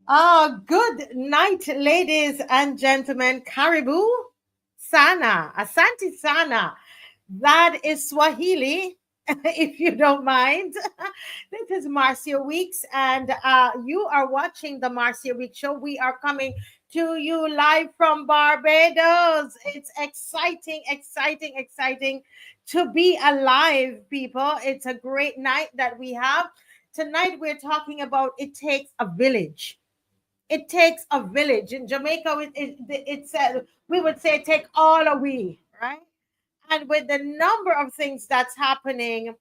Good night, ladies and gentlemen. Karibu sana, asante sana. That is Swahili, if you don't mind. This is Marcia Weeks, and you are watching the Marcia Week Show. We are coming to you live from Barbados. It's exciting, exciting, exciting to be alive, people. It's a great night that we have. Tonight, we're talking about it takes a village. It takes a village. In Jamaica, it said we would say take all a we, right? And with the number of things that's happening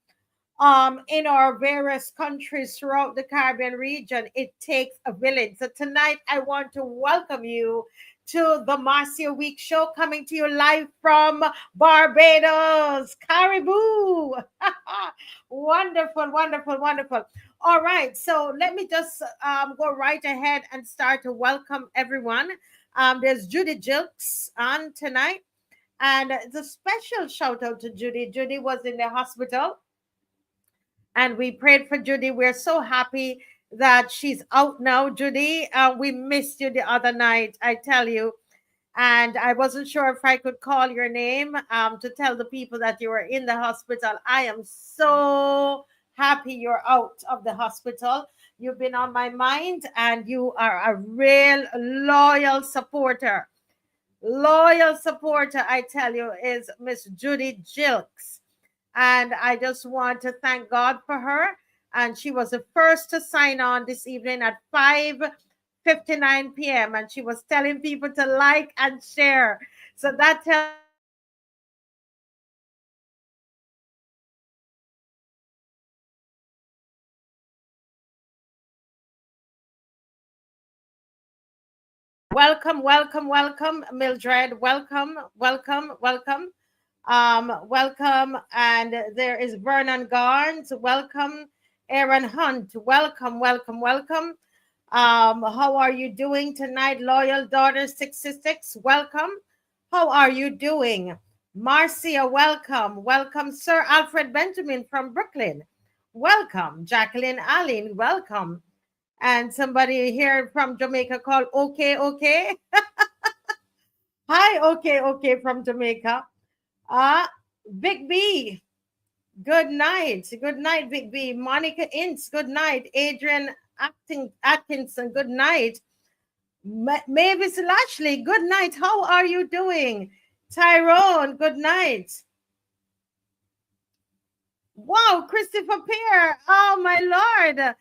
in our various countries throughout the Caribbean region, it takes a village. So tonight, I want to welcome you to the Marcia Week Show, coming to you live from Barbados. Caribou. Wonderful, wonderful, wonderful. All right, so let me just go right ahead and start to welcome everyone. There's Judy Jilks on tonight, and it's a special shout out to Judy. Judy was in the hospital, and we prayed for Judy. We're so happy that she's out now, Judy. We missed you the other night, I tell you. And I wasn't sure if I could call your name to tell the people that you were in the hospital. I am so happy you're out of the hospital. You've been on my mind, and you are a real loyal supporter. Loyal supporter, I tell you, is Miss Judy Jilks. And I just want to thank God for her. And she was the first to sign on this evening at 5:59 p.m. And she was telling people to like and share. So that tells welcome, welcome, welcome, Mildred. Welcome, welcome, welcome. Welcome. And there is Vernon Garnes. Welcome. Aaron Hunt. Welcome, welcome, welcome. How are you doing tonight? Loyal Daughter 66. Welcome. How are you doing? Marcia, welcome. Welcome, Sir Alfred Benjamin from Brooklyn. Welcome. Jacqueline Allen, welcome. And somebody here from Jamaica called Okay, Okay. Hi, Okay, Okay from Jamaica. Big B, good night. Good night, Big B. Monica Ince, good night. Adrian Atkinson, good night. Mavis Lashley, good night. How are you doing? Tyrone, good night. Wow, Christopher Pear. Oh, my Lord.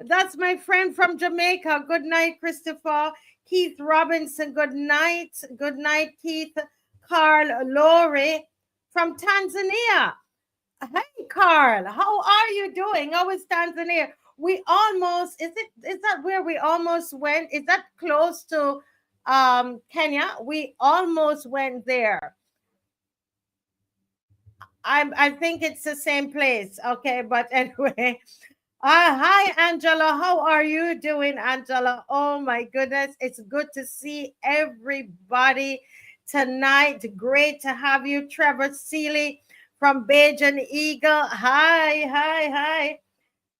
That's my friend from Jamaica. Good night, Christopher. Keith Robinson, good night. Good night, Keith. Carl Laurie from Tanzania. Hey, Carl, how are you doing? How is Tanzania? We almost, is that where we almost went? Is that close to Kenya? We almost went there. I think it's the same place. Okay, but anyway. Hi, Angela. How are you doing, Angela? Oh my goodness. It's good to see everybody tonight. Great to have you, Trevor Seeley from Bajan Eagle. Hi, hi, hi.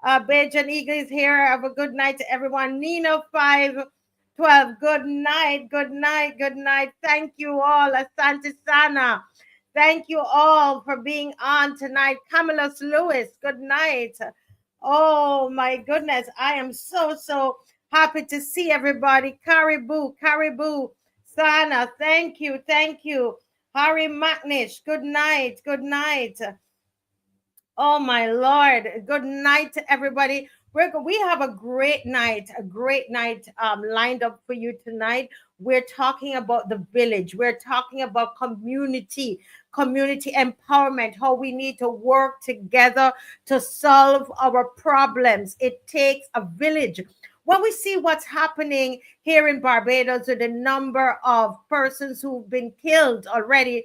Bajan Eagle is here. Have a good night to everyone. Nina 512. Good night, good night, good night. Thank you all. Asante Sana. Thank you all for being on tonight. Camillus Lewis, good night. Oh my goodness. I am so happy to see everybody. Caribou, Caribou, Sana, thank you, thank you. Harry McNish, good night, good night. Oh my Lord. Good night to everybody. We have a great night lined up for you tonight. We're talking about the village. We're talking about community empowerment, how we need to work together to solve our problems. It takes a village. When we see what's happening here in Barbados with the number of persons who've been killed already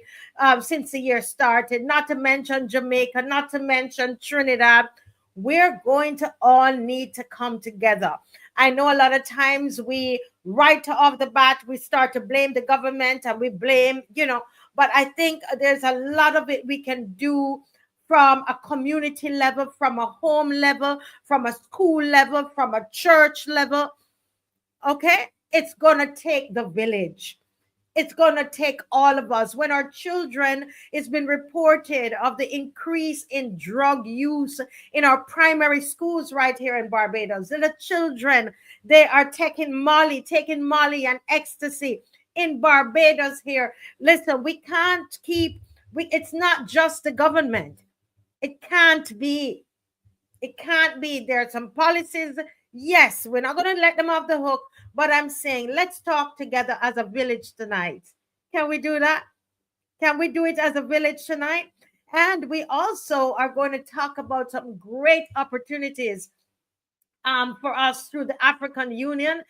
since the year started, not to mention Jamaica, not to mention Trinidad, we're going to all need to come together. I know a lot of times we, right off the bat, we start to blame the government and we blame, but I think there's a lot of it we can do from a community level, from a home level, from a school level, from a church level. Okay? It's going to take the village. It's going to take all of us. When our children, it's been reported of the increase in drug use in our primary schools right here in Barbados. The children, they are taking Molly and ecstasy in Barbados here. Listen, we can't keep, it's not just the government. It can't be. It can't be. There are some policies. Yes, we're not going to let them off the hook, but I'm saying let's talk together as a village tonight. Can we do that? Can we do it as a village tonight? And we also are going to talk about some great opportunities for us through the African Union.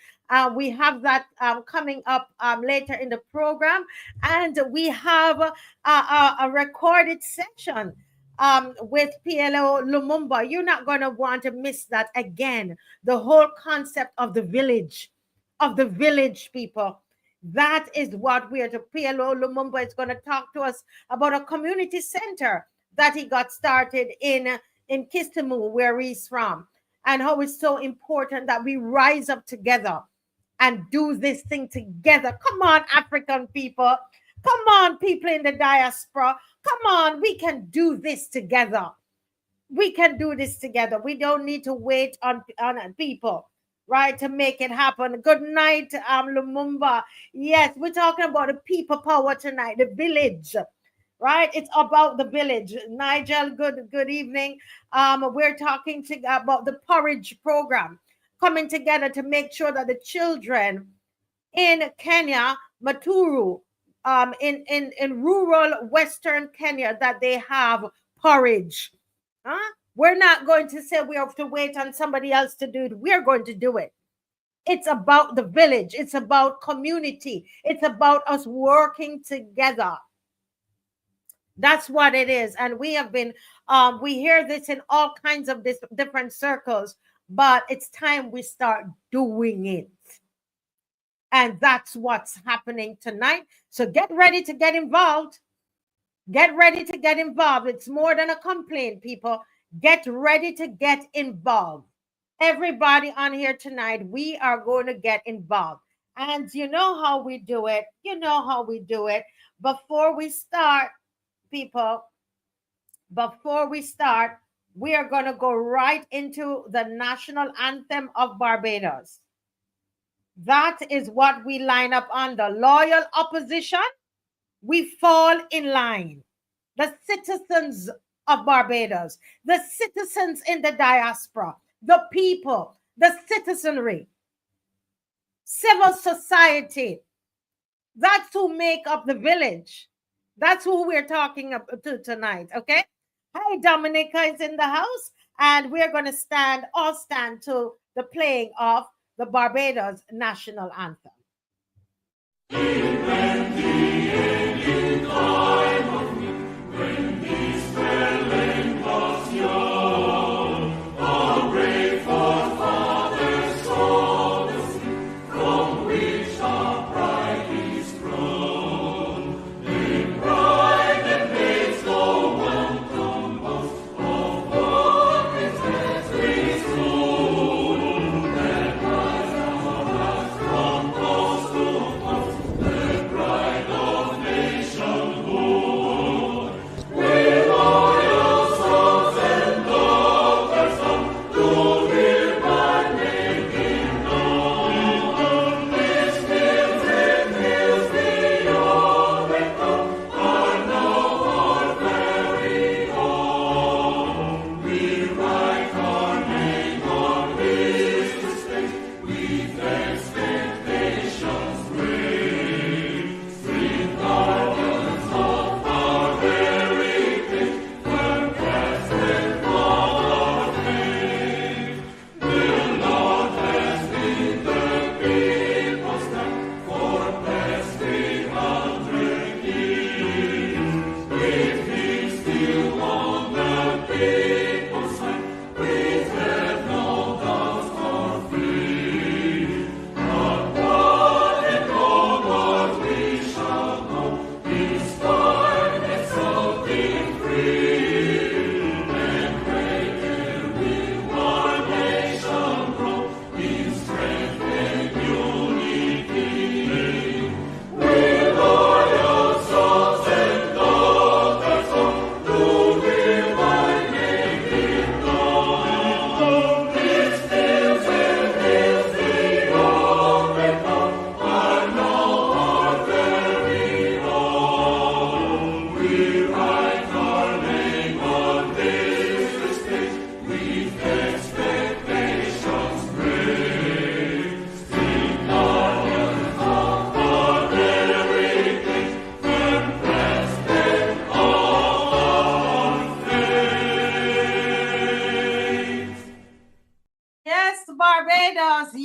We have that coming up later in the program. And we have a recorded session with PLO Lumumba. You're not going to want to miss that again. The whole concept of the village people. That is what we are to. PLO Lumumba is going to talk to us about a community center that he got started in Kistimu, where he's from, and how it's so important that we rise up together and do this thing together. Come on, African people. Come on, people in the diaspora. Come on, we can do this together. We can do this together. We don't need to wait on people, right, to make it happen. Good night, Lumumba. Yes, we're talking about the people power tonight, the village, right? It's about the village. Nigel, good evening. We're talking about the Porridge program, coming together to make sure that the children in Kenya, Maturu, in rural Western Kenya, that they have porridge. Huh? We're not going to say we have to wait on somebody else to do it. We're going to do it. It's about the village. It's about community. It's about us working together. That's what it is. And we have been, we hear this in all kinds of different circles, but it's time we start doing it. And that's what's happening tonight. So get ready to get involved. Get ready to get involved. It's more than a complaint, people. Get ready to get involved. Everybody on here tonight, we are going to get involved. And you know how we do it. You know how we do it. Before we start, people, before we start, we are going to go right into the national anthem of Barbados. That is what we line up under. Loyal opposition, we fall in line. The citizens of Barbados, the citizens in the diaspora, the people, the citizenry, civil society, that's who make up the village. That's who we're talking to tonight, okay? Hi, Dominica is in the house, and we're going to all stand to the playing of the Barbados national anthem.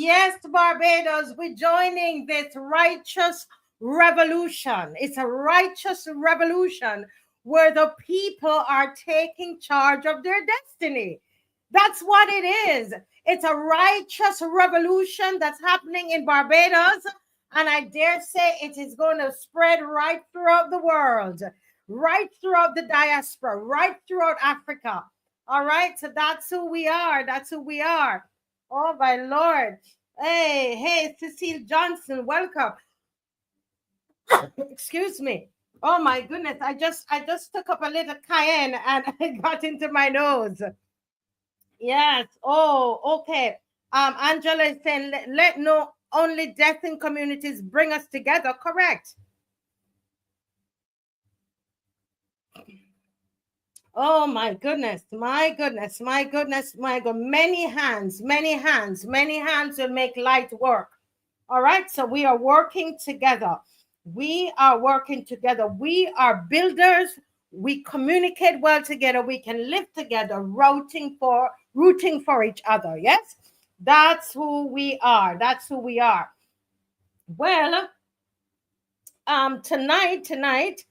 Yes, Barbados, we're joining this righteous revolution. It's a righteous revolution where the people are taking charge of their destiny. That's what it is. It's a righteous revolution that's happening in Barbados. And I dare say it is going to spread right throughout the world, right throughout the diaspora, right throughout Africa. All right. So that's who we are. That's who we are. Oh, my Lord. Hey, Cecile Johnson, welcome. Excuse me. Oh my goodness. I just took up a little cayenne and it got into my nose. Yes. Oh, okay. Angela is saying, let no only death in communities bring us together. Correct. Oh my goodness, my goodness, my goodness, my God. Many hands will make light work. All right. So we are working together. We are working together. We are builders. We communicate well together. We can live together, rooting for each other. Yes. That's who we are. That's who we are. Well, tonight,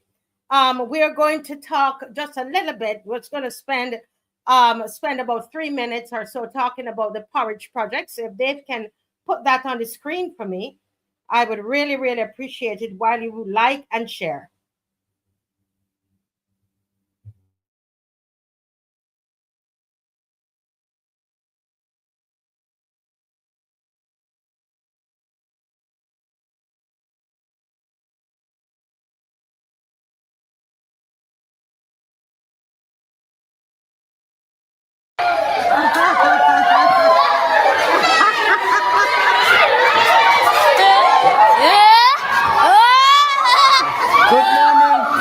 we are going to talk just a little bit. We're going to spend about 3 minutes or so talking about the Porridge project. So if Dave can put that on the screen for me, I would really, really appreciate it while you like and share.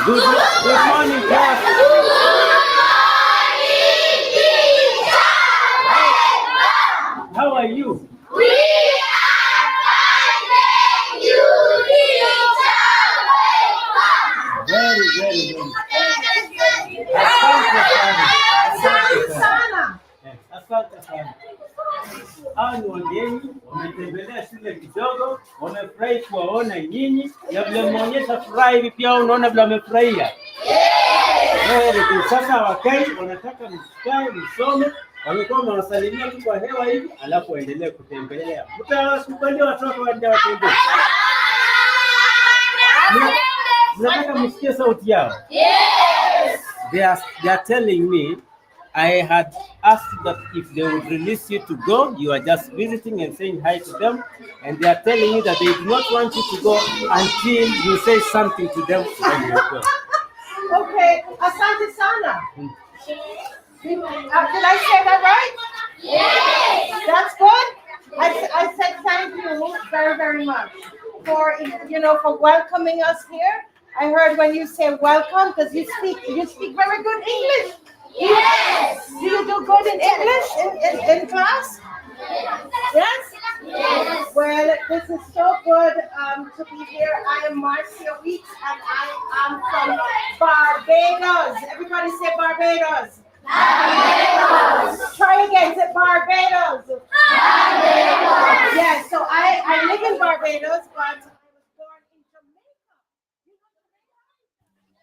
Good morning, class. How are you? We are fine, thank you. Very, very good. Asante sana. Asante sana. Hao ni wageni wametembelea shule kidogo, wamefurahi kuwaona nyinyi, na vile mmeonyesha furaha hivi pia unaona vile wamefurahia. Sasa wakati wanataka msikae msome, wamekuwa wamewasalimia tu kwa hewa hivi, alafu waendelee kutembelea. Mtawakubalia watoto waende watembee. Mnataka msikie sauti yao? Yes. They are telling me I had asked that if they would release you to go, you are just visiting and saying hi to them, and they are telling you that they do not want you to go until you say something to them when you go. Okay, asante sana. Did I say that right? Yes. That's good. I said thank you very, very much for for welcoming us here. I heard when you say welcome, because you speak very good English. Yes. Do you do good in English in class? Yes? Yes. Well, this is so good to be here. I am Marcia Weeks and I am from Barbados. Everybody say Barbados. Barbados. Try again, say Barbados. Barbados. Yes, so I live in Barbados, but I was born in Jamaica.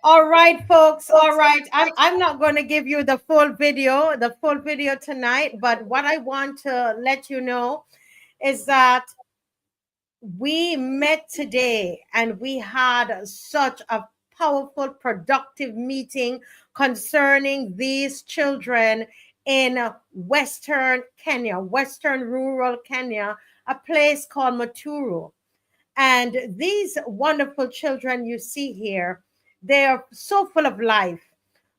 All right, folks. All right. I'm not going to give you the full video tonight, but what I want to let you know is that we met today and we had such a powerful, productive meeting concerning these children in Western Kenya, Western rural Kenya, a place called Maturu. And these wonderful children you see here, they are so full of life.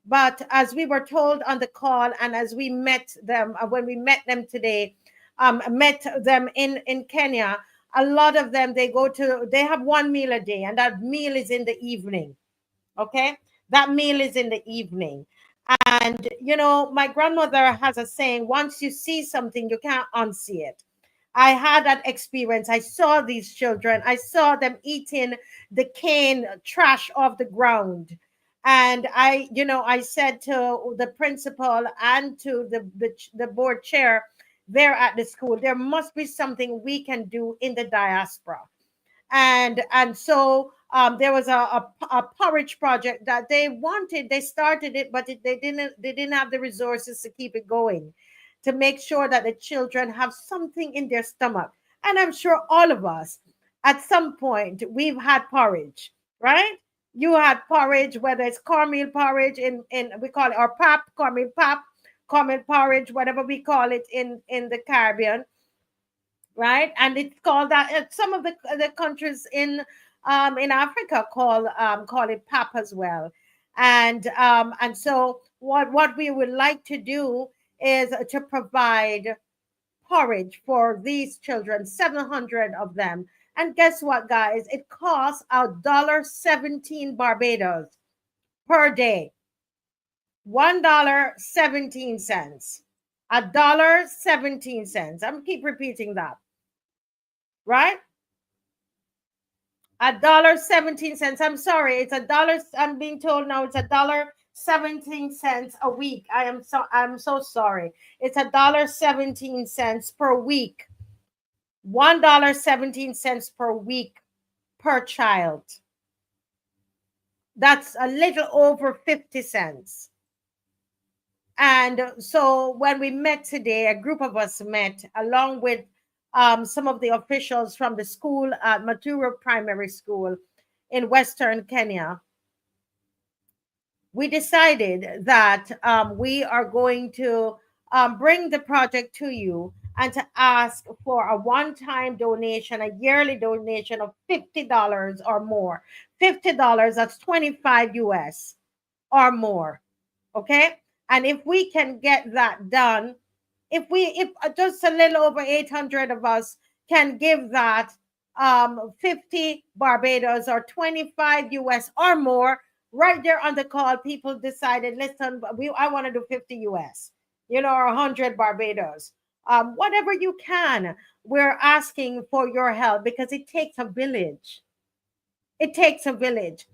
But as we were told on the call and as we met them, when we met them today, met them in Kenya, a lot of them, they have one meal a day and that meal is in the evening. Okay. That meal is in the evening. And, my grandmother has a saying, once you see something, you can't unsee it. I had that experience. I saw these children. I saw them eating the cane trash off the ground. And I said to the principal and to the board chair there at the school. There must be something we can do in the diaspora. And so there was a porridge project that they started it, but they didn't have the resources to keep it going, to make sure that the children have something in their stomach. And I'm sure all of us at some point we've had porridge, right? You had porridge, whether it's cornmeal porridge in we call it, or pap, cornmeal pap, cornmeal porridge, whatever we call it in the Caribbean, right? And it's called that. Some of the countries in Africa call it pap as well. And so what we would like to do is to provide porridge for these children, 700 of them. And guess what, guys? It costs $1.17 Barbados per day. $1.17. $1.17. I'm keep repeating that. Right? $1.17. I'm sorry, it's $1. I'm being told now it's $1.17 a week. I'm so sorry. It's $1.17 per week. $1.17 per week per child. That's a little over 50 cents. And so when we met today, a group of us met along with some of the officials from the school at Matura Primary School in Western Kenya. We decided that we are going to bring the project to you and to ask for a one-time donation, a yearly donation of $50 or more. $50, that's 25 US or more. Okay? And if we can get that done, if just a little over 800 of us can give that 50 Barbados or 25 US or more, right there on the call, people decided, listen, I want to do 50 US, or 100 Barbados. Whatever you can, we're asking for your help because it takes a village. It takes a village.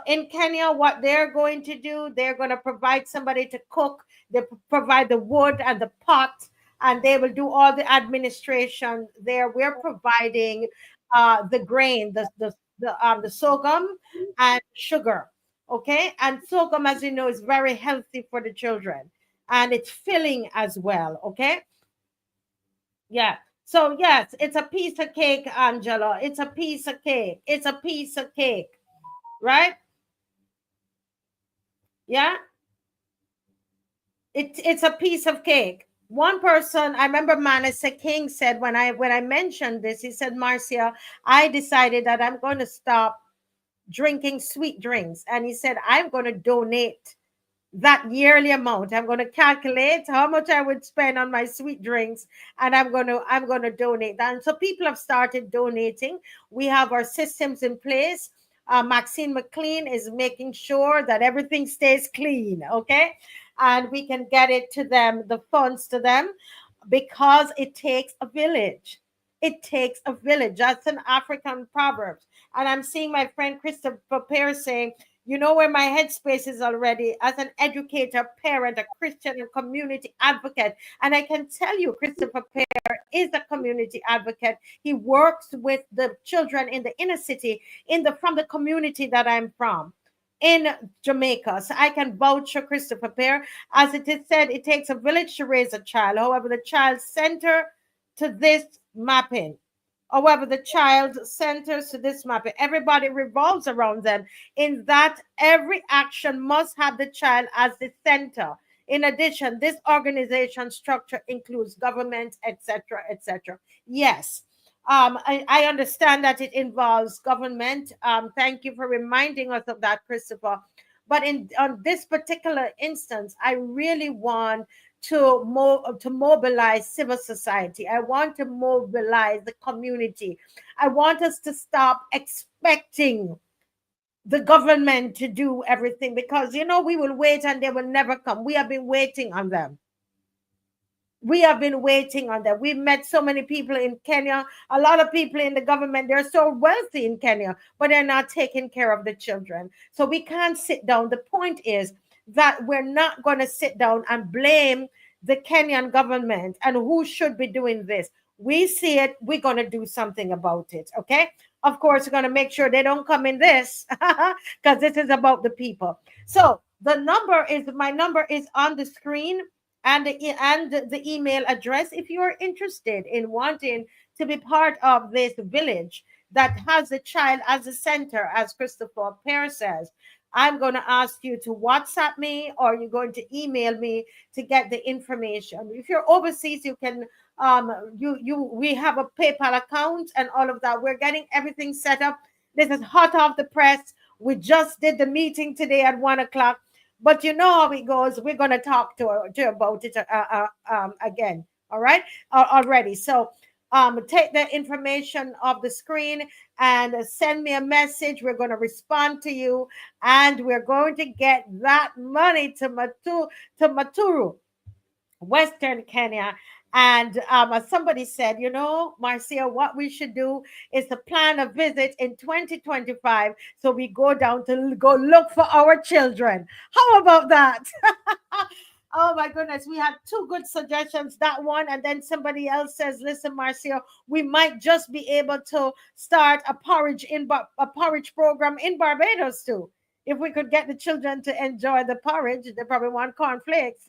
In Kenya, what they're going to do, they're going to provide somebody to cook. They provide the wood and the pot, and they will do all the administration there. We're providing the grain, the sorghum and sugar. Okay, and sorghum, as you know, is very healthy for the children, and it's filling as well. Okay, yeah. So yes, it's a piece of cake, Angela. It's a piece of cake. It's a piece of cake. Right? Yeah. It's a piece of cake. One person, I remember Manasseh King said when I mentioned this, he said, Marcia, I decided that I'm going to stop drinking sweet drinks. And he said, I'm going to donate that yearly amount. I'm going to calculate how much I would spend on my sweet drinks, and I'm going to donate that. And so people have started donating. We have our systems in place. Maxine McCLEAN is making sure that everything stays clean, okay? And we can get it to them, the funds to them, because it takes a village. It takes a village. That's an African proverb. And I'm seeing my friend Christopher Pear saying, where my headspace is already as an educator, parent, a Christian, and community advocate. And I can tell you, Christopher Pear is a community advocate. He works with the children in the inner city, from the community that I'm from in Jamaica. So I can vouch for Christopher Pear. As it is said, it takes a village to raise a child. However, the child center to this mapping. However, the child centers to this mapping. Everybody revolves around them. In that, every action must have the child as the center. In addition, this organization structure includes government, etc., etc. Yes, I understand that it involves government. Thank you for reminding us of that, Christopher. But on this particular instance, I really want to mobilize civil society. I want to mobilize the community. I want us to stop expecting the government to do everything, because we will wait and they will never come. We have been waiting on them. We have been waiting on them. We've met so many people in Kenya. A lot of people in the government, they're so wealthy in Kenya, but they're not taking care of the children. So we can't sit down. The point is that we're not going to sit down and blame the Kenyan government and who should be doing this. We see it, we're going to do something about it. Okay. Of course, we're going to make sure they don't come in this because this is about the people. So my number is on the screen, and the email address if you are interested in wanting to be part of this village that has the child as a center, as Christopher Pear says. I'm going to ask you to WhatsApp me, or you're going to email me to get the information. If you're overseas, you can we have a PayPal account and all of that. We're getting everything set up. This is hot off the press. We just did the meeting today at 1 o'clock, but you know how it goes. We're going to talk to about it again. All right, already. So take the information off the screen and send me a message. We're going to respond to you, and we're going to get that money to Maturu, Western Kenya. And as somebody said, you know, Marcia, what we should do is to plan a visit in 2025. So we go down to go look for our children. How about that? Oh my goodness, we had two good suggestions, that one, and then somebody else says, listen, Marcia, we might just be able to start a porridge program in Barbados too. If we could get the children to enjoy the porridge, they probably want cornflakes.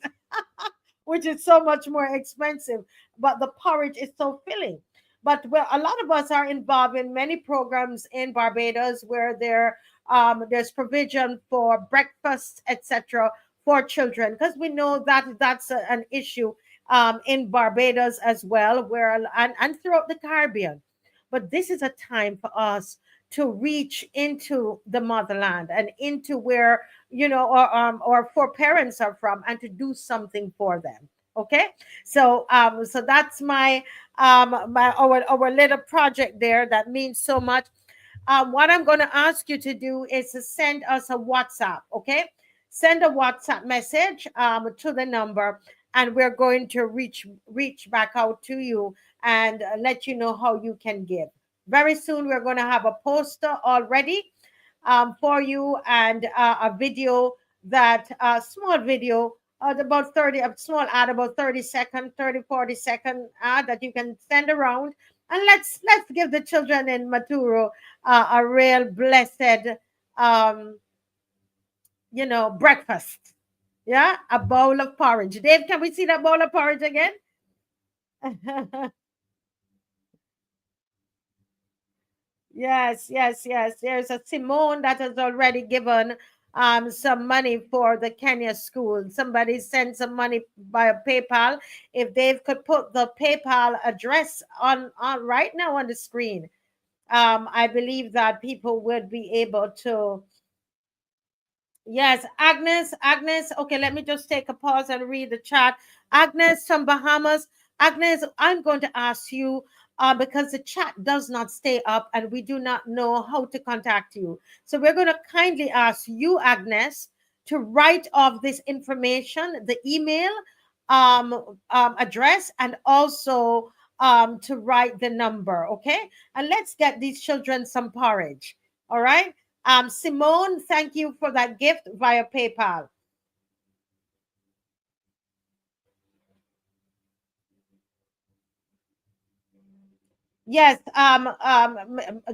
Which is so much more expensive, but the porridge is so filling. But well, a lot of us are involved in many programs in Barbados where there's provision for breakfast, etc., for children, because we know that that's an issue in Barbados as well, where and throughout the Caribbean. But this is a time for us to reach into the motherland and into where or for parents are from, and to do something for them. Okay, so so that's our little project there that means so much. What I'm going to ask you to do is to send us a WhatsApp. Okay, send a WhatsApp message to the number, and we're going to reach back out to you and let you know how you can give. Very soon we're going to have a poster already for you, and a video, that small video, about 30, a small ad, about 30-second, 30-40-second ad that you can send around. And let's give the children in Maturo a real blessed um, breakfast. Yeah, a bowl of porridge. Dave, can we see that bowl of porridge again? Yes, yes, yes. There's a Simone that has already given some money for the Kenya school. Somebody sent some money via PayPal. If Dave could put the PayPal address on right now on the screen, I believe that people would be able to. Yes, Agnes. Okay, let me just take a pause and read the chat. Agnes from Bahamas. Agnes, I'm going to ask you because the chat does not stay up and we do not know how to contact you. So we're going to kindly ask you, Agnes, to write off this information, the email address, and also to write the number. Okay, and let's get these children some porridge. All right. Simone, thank you for that gift via PayPal. Yes,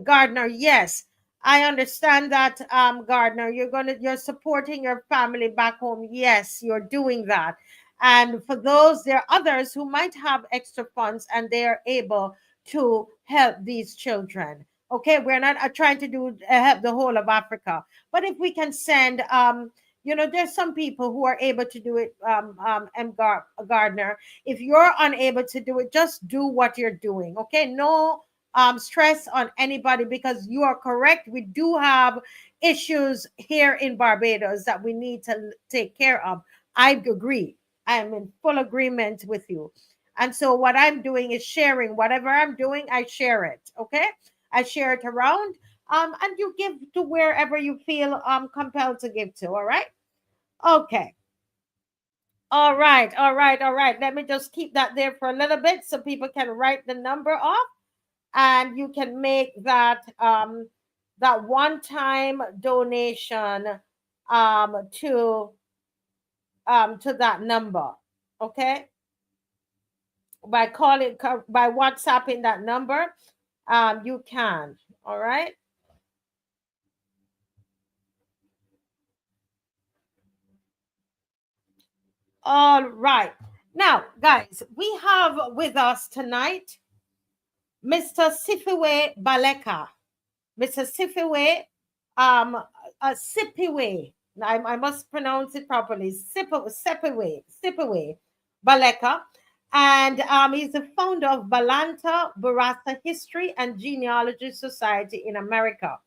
Gardner, yes. I understand that, Gardner, you're supporting your family back home. Yes, you're doing that. And for those, there are others who might have extra funds and they are able to help these children. Okay, we're not trying to do help the whole of Africa, but if we can send, there's some people who are able to do it, Gardner. If you're unable to do it, just do what you're doing. Okay, no stress on anybody, because you are correct. We do have issues here in Barbados that we need to take care of. I agree. I am in full agreement with you. And so what I'm doing is sharing whatever I'm doing. I share it. Okay, I share it around. And you give to wherever you feel compelled to give to. All right. Okay. All right, all right, all right. Let me just keep that there for a little bit so people can write the number off, and you can make that one-time donation to that number. okay, by calling, by WhatsApping that number, you can. All right. All right. Now, guys, we have with us tonight Mr. SIPHIWE BALEKA. Mr. SIPHIWE, SIPHIWE. I must pronounce it properly. SIPHIWE BALEKA. And he's the founder of Balanta Barasa History and Genealogy Society in America.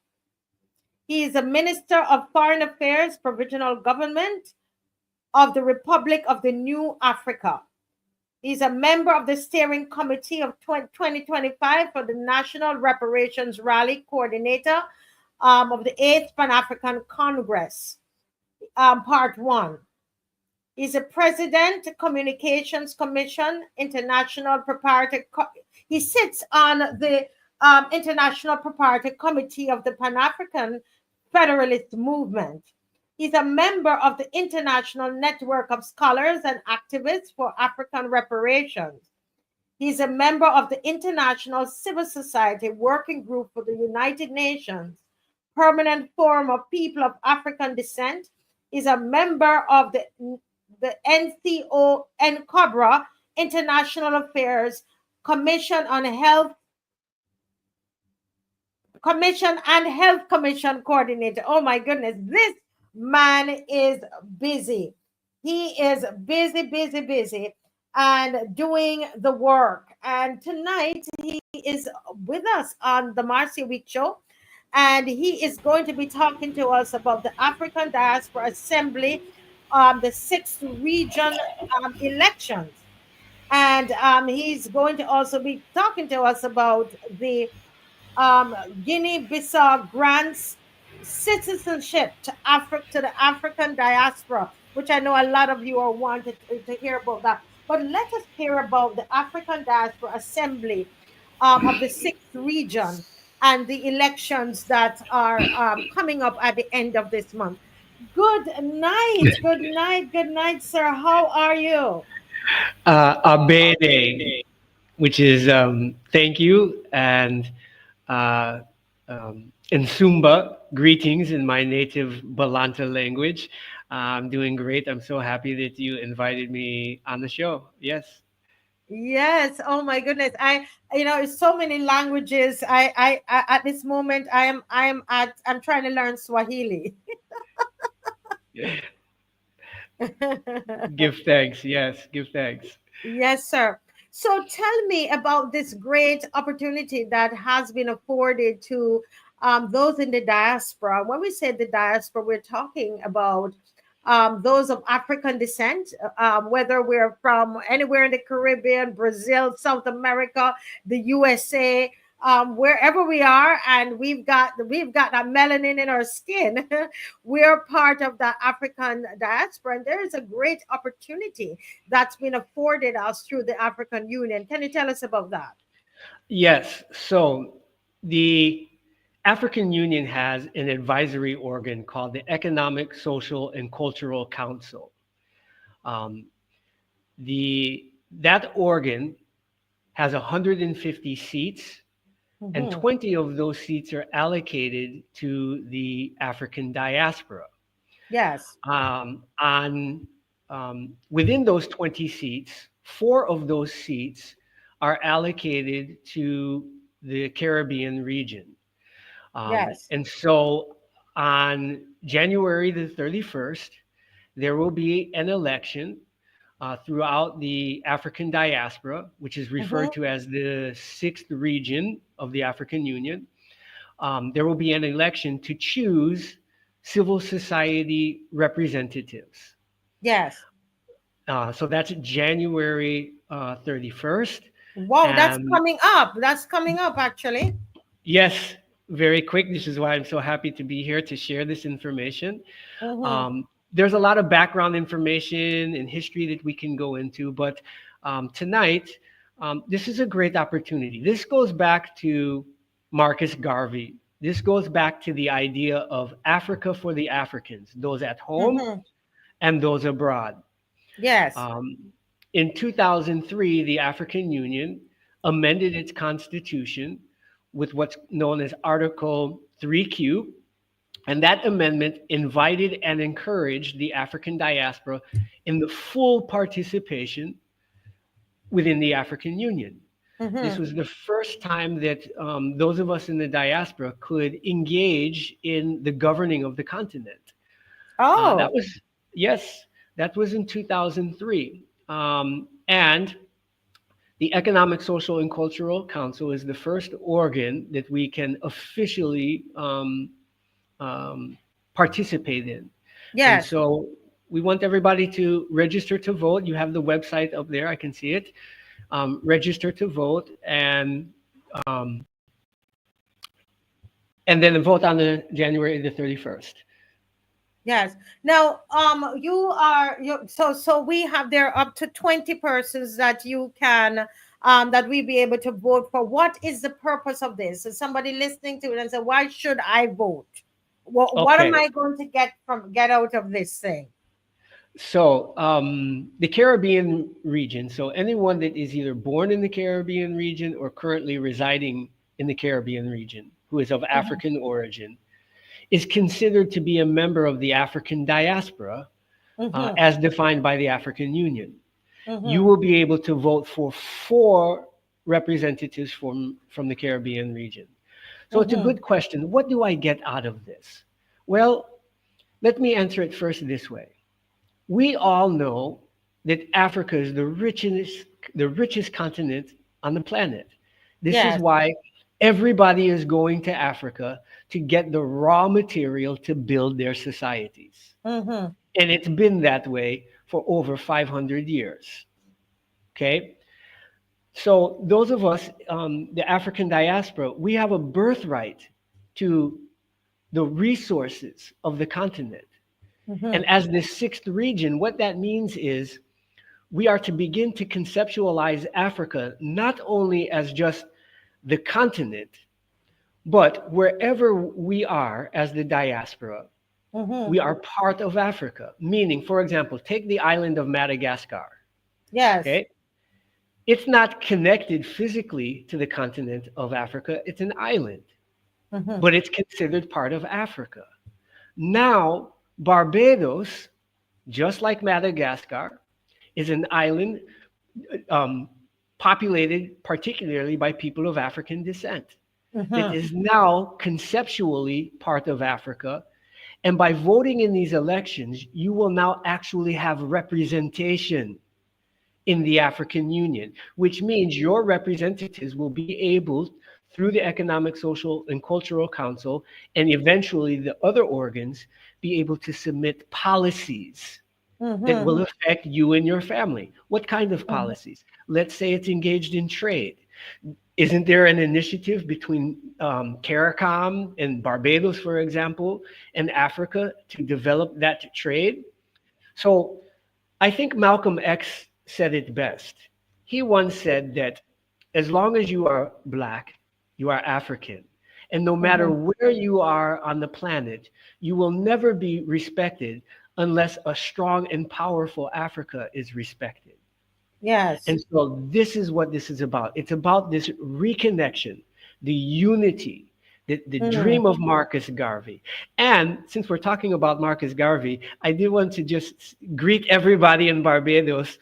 He is a Minister of Foreign Affairs, Provisional Government of the Republic of the New Africa. He's a member of the steering committee of 2025 for the National Reparations Rally, coordinator of the 8th Pan-African Congress, Part 1. He's a president, Communications Commission, International Preparatory. He sits on the International Preparatory Committee of the Pan-African Federalist Movement. He's a member of the International Network of Scholars and Activists for African Reparations. He's a member of the International Civil Society Working Group for the United Nations Permanent Forum of People of African Descent. He's a member of the NCO NCOBRA International Affairs Commission on Health Commission and Health Commission coordinator. Oh my goodness, this man is busy. He is busy and doing the work. And tonight he is with us on the Marcia Week show. And he is going to be talking to us about the African Diaspora Assembly, the 6th region elections. And he's going to also be talking to us about the Guinea-Bissau grants citizenship to the African diaspora, which I know a lot of you are wanted to hear about that. But let us hear about the African Diaspora Assembly of the 6th region and the elections that are coming up at the end of this month. Good night, sir. How are you? Abene, which is thank you, and Nsumba, greetings in my native Balanta language. I'm doing great. I'm so happy that you invited me on the show. Yes. Yes. Oh my goodness. It's so many languages. I at this moment I'm trying to learn Swahili. Give thanks. Yes, give thanks. Yes, sir. So tell me about this great opportunity that has been afforded to those in the diaspora. When we say the diaspora, we're talking about those of African descent, whether we're from anywhere in the Caribbean, Brazil, South America, the USA, wherever we are, and we've got that melanin in our skin. We're part of the African diaspora, and there is a great opportunity that's been afforded us through the African Union. Can you tell us about that? Yes. So the African Union has an advisory organ called the Economic, Social, and Cultural Council. That organ has 150 seats, and 20 of those seats are allocated to the African diaspora. Yes. Within those 20 seats, 4 of those seats are allocated to the Caribbean region. Yes. And so on January the 31st, there will be an election throughout the African diaspora, which is referred to as the 6th region of the African Union. There will be an election to choose civil society representatives. Yes. So that's January 31st. Wow, that's coming up. That's coming up, actually. Yes, very quick. This is why I'm so happy to be here to share this information. There's a lot of background information and history that we can go into, but tonight, this is a great opportunity. This goes back to Marcus Garvey. This goes back to the idea of Africa for the Africans, those at home and those abroad. Yes. In 2003, the African Union amended its constitution with what's known as Article 3Q, and that amendment invited and encouraged the African diaspora in the full participation within the African Union. This was the first time that those of us in the diaspora could engage in the governing of the continent. That Oh, was, yes, that was in 2003. And the Economic, Social, and Cultural Council is the first organ that we can officially participate in. And yes. so we want everybody to register to vote. You have the website up there, I can see it. Register to vote um, and then vote on the January the 31st. Yes. Now, so we have there up to 20 persons that you can that we be able to vote for. What is the purpose of this? So somebody listening to it and say, why should I vote? What am Okay. I going to get out of this thing? So the Caribbean region, so anyone that is either born in the Caribbean region or currently residing in the Caribbean region who is of African origin is considered to be a member of the African diaspora as defined by the African Union. You will be able to vote for 4 representatives from the Caribbean region. So it's a good question. What do I get out of this? Well, let me answer it first this way. We all know that Africa is the richest continent on the planet. This is Yes. why everybody is going to Africa to get the raw material to build their societies. Mm-hmm. And it's been that way for over 500 years. Okay? So those of us, the African diaspora, we have a birthright to the resources of the continent. And as the 6th region, what that means is we are to begin to conceptualize Africa not only as just the continent, but wherever we are as the diaspora, we are part of Africa. Meaning, for example, take the island of Madagascar. Yes. Okay? It's not connected physically to the continent of Africa. It's an island, but it's considered part of Africa. Now, Barbados, just like Madagascar, is an island populated particularly by people of African descent that is now conceptually part of Africa. And by voting in these elections, you will now actually have representation in the African Union, which means your representatives will be able, through the Economic, Social, and Cultural Council, and eventually the other organs, be able to submit policies that will affect you and your family. What kind of policies? Let's say it's engaged in trade. Isn't there an initiative between CARICOM and Barbados, for example, and Africa to develop that trade? So I think Malcolm X said it best. He once said that as long as you are Black, you are African. And no matter where you are on the planet, you will never be respected unless a strong and powerful Africa is respected. Yes. And so this is what this is about. It's about this reconnection, the unity, the dream of Marcus Garvey. And since we're talking about Marcus Garvey, I did want to just greet everybody in Barbados.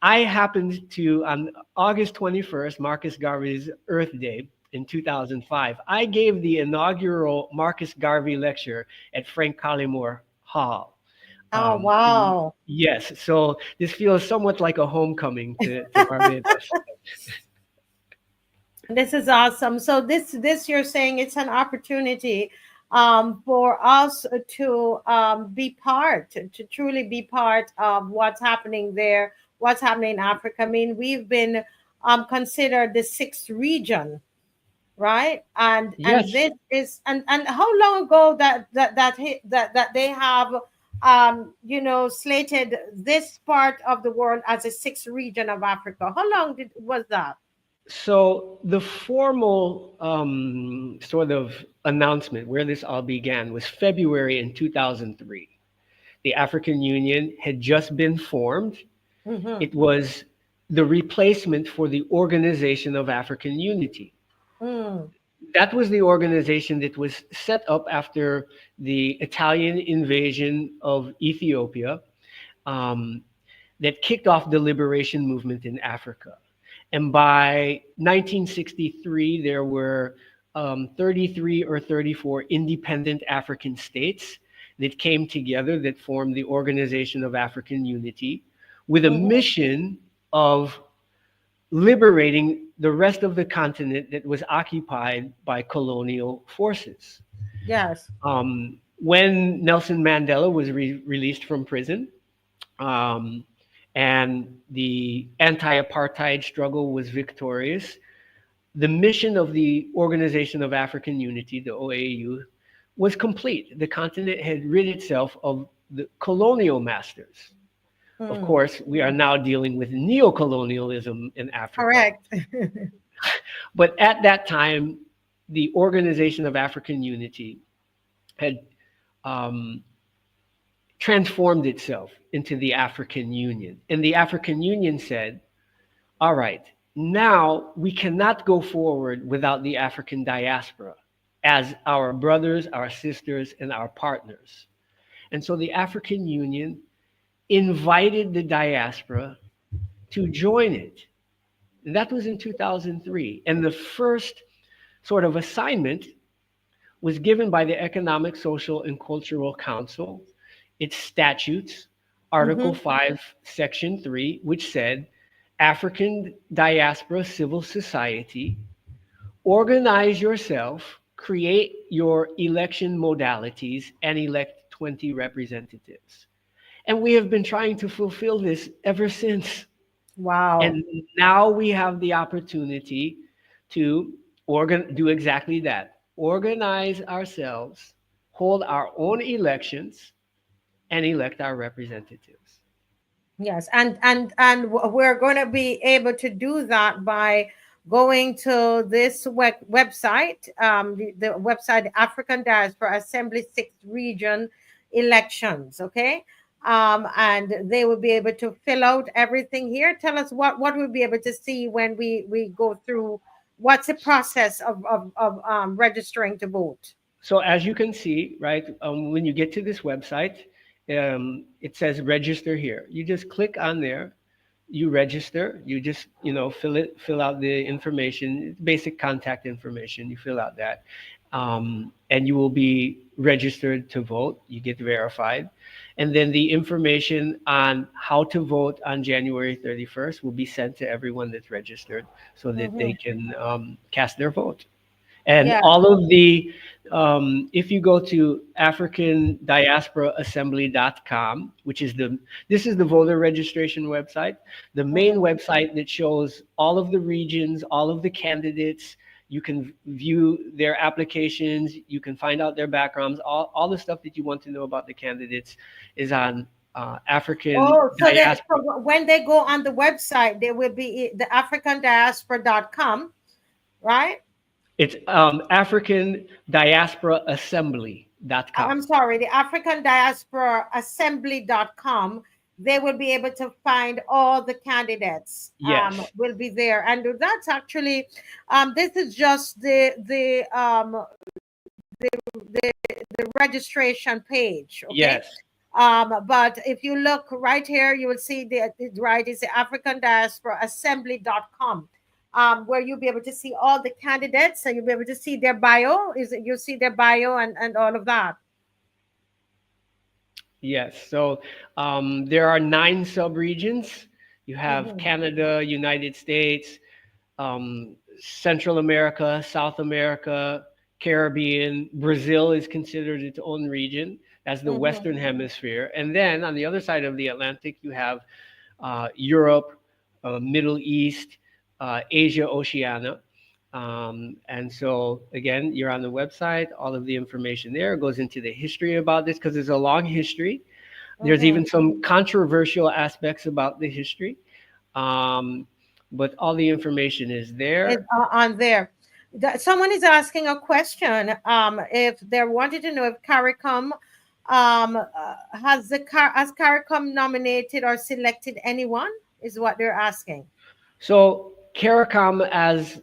I happened to, on August 21st, Marcus Garvey's Earth Day in 2005, I gave the inaugural Marcus Garvey lecture at Frank Collymore Hall. Oh, wow. Yes, so this feels somewhat like a homecoming to Barbados. This is awesome. So this you're saying it's an opportunity for us to be part, to truly be part of what's happening there, what's happening in Africa. I mean, we've been considered the 6th region, right? And Yes. this is and how long ago that they have slated this part of the world as a 6th region of Africa? How long was that? So the formal sort of announcement where this all began was February in 2003. The African Union had just been formed, Mm-hmm. It was the replacement for the Organization of African Unity. Mm. That was the organization that was set up after the Italian invasion of Ethiopia, um, that kicked off the liberation movement in Africa. And by 1963, there were 33 or 34 independent African states that came together that formed the Organization of African Unity with a Mm-hmm. mission of liberating the rest of the continent that was occupied by colonial forces. Yes. When Nelson Mandela was released from prison, um, and the anti-apartheid struggle was victorious, the mission of the Organization of African Unity, the OAU, was complete. The continent had rid itself of the colonial masters. Of Mm. course, we are now dealing with neo-colonialism in Africa. Correct. But at that time, the Organization of African Unity had um, transformed itself into the African Union. And the African Union said, all right, now we cannot go forward without the African diaspora as our brothers, our sisters, and our partners. And so the African Union invited the diaspora to join it. And that was in 2003. And the first sort of assignment was given by the Economic, Social, and Cultural Council, its statutes, Article Mm-hmm. 5, Section 3, which said, African diaspora civil society, organize yourself, create your election modalities, and elect 20 representatives. And we have been trying to fulfill this ever since. Wow. And now we have the opportunity to do exactly that. Organize ourselves, hold our own elections, and elect our representatives. Yes, and we're going to be able to do that by going to this website, the website African Diaspora Assembly Sixth Region Elections. Okay, and they will be able to fill out everything here. Tell us what we'll be able to see when we go through. What's the process of registering to vote? So as you can see, right, when you get to this website, it says register here. You just click on there, you register, you just, fill out the information, basic contact information, you fill out that. And you will be registered to vote, you get verified. And then the information on how to vote on January 31st will be sent to everyone that's registered so that they Mm-hmm. can cast their vote. And Yeah. all of the, if you go to africandiasporaassembly.com, which is this is the voter registration website, the main Mm-hmm. website that shows all of the regions, all of the candidates. You can view their applications, you can find out their backgrounds, all the stuff that you want to know about the candidates is on African Oh, Diaspora. so when they go on the website, there will be the africandiaspora.com, right? It's African Diaspora Assembly.com. I'm sorry, the African Diaspora Assembly.com. They will be able to find all the candidates. Yes. Will be there, and that's actually, this is just the registration page. Okay. Yes. But if you look right here, you will see right is the African Diaspora Assembly.com. Where you'll be able to see all the candidates and you'll be able to see their bio. You'll see their bio and all of that. Yes. So there are 9 subregions. You have Canada, United States, Central America, South America, Caribbean. Brazil is considered its own region as the Western Hemisphere. And then on the other side of the Atlantic, you have Europe, Middle East, Asia, Oceania. And so again, you're on the website, all of the information there goes into the history about this because there's a long history. There's even some controversial aspects about the history. But all the information is there. It's on there. Someone is asking a question. If they're wanting to know if CARICOM Has CARICOM nominated or selected anyone? Is what they're asking. So CARICOM as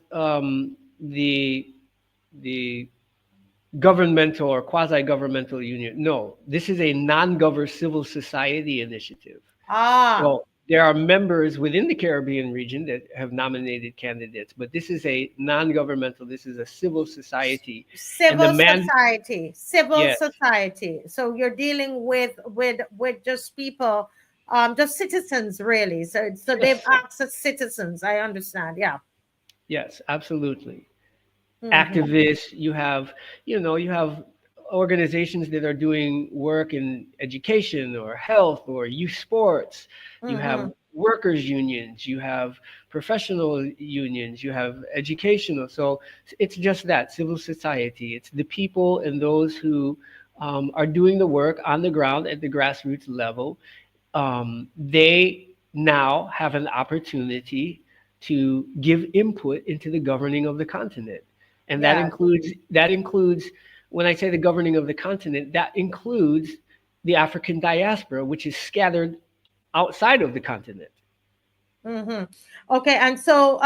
the governmental or quasi-governmental union. No, this is a non-government civil society initiative. Ah, So there are members within the Caribbean region that have nominated candidates, but this is a non-governmental, this is a civil society. And the civil man, society, civil yes, society. So you're dealing with just people, just citizens, really. So they've yes, asked us citizens. I understand. Yeah. yes, absolutely. Mm-hmm. Activists, you have organizations that are doing work in education or health or youth sports. You have Mm-hmm. workers unions, you have professional unions, you have educational. So it's just that civil society. It's the people and those who are doing the work on the ground at the grassroots level. They now have an opportunity to give input into the governing of the continent. And Yes. that includes when I say the governing of the continent, that includes the African diaspora, which is scattered outside of the continent. Mm-hmm. Okay, and so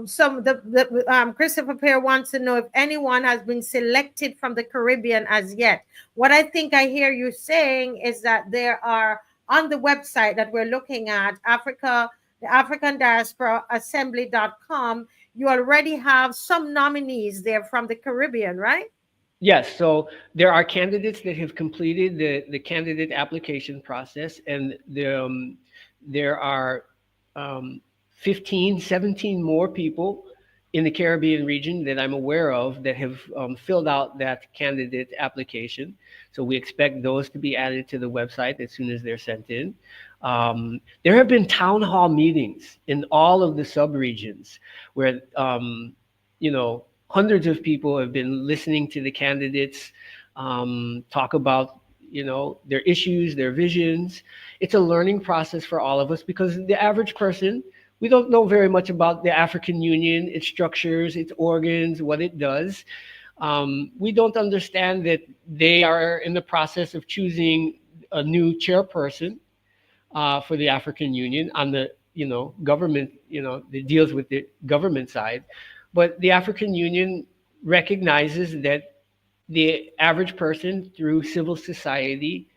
some the Christopher Pear wants to know if anyone has been selected from the Caribbean as yet. What I think I hear you saying is that there are on the website that we're looking at, Africa, the African Diaspora Assembly.com, you already have some nominees there from the Caribbean, right? Yes, so there are candidates that have completed the candidate application process, and there are um, 15, 17 more people in the Caribbean region that I'm aware of that have filled out that candidate application. So we expect those to be added to the website as soon as they're sent in. There have been town hall meetings in all of the subregions where hundreds of people have been listening to the candidates talk about their issues, their visions. It's a learning process for all of us because the average person, we don't know very much about the African Union, its structures, its organs, what it does. We don't understand that they are in the process of choosing a new chairperson for the African Union on the government, that deals with the government side. But the African Union recognizes that the average person through civil society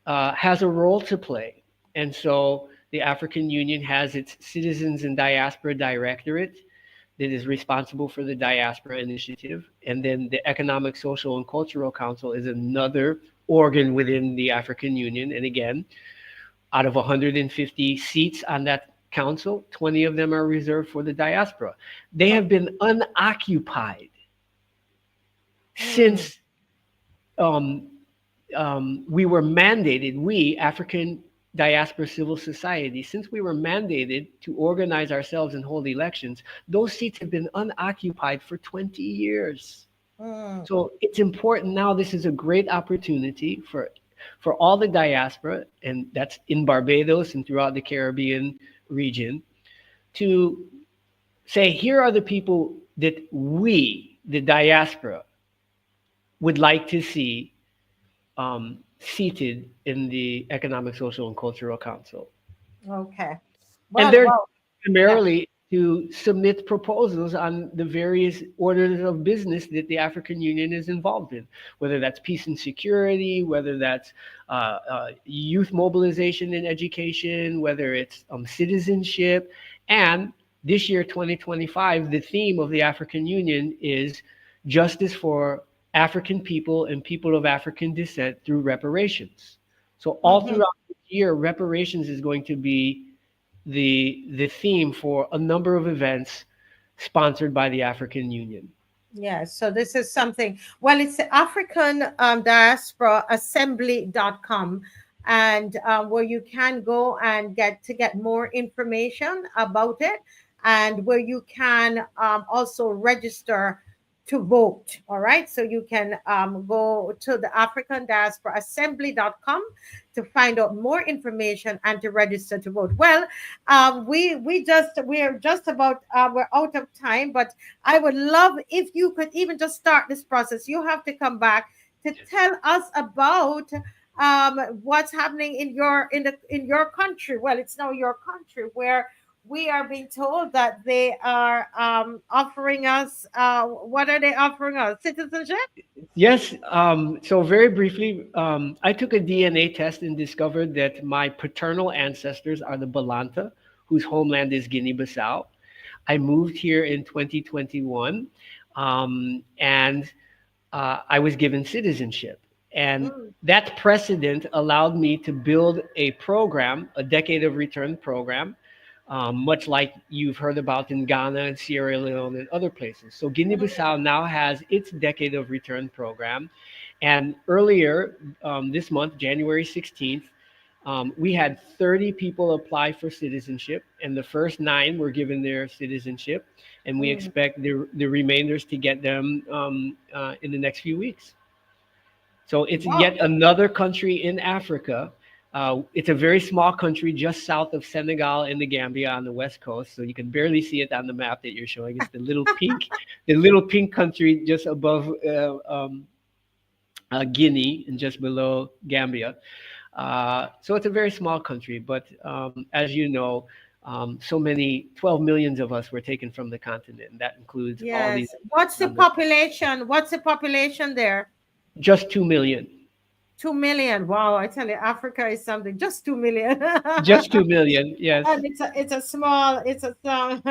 has a role to play. And so the African Union has its Citizens and Diaspora Directorate that is responsible for the Diaspora Initiative. And then the Economic, Social, and Cultural Council is another organ within the African Union. And again, out of 150 seats on that council, 20 of them are reserved for the diaspora. They have been unoccupied Mm. since we were mandated, we, African Diaspora Civil Society, since we were mandated to organize ourselves and hold elections, those seats have been unoccupied for 20 years. Mm. So it's important now. This is a great opportunity for all the diaspora, and that's in Barbados and throughout the Caribbean region, to say, here are the people that we, the diaspora, would like to see seated in the Economic, Social, and Cultural Council. Okay. And Well, they're well, yeah. primarily to submit proposals on the various orders of business that the African Union is involved in, whether that's peace and security, whether that's youth mobilization and education, whether it's citizenship. And this year, 2025, the theme of the African Union is justice for African people and people of African descent through reparations. So all Mhm. throughout the year, reparations is going to be the theme for a number of events sponsored by the African Union. Yes, so this is something. Well, it's the African Diaspora Assembly.com, and where you can go and get more information about it, and where you can also register to vote. All right, so you can go to the African Diaspora Assembly.com to find out more information and to register to vote. Well, we're just about we're out of time, but I would love if you could even just start this process. You have to come back to tell us about what's happening in your country. Well, it's now your country where we are being told that they are offering us. What are they offering us? Citizenship. Yes. So very briefly, I took a DNA test and discovered that my paternal ancestors are the Balanta, whose homeland is Guinea-Bissau. I moved here in 2021, and I was given citizenship. And Mm, that precedent allowed me to build a program, a decade of return program, much like you've heard about in Ghana and Sierra Leone and other places. So mm. Guinea-Bissau now has its decade of return program. And earlier this month, January 16th, we had 30 people apply for citizenship, and the first 9 were given their citizenship, and we Mm. expect the remainders to get them in the next few weeks. So it's Wow. yet another country in Africa. It's a very small country just south of Senegal and the Gambia on the west coast. So you can barely see it on the map that you're showing. It's the little pink country just above Guinea and just below Gambia. So it's a very small country, but as you know, so many 12 millions of us were taken from the continent, and that includes all these Yes. What's the on the population? What's the population there? just 2 million. 2 million. Wow, I tell you, Africa is something. Just 2 million. Just 2 million, yes. And it's a small, it's a small.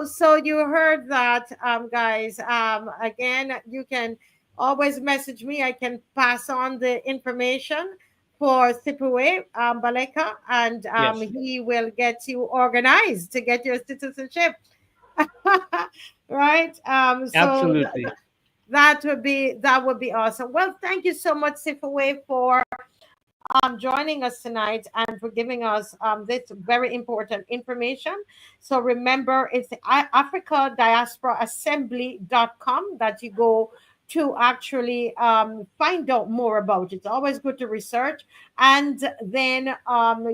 So you heard that, guys. Again, you can always message me. I can pass on the information for SIPHIWE, Baleka, and Yes, he will get you organized to get your citizenship. Right. absolutely. That would be awesome. Well, thank you so much, SIPHIWE, for joining us tonight and for giving us this very important information. So remember, it's the Africa Diaspora Assembly.com that you go to actually find out more about. It's always good to research, and then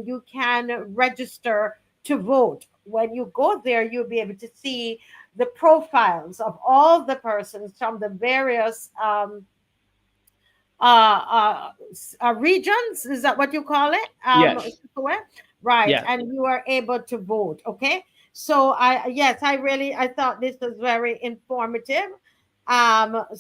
you can register to vote. When you go there, you'll be able to see the profiles of all the persons from the various regions. Is that what you call it? Yes, Right, yeah. and you are able to vote. Okay, so yes, I thought this was very informative. Yes,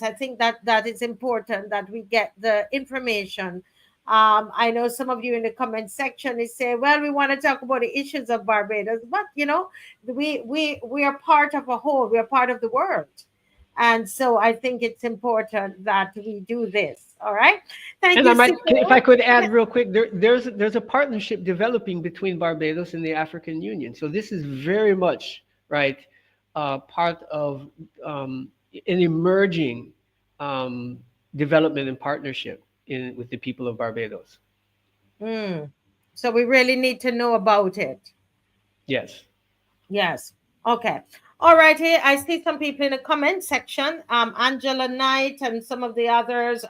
I think that is important that we get the information. I know some of you in the comment section is say, well, we want to talk about the issues of Barbados, but we are part of a whole. We are part of the world. And so I think it's important that we do this. All right. Thank And I you, might, if I Sipo. could add real quick, there's a partnership developing between Barbados and the African Union. So this is very much right part of an emerging development and partnership with the people of Barbados. Mm. So we really need to know about it. Yes. Yes. Okay. All right. Here I see some people in the comment section. Angela Knight and some of the others.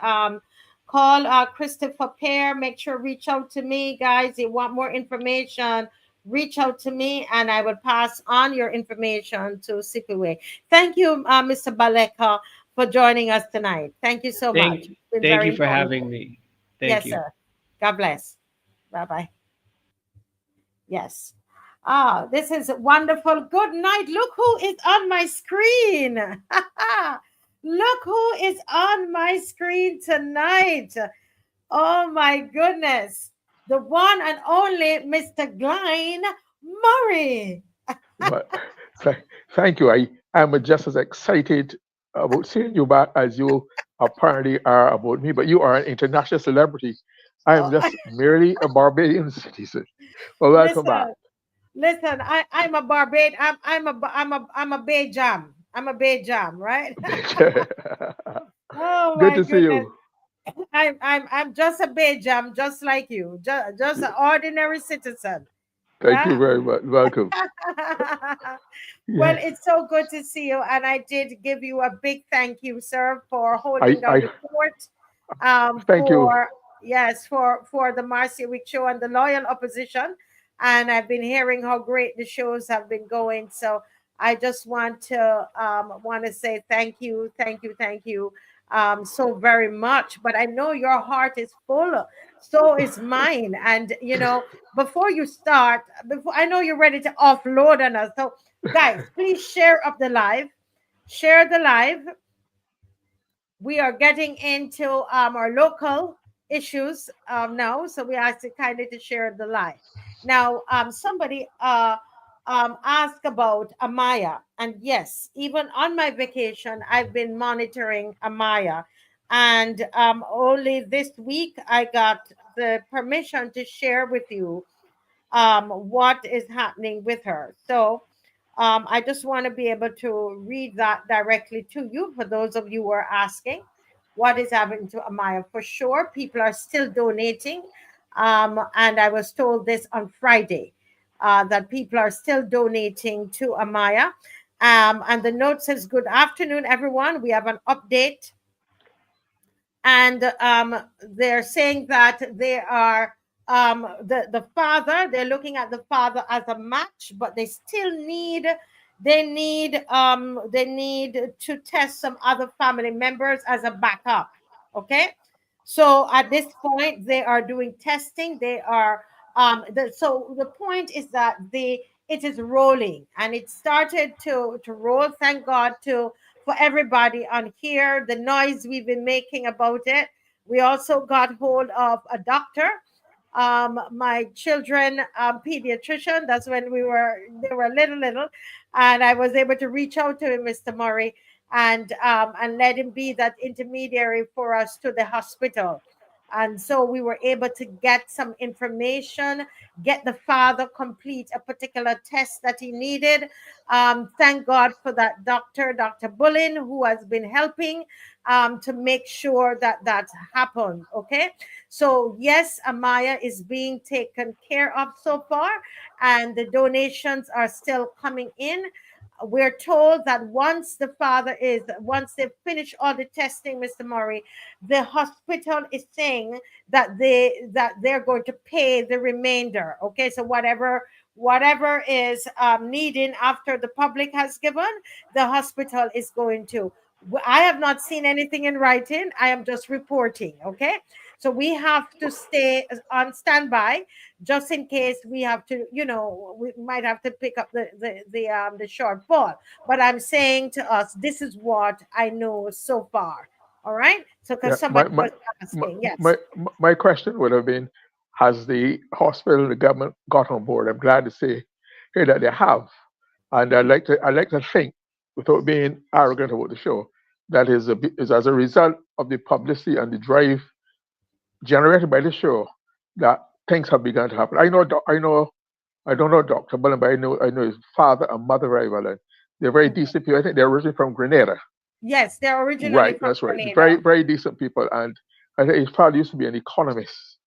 Call Christopher Pear. Make sure reach out to me, guys. You want more information? Reach out to me, and I will pass on your information to SIPHIWE. Thank you, Mr. Baleka, for joining us tonight. Thank you so much. Thank It's been thank very you for informative. having me. Thank Yes, you. sir. God bless. Bye bye. Yes. This is wonderful. Good night. Look who is on my screen. Look who is on my screen tonight. Oh my goodness. The one and only Mr. GLYNE Murray. Well, thank you. I'm just as excited about seeing you back as you apparently are about me, but you are an international celebrity. I am Oh, just merely a Barbadian citizen. Well, welcome back. listen, listen. I'm a Barbade. I'm a Bay Jam. I'm a Bay Jam, right? Oh Good my to see goodness. you. I'm just a Bay Jam, just like you. Just an ordinary citizen. Thank you Yeah. very much. Welcome. Well, Yes. it's so good to see you, and I did give you a big thank you, sir, for holding down I the fort. thank you. For yes, for the Marcia Week show and the loyal opposition, and I've been hearing how great the shows have been going. So I just want to say thank you, thank you, thank you so very much. But I know your heart is full, so is mine. And before you start, before I know you're ready to offload on us. So guys, please share up the live, share the live. We are getting into our local issues now, so we ask you kindly to share the live. Now, somebody asked about Amaya, and yes, even on my vacation, I've been monitoring Amaya, and only this week I got the permission to share with you what is happening with her. So I just want to be able to read that directly to you for those of you who are asking what is happening to Amaya. For sure, people are still donating. And I was told this on Friday that people are still donating to Amaya. And the note says, "Good afternoon, everyone. We have an update." And they're saying that they are the father, they're looking at the father as a match, but they still need they need to test some other family members as a backup. Okay, so at this point they are doing testing. They are so the point is that it is rolling, and it started to roll, thank God, to for everybody on here, the noise we've been making about it. We also got hold of a doctor, my children pediatrician. That's when they were little, and I was able to reach out to him, Mr. Murray, and let him be that intermediary for us to the hospital. And so we were able to get some information, get the father complete a particular test that he needed. Thank God for that doctor, Dr. Bullen, who has been helping to make sure that that happened. Okay. So, yes, Amaya is being taken care of so far, and the donations are still coming in. We're told that once they finish all the testing, Mr. Murray, the hospital is saying that they're going to pay the remainder. Okay, so whatever is needing after the public has given, the hospital is going to. I have not seen anything in writing. I am just reporting. Okay, so we have to stay on standby just in case we have to. We might have to pick up the shortfall. But I'm saying to us, this is what I know so far. All right. So Yeah, because somebody was asking, yes. my question would have been, has the hospital, the government got on board? I'm glad to say here that they have, and I like to think, without being arrogant about the show, that is as a result of the publicity and the drive generated by the show that things have begun to happen. I don't know Dr. Bullen, but I know his father and mother very well. And they're very decent people. I think they're originally from Grenada. Yes, they're originally Right, from that's right. Very, Grenada. very decent people. And I think his father used to be an economist,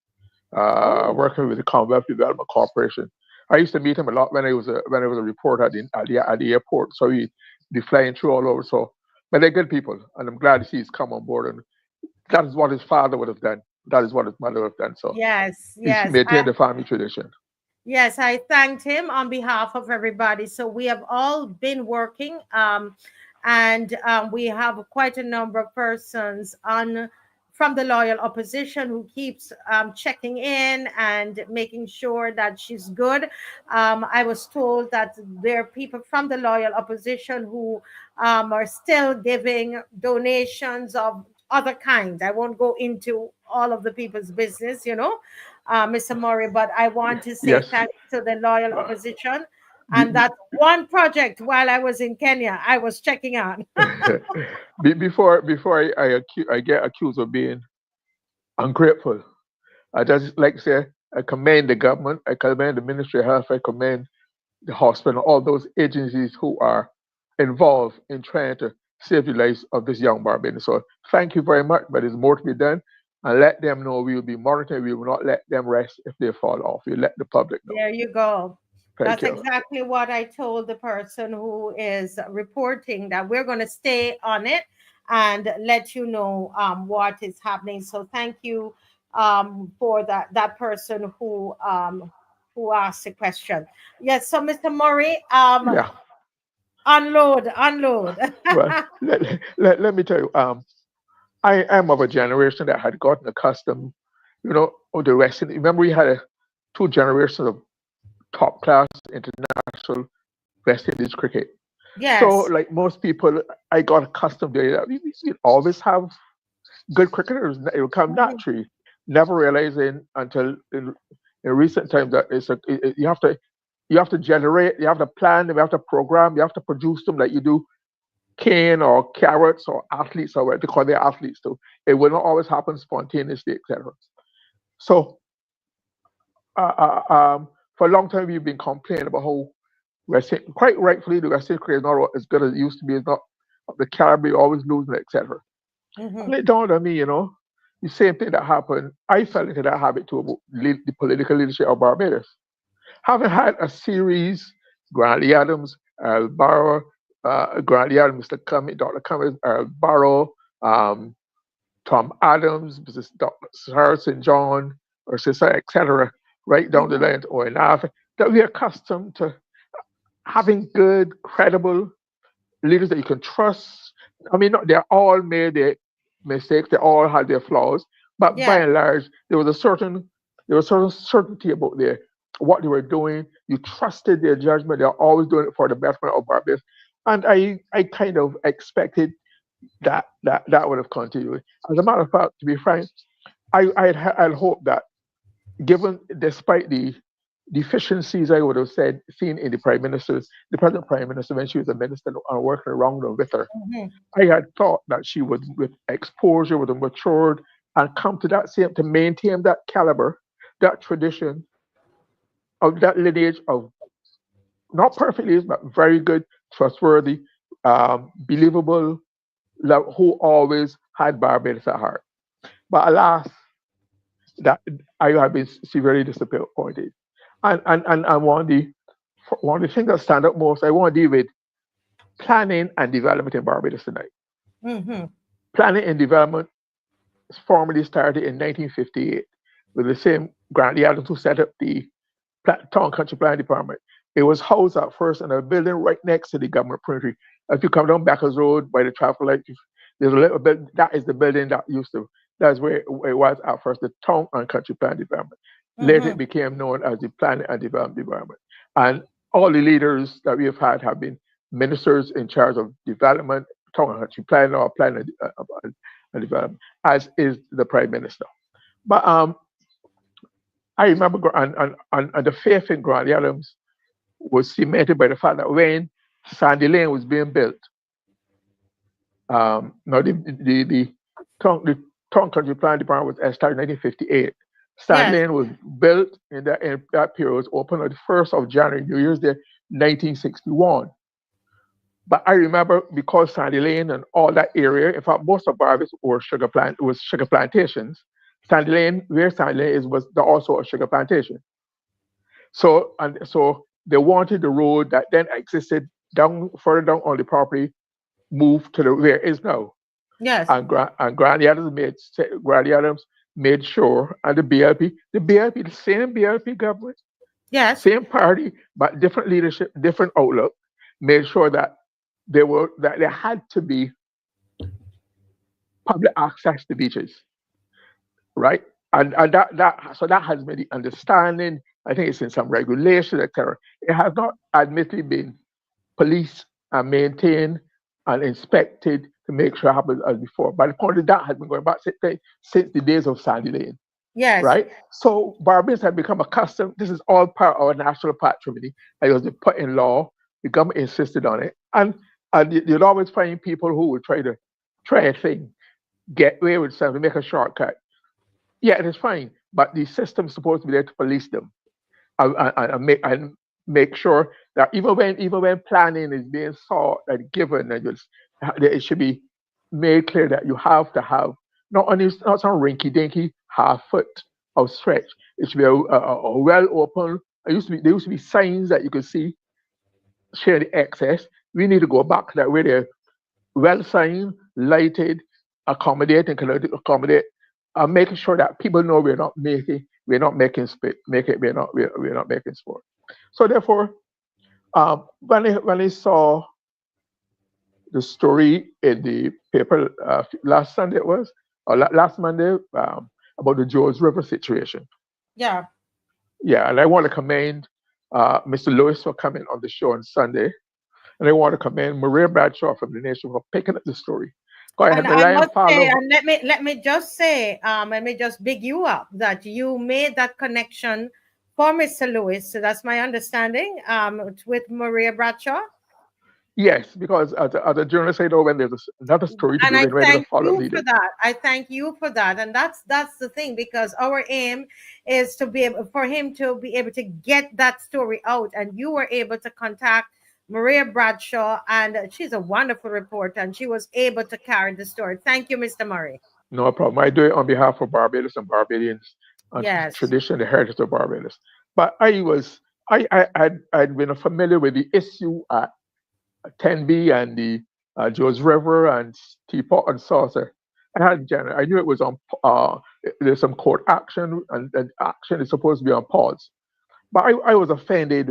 Oh, working with the Commonwealth Development Corporation. I used to meet him a lot when I was a reporter at the airport. So he'd be flying through all over. So, but they're good people, and I'm glad to see he's come on board. And that is what his father would have done. That is what his mother would have done. So yes, he's yes. maintained the family tradition. Yes, I thanked him on behalf of everybody. So we have all been working, and we have quite a number of persons on from the loyal opposition who keeps checking in and making sure that she's good. I was told that there are people from the loyal opposition who are still giving donations of other kinds. I won't go into all of the people's business, Mr. Murray, but I want to say Yes. thanks to the loyal opposition. Be, And be, that one project while I was in Kenya, I was checking on. before I get accused of being ungrateful, I just like to say I commend the government, I commend the Ministry of Health, I commend the hospital, all those agencies who are involved in trying to save the lives of this young Barbadian. So thank you very much, but there's more to be done. And let them know we will be monitoring. We will not let them rest if they fall off. We let the public know. There you go. Thank That's you. exactly what I told the person who is reporting, that we're going to stay on it and let you know what is happening. So thank you for that person who asked the question. Yes. So Mr. Murray, Yeah. Unload, unload. Well, let me tell you, I am of a generation that had gotten accustomed, of the Western. Remember, we had two generations of top class international West Indies cricket. So, Yes. like most people, I got accustomed to it. We always have good cricketers. It will come Mhm. naturally. Never realizing until in recent times that you have to generate, you have to plan, you have to program, you have to produce them like you do cane or carrots or athletes or what they call their athletes too. It will not always happen spontaneously, etc. So for a long time we've been complaining about how West Indies, quite rightfully, the West Indies cricket is not as good as it used to be. It's not the Caribbean always losing, etc. And Mhm. it dawned on me, the same thing that happened. I fell into that habit too about the political leadership of Barbados. Having had a series, Grantley Adams, Earl Barrow, Grantley Adams, Mr. Cummings, Dr. Cummings, Earl Barrow, um, Tom Adams, Mrs. Dr. Sarah St. John, or Sister, etc., right down the Mhm. line to Owen Arthur, that we're accustomed to having good, credible leaders that you can trust. I mean, they all made their mistakes, they all had their flaws, but by Yes. and large, there was certain certainty about what they were doing. You trusted their judgment. They're always doing it for the betterment of Barbados. And I kind of expected that would have continued. As a matter of fact, to be frank, I'd hoped that given despite the deficiencies I would have said seen in the present prime minister when she was a minister and working around with her, Mhm. I had thought that she would, with exposure, would have matured and come to that same to maintain that caliber, that tradition of that lineage of not perfect leaders, but very good, trustworthy, believable, who always had Barbados at heart. But alas, that I have been severely disappointed. And one of the things that stand out most, I want to deal with planning and development in Barbados tonight. Mhm. Planning and development formally started in 1958 with the same Grant Adams who set up the Town Country Planning Department. It was housed at first in a building right next to the government printery. If you come down Backers Road by the traffic light, there's a little bit, that is the building that's where it was at first, the Town and Country Planning Department. Later it Mhm. became known as the Planning and Development Department. And all the leaders that we have had have been ministers in charge of development, Town and Country Planning or Planning and Development, as is the Prime Minister. But I remember, and the faith in Grant Adams was cemented by the fact that when Sandy Lane was being built, now the Town Country Planning Department was established in 1958. Sandy Yes. Lane was built in that period, was opened on the 1st of January, New Year's Day, 1961. But I remember because Sandy Lane and all that area, in fact, most of Barbados was sugar plantations. Sandy Lane, where Sandy Lane is, was also a sugar plantation. So they wanted the road that then existed further down on the property moved to where it is now. Yes. And Granny Adams made sure, and the same BLP government, Yes. same party, but different leadership, different outlook, made sure that there had to be public access to beaches, right? And that has been the understanding. I think it's in some regulation, etc. It has not admittedly been policed and maintained and inspected to make sure it happens as before. But the point of that has been going back since the days of Sandy Lane, Yes. right? So Barbadians have become accustomed. This is all part of our national patrimony. It was put in law. The government insisted on it, and you'd always find people who would try a thing, get away with something, make a shortcut. Yeah, it is fine, but the system's supposed to be there to police them and make sure that even when planning is being sought and given, it should be made clear that you have to have not some rinky dinky half foot of stretch. It should be a well open. There used to be signs that you could see share the access. We need to go back to that where they're well signed, lighted, accommodate, making sure that people know we're not making spit, we're not making sport. So therefore, when they saw the story in the paper last Sunday it was, or last Monday, about the George River situation. Yeah. Yeah, and I want to commend Mr. Lewis for coming on the show on Sunday. And I want to commend Maria Bradshaw from the Nation for picking up the story. And I must say, and let me just say, let me just big you up that you made that connection for Mr. Lewis. So that's my understanding. With Maria Bradshaw. Yes, because as a journalist, I know when there's another story to and do, I then we're going thank to follow you for that. I thank you for that, and that's the thing, because our aim is to be able for him to be able to get that story out, and you were able to contact Maria Bradshaw, and she's a wonderful reporter, and she was able to carry the story. Thank you, Mr. Murray. No problem. I do it on behalf of Barbados and Barbadians and Yes. tradition, the heritage of Barbados. But I'd been familiar with the issue at Tenby and the George River and Teapot and Saucer. I knew it was on. There's some court action, and action is supposed to be on pause. But I was offended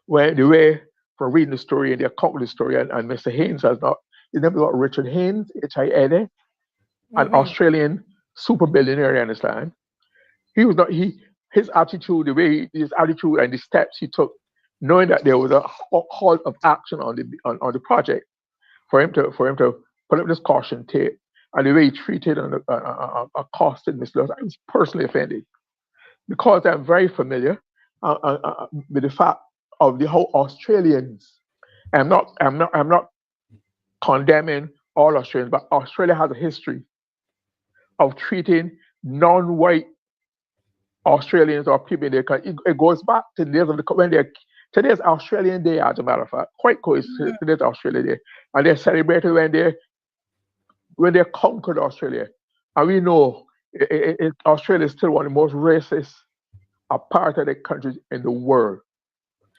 when the way from reading the story and the account of the story, and Mr. Haynes he's never got Richard Haynes, H-I-N-A, an Australian super billionaire, you understand? His attitude, his attitude and the steps he took, knowing that there was a halt of action on the project, for him to put up this caution tape, and the way he treated and accosted Ms. Lewis, I was personally offended, because I'm very familiar with the fact of the whole Australians. I'm not condemning all Australians, but Australia has a history of treating non-white Australians or people in their country. It goes back to the days of today's Australian Day, as a matter of fact, quite close to today's Australian Day, and they're celebrated when they conquered Australia. And we know Australia is still one of the most racist apartheid countries in the world.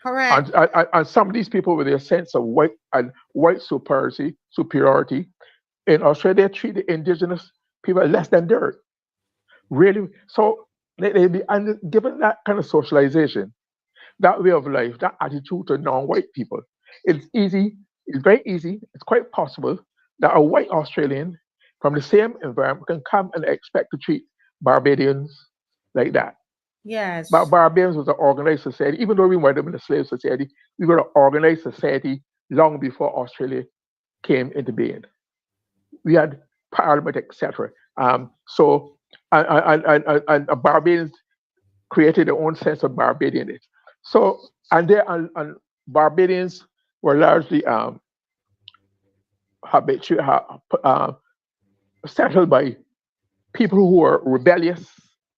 Correct. And some of these people, with their sense of white superiority, in Australia, they treat the indigenous people less than dirt. Really, so they be given that kind of socialization, that way of life, that attitude to non-white people. It's very easy, it's quite possible that a white Australian from the same environment can come and expect to treat Barbadians like that. Yes. But Barbadians was an organized society. Even though we were in a slave society, we were an organized society long before Australia came into being. We had parliament, etc. So Barbadians created their own sense of Barbadianness. So and Barbadians were largely settled by people who were rebellious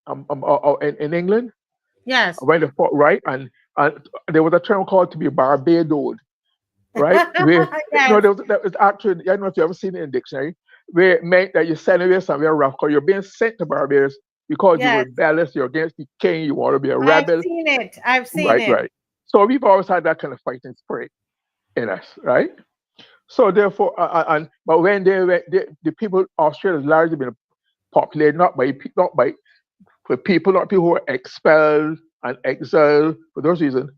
in England. Yes. When they fought, right, and there was a term called to be Barbadoed, right? That was actually, I don't know if you ever seen it in the dictionary, where it meant that you're sent away somewhere rough, because you're being sent to Barbados because you're rebellious, you're against the king, you want to be a rebel. I've seen it. Right. So we've always had that kind of fighting spirit in us, right? So therefore, but when the people, Australia has largely been populated not by people who were expelled and exiled for those reasons.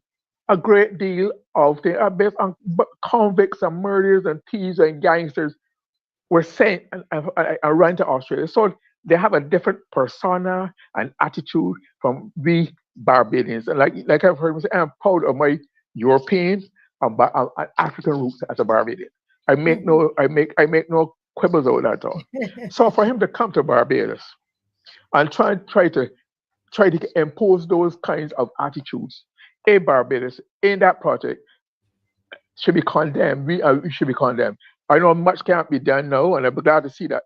A great deal of things are based on convicts and murderers and thieves and gangsters were sent and run to Australia. So they have a different persona and attitude from we Barbadians. And like I've heard, I'm proud of my European and African roots as a Barbadian. I make no quibbles about that at all. So for him to come to Barbados and try to impose those kinds of attitudes in Barbados, in that project, should be condemned. We should be condemned. I know much can't be done now, and I'm glad to see that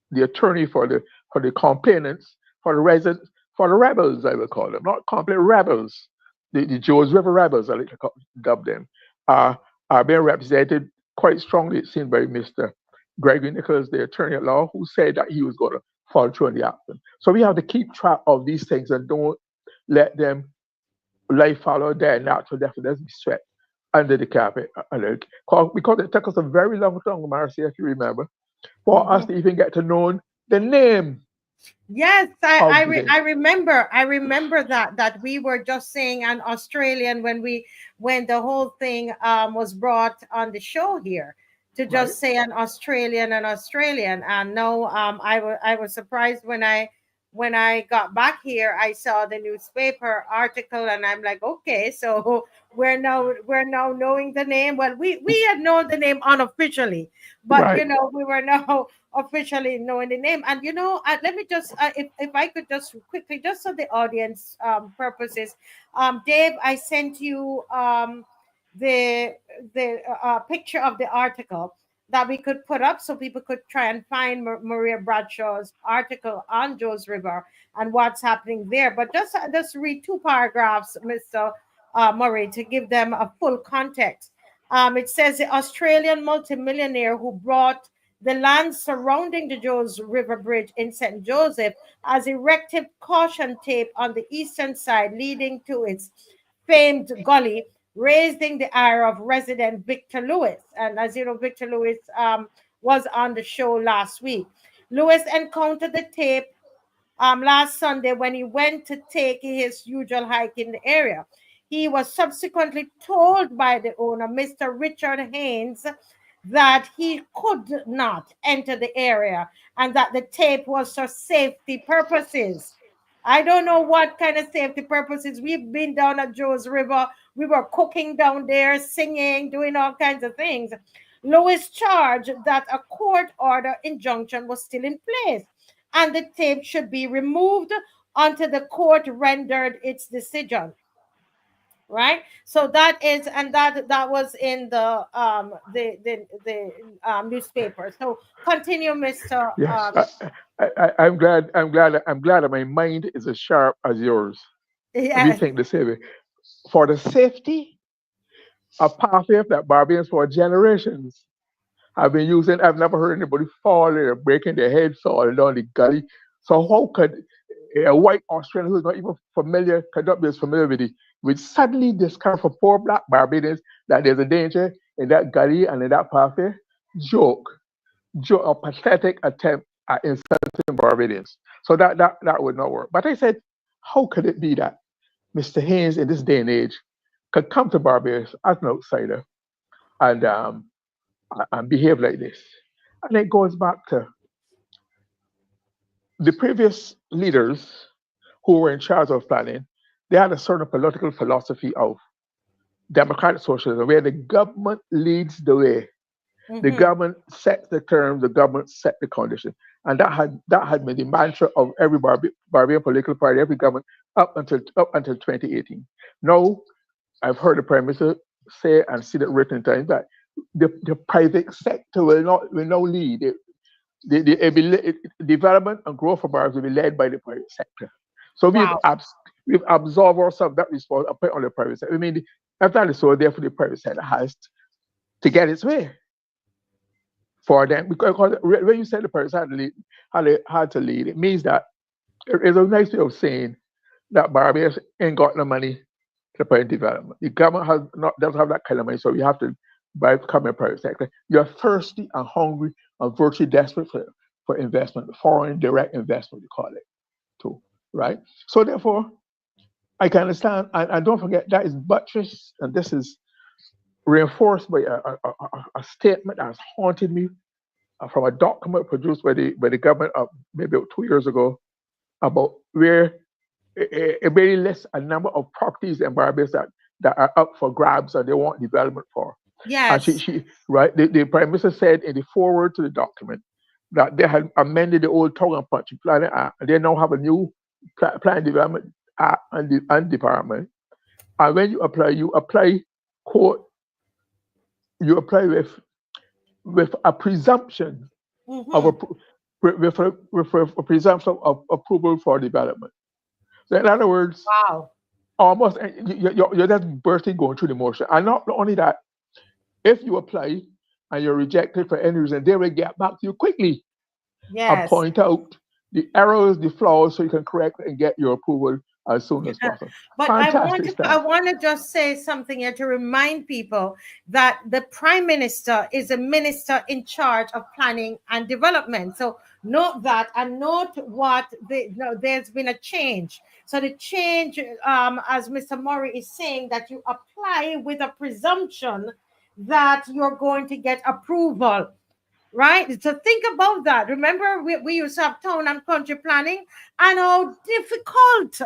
the attorney for the complainants, for the residents, for the rebels, I will call them, not complaint rebels, the George River rebels, I like to dub them, are being represented quite strongly, it seemed, by Mr. Gregory Nichols, the attorney at law, who said that he was going to follow through on the action. So we have to keep track of these things and don't let them life follow their natural death. Let's be swept under the carpet. Because it took us a very long time, Marcia, if you remember, for us to even get to know the name. Yes, I remember that we were just saying an Australian when we when the whole thing was brought on the show here, to just say an Australian, and no, I was surprised when I got back here. I saw the newspaper article, and I'm like, okay, so we're now knowing the name. Well, we had known the name unofficially, but Right. we were now officially knowing the name. And let me just, if I could just quickly, just so the audience purposes, Dave, I sent you the picture of the article that we could put up so people could try and find Maria Bradshaw's article on Joes River and what's happening there. But just read two paragraphs, Mr. Murray, to give them a full context. It says the Australian multimillionaire who brought the land surrounding the Joes River Bridge in St. Joseph has erected caution tape on the eastern side leading to its famed gully, raising the ire of resident Victor Lewis. And as you know, Victor Lewis was on the show last week. Lewis encountered the tape last Sunday when he went to take his usual hike in the area. He was subsequently told by the owner, Mr. Richard Haynes, that he could not enter the area and that the tape was for safety purposes. I don't know what kind of safety purposes. We've been down at Joes River. We were cooking down there, singing, doing all kinds of things. Lewis charged that a court order injunction was still in place and the tape should be removed until the court rendered its decision. Right, so that is, and that was in the newspaper. So continue, Mr. Yes, I'm glad. That my mind is as sharp as yours. We Yes. think the same way. For the safety of pathway that Barbadians for generations have been using. I've never heard anybody fall or breaking their head, falling down the gully. So how could a white Australian who's not even familiar, could not be as familiar with it, would suddenly discover for poor black Barbadians that there's a danger in that gully and in that pathway? Joke, a pathetic attempt at insulting Barbadians. So that would not work. But I said, how could it be that Mr. Haynes in this day and age could come to Barbados as an outsider and behave like this? And it goes back to the previous leaders who were in charge of planning. They had a certain political philosophy of democratic socialism where the government leads the way. The government sets the terms, the government set the conditions. And that had been the mantra of every Barbadian political party, every government up until 2018. Now, I've heard the Prime Minister say and see it written in times that the private sector will now lead. The development and growth of Barbados will be led by the private sector. So we've absorbed ourselves that responsibility on the private sector. I mean, if that is so, therefore the private sector has to get its way for them. Because when you say the private sector had to lead, it means that it's a nice way of saying that Barbados ain't got no money to put development. The government doesn't have that kind of money, so we have to become a private sector. You're thirsty and hungry and virtually desperate for investment, foreign direct investment, we call it, too, right? So therefore, I can understand, and don't forget, that is buttressed, and this is reinforced by a statement that has haunted me from a document produced by the government maybe 2 years ago about where it really lists a number of properties in Barbados that are up for grabs and they want development for. Yes. And she right, the Prime Minister said in the foreword to the document that they had amended the old Town and Country Planning Act, and they now have a new Plan Development Act and department. And when you apply, quote, you apply with a presumption of with a presumption of approval for development. So in other words, almost you're just bursting going through the motion. And not only that, if you apply and you're rejected for any reason, they will get back to you quickly and point out the errors, the flaws, so you can correct and get your approval as soon as possible. But Fantastic stuff. I want to just say something here to remind people that the Prime Minister is a minister in charge of planning and development. So note that, and note what there's been a change. So the change, as Mr. Murray is saying, that you apply with a presumption that you're going to get approval. Right? So think about that. Remember, we used to have town and country planning, and how difficult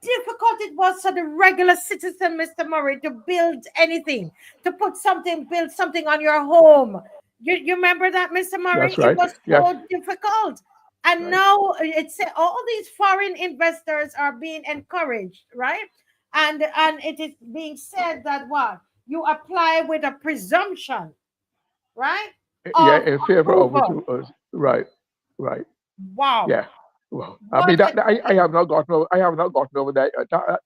it was for the regular citizen, Mr. Murray, to build anything, to build something on your home. You remember that, Mr. Murray? That's right. It was so difficult. And now it's all these foreign investors are being encouraged, right? And it is being said that what? You apply with a presumption, right? In favor of what right. Wow. Yeah. Well, I mean I have not gotten over that.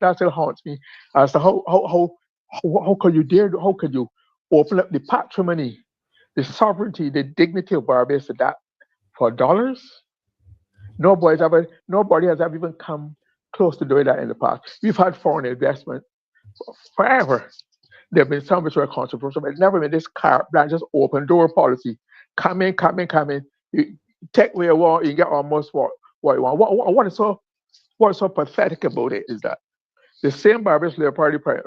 That still haunts me as to how could you dare? How could you open up the patrimony, the sovereignty, the dignity of Barbados to that for dollars? Nobody has ever even come close to doing that in the past. We've had foreign investment forever. There have been some which were controversial, but never been this carte blanche, just open door policy. Come in. You take where you want, you get almost what you want. What is so pathetic about it is that the same Barbados Labour Party Prime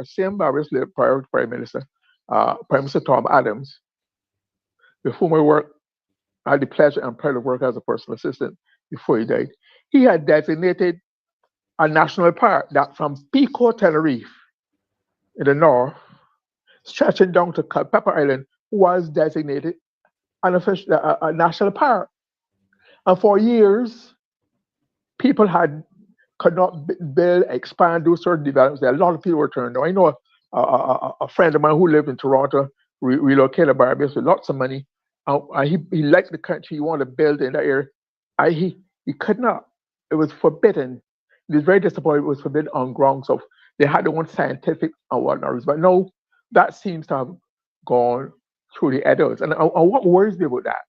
Minister, Prime Minister Tom Adams, with whom I had the pleasure and pride of work as a personal assistant before he died, he had designated a national park that from Pico, Tenerife, in the north, stretching down to Culpeper Island, was designated an official, a national park. And for years, people could not build, expand, do certain developments. There are a lot of people were turned down. I know a friend of mine who lived in Toronto, relocated to Barbados with lots of money. He liked the country. He wanted to build in that area. He could not. It was forbidden. He was very disappointed. It was forbidden on grounds of they had their own scientific and whatnot. But no, that seems to have gone through the editors. And what worries me about that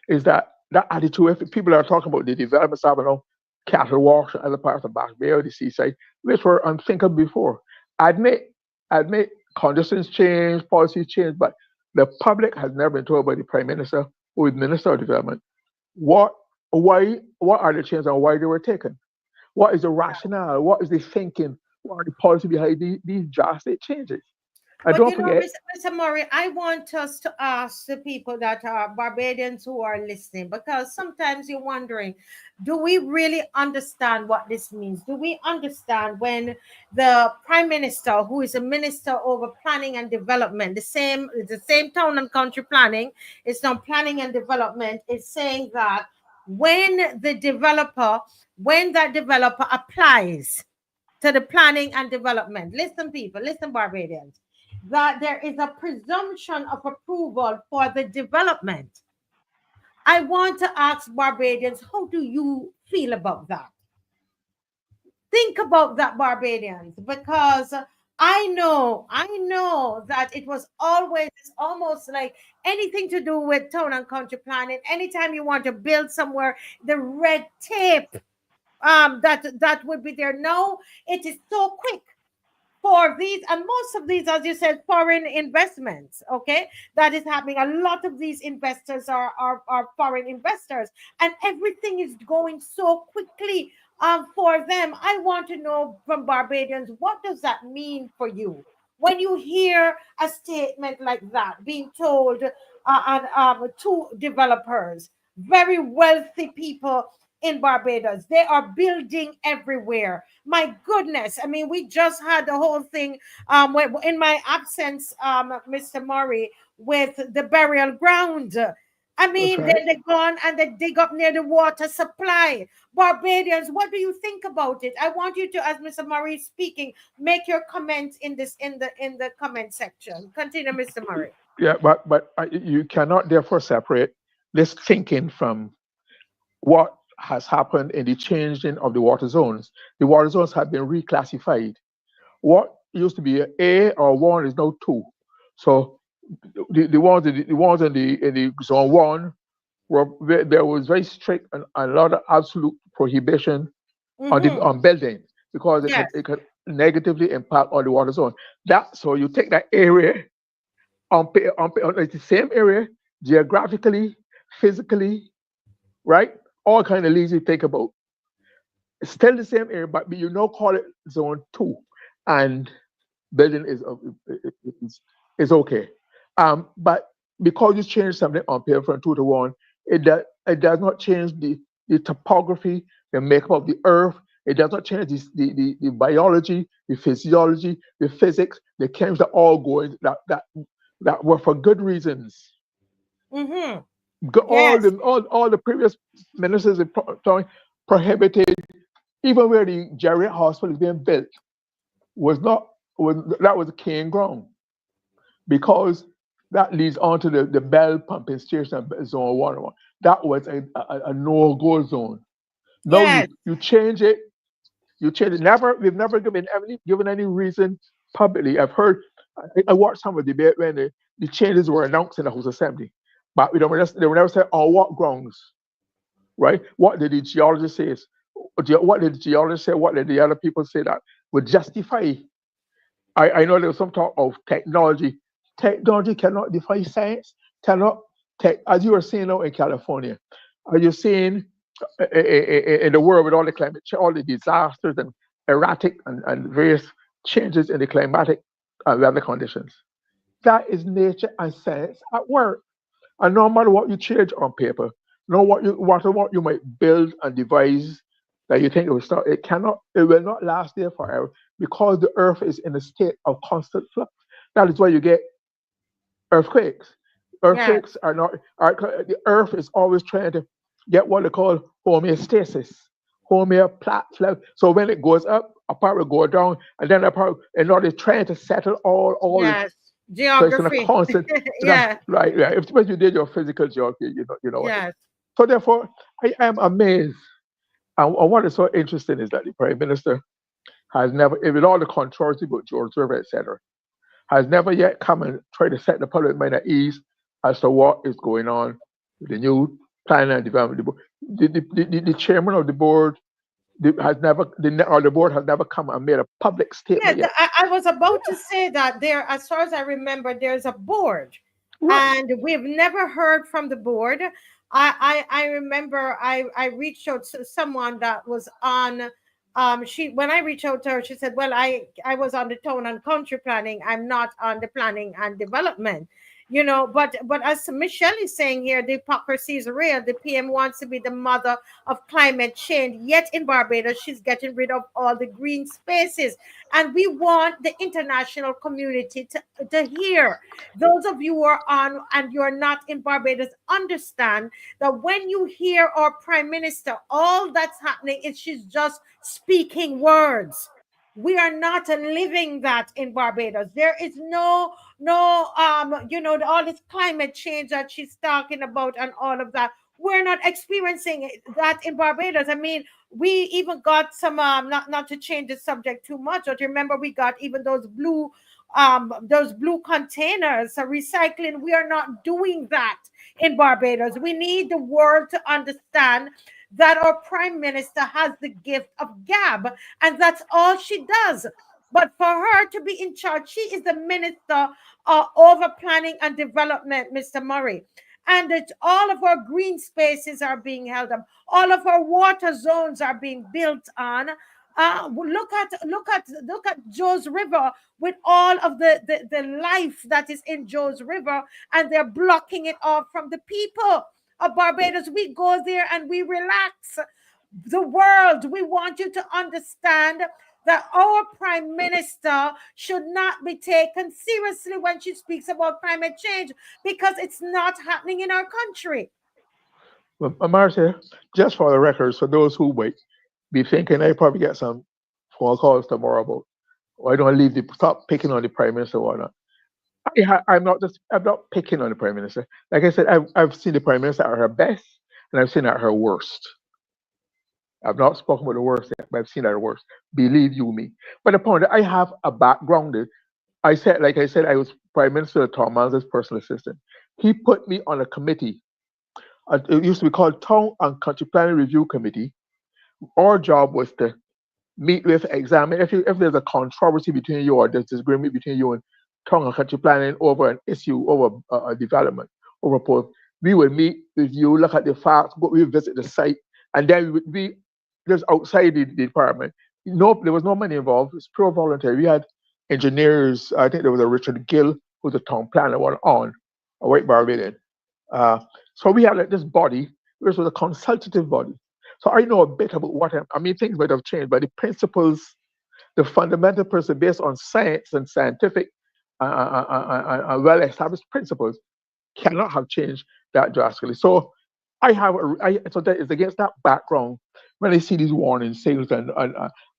is that attitude, if people are talking about the developments of cattle walks and other parts of Barbados, the seaside, which were unthinkable before. Admit conditions change, policies change, but the public has never been told by the Prime Minister or the Minister of Development what are the changes and why they were taken. What is the rationale? What is the thinking? What are the policy behind these drastic changes? But don't forget, Mr. Murray, I want us to ask the people that are Barbadians who are listening, because sometimes you're wondering, do we really understand what this means? Do we understand when the Prime Minister, who is a minister over planning and development, the same town and country planning, it's not planning and development, is saying that when that developer applies to the planning and development, listen people, listen Barbadians, that there is a presumption of approval for the development. I want to ask Barbadians, how do you feel about that? Think about that, Barbadians, because I know that it was always almost like anything to do with town and country planning. Anytime you want to build somewhere, the red tape that would be there. Now it is so quick for these, and most of these, as you said, foreign investments, okay, that is happening. A lot of these investors are foreign investors, and everything is going so quickly for them. I want to know from Barbadians, what does that mean for you when you hear a statement like that being told to developers, very wealthy people in Barbados? They are building everywhere. My goodness. I mean, we just had the whole thing in my absence, Mr. Murray, with the burial ground. I mean, right. Then they gone and they dig up near the water supply. Barbadians, what do you think about it? I want you to, as Mr. Murray is speaking, make your comments in the comment section. Continue, Mr. Murray. Yeah, but you cannot therefore separate this thinking from what has happened in the changing of the water zones. The water zones have been reclassified. What used to be A or 1 is now 2. So the ones in the zone 1 there was very strict and a lot of absolute prohibition on building. because Yes. it could negatively impact on the water zone. So you take that area on it's the same area geographically, physically, right? All kind of leads you think about. It's still the same area, but you now call it zone 2, and building is okay. But because you change something on paper from 2 to 1, it does not change the topography, the makeup of the earth. It does not change the biology, the physiology, the physics, the chemistry that all go in, that were for good reasons. Mm-hmm. All Yes. the previous ministers prohibited, even where the Geriatric hospital is being built that was a cane ground, because that leads on to the Bell pumping station, zone 1. That was a no-go zone. Now Yes. you change it. You change it. We've never given any reason publicly. I've heard. I watched some of the debate when the changes were announced in the House Assembly, but they were never said on what grounds, right? What did the geologist say? What did the geologist say? What did the other people say that would justify? I know there was some talk of technology. Technology cannot defy science. As you were saying now in California, are you seeing in the world with all the climate change, all the disasters and erratic and various changes in the climatic weather conditions? That is nature and science at work. And no matter what you change on paper, no matter what you might build and devise that you think it will start, it will not last there forever, because the earth is in a state of constant flux. That is why you get earthquakes. Earthquakes the earth is always trying to get what they call homeostasis, so when it goes up, a part will go down, and then a part, in order trying to settle all this. Yes. So it's in a Geography. constant, Yeah. right. If you did your physical geography, you know what it is. Yes. So therefore, I am amazed. And what is so interesting is that the Prime Minister has never, with all the controversy about George River, etc., has never yet come and tried to set the public mind at ease as to what is going on with the new planning and development board. The chairman of the board the board has never come and made a public statement Yeah, yet. I was about to say that there, as far as I remember, there's a board, Right. and we've never heard from the board. I remember I reached out to someone that was on. When I reached out to her, she said, "Well, I was on the town and country planning. I'm not on the planning and development." But as Michelle is saying here, the hypocrisy is real. The PM wants to be the mother of climate change, yet in Barbados she's getting rid of all the green spaces, and we want the international community to hear. Those of you who are on and you're not in Barbados, understand that when you hear our prime minister, all that's happening is she's just speaking words. We are not living that in Barbados. There is no all this climate change that she's talking about and all of that. We're not experiencing that in Barbados. I mean, we even got some not to change the subject too much, but remember we got even those blue containers, recycling. We are not doing that in Barbados. We need the world to understand that our prime minister has the gift of gab, and that's all she does. But for her to be in charge, she is the minister over planning and development, Mr. Murray. And all of our green spaces are being held up. All of our water zones are being built on. Look at Joe's River with all of the life that is in Joe's River, and they're blocking it off from the people of Barbados. We go there and we relax. The world, we want you to understand that our prime minister should not be taken seriously when she speaks about climate change, because it's not happening in our country. Well, Marcia, just for the record, for those who might be thinking, I probably get some phone calls tomorrow about why don't I stop picking on the prime minister or whatnot. I'm not picking on the prime minister. Like I said, I've seen the prime minister at her best, and I've seen her at her worst. I've not spoken about the worst yet, but I've seen her worst. Believe you me. But the point, I have a background. I said, I was Prime Minister Tom Manza's personal assistant. He put me on a committee. It used to be called Town and Country Planning Review Committee. Our job was to meet with, examine. If there's a controversy between you or there's disagreement between you and tongue and country planning over an issue, over a development, over a post, we will meet with you, look at the facts, we visit the site, and then we would be just outside the department. No, there was no money involved. It's pure voluntary. We had engineers. I think there was a Richard Gill, who's a town planner, one on a white Barbadian. So we had like this body, which was a consultative body. So I know a bit about what I mean. Things might have changed, but the principles, the fundamental principles based on science and scientific well-established principles cannot have changed that drastically. So so that is against that background when I see these warning signals and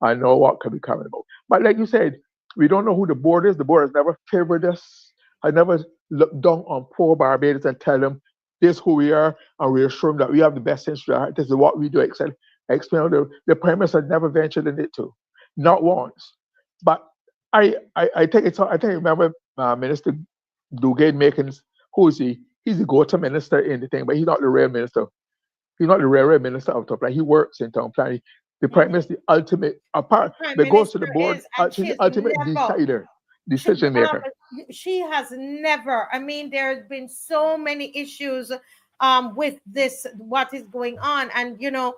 I know what can be coming about. But like you said, we don't know who the board is. The board has never favored us. I never looked down on poor Barbados and tell them this is who we are and reassure them that we have the best interest at heart. This is what we do. Explain the Prime Minister never ventured in it too, not once. But I think it's I think I remember Minister Dugade Makins. Who is he? He's the go-to minister in the thing, but he's not the real minister. He's not the real minister of town planning. He works in town planning. The Prime Minister, the ultimate apart, but goes to the board. She's the ultimate decision maker. She has never. I mean, there's been so many issues with this, what is going on, and you know,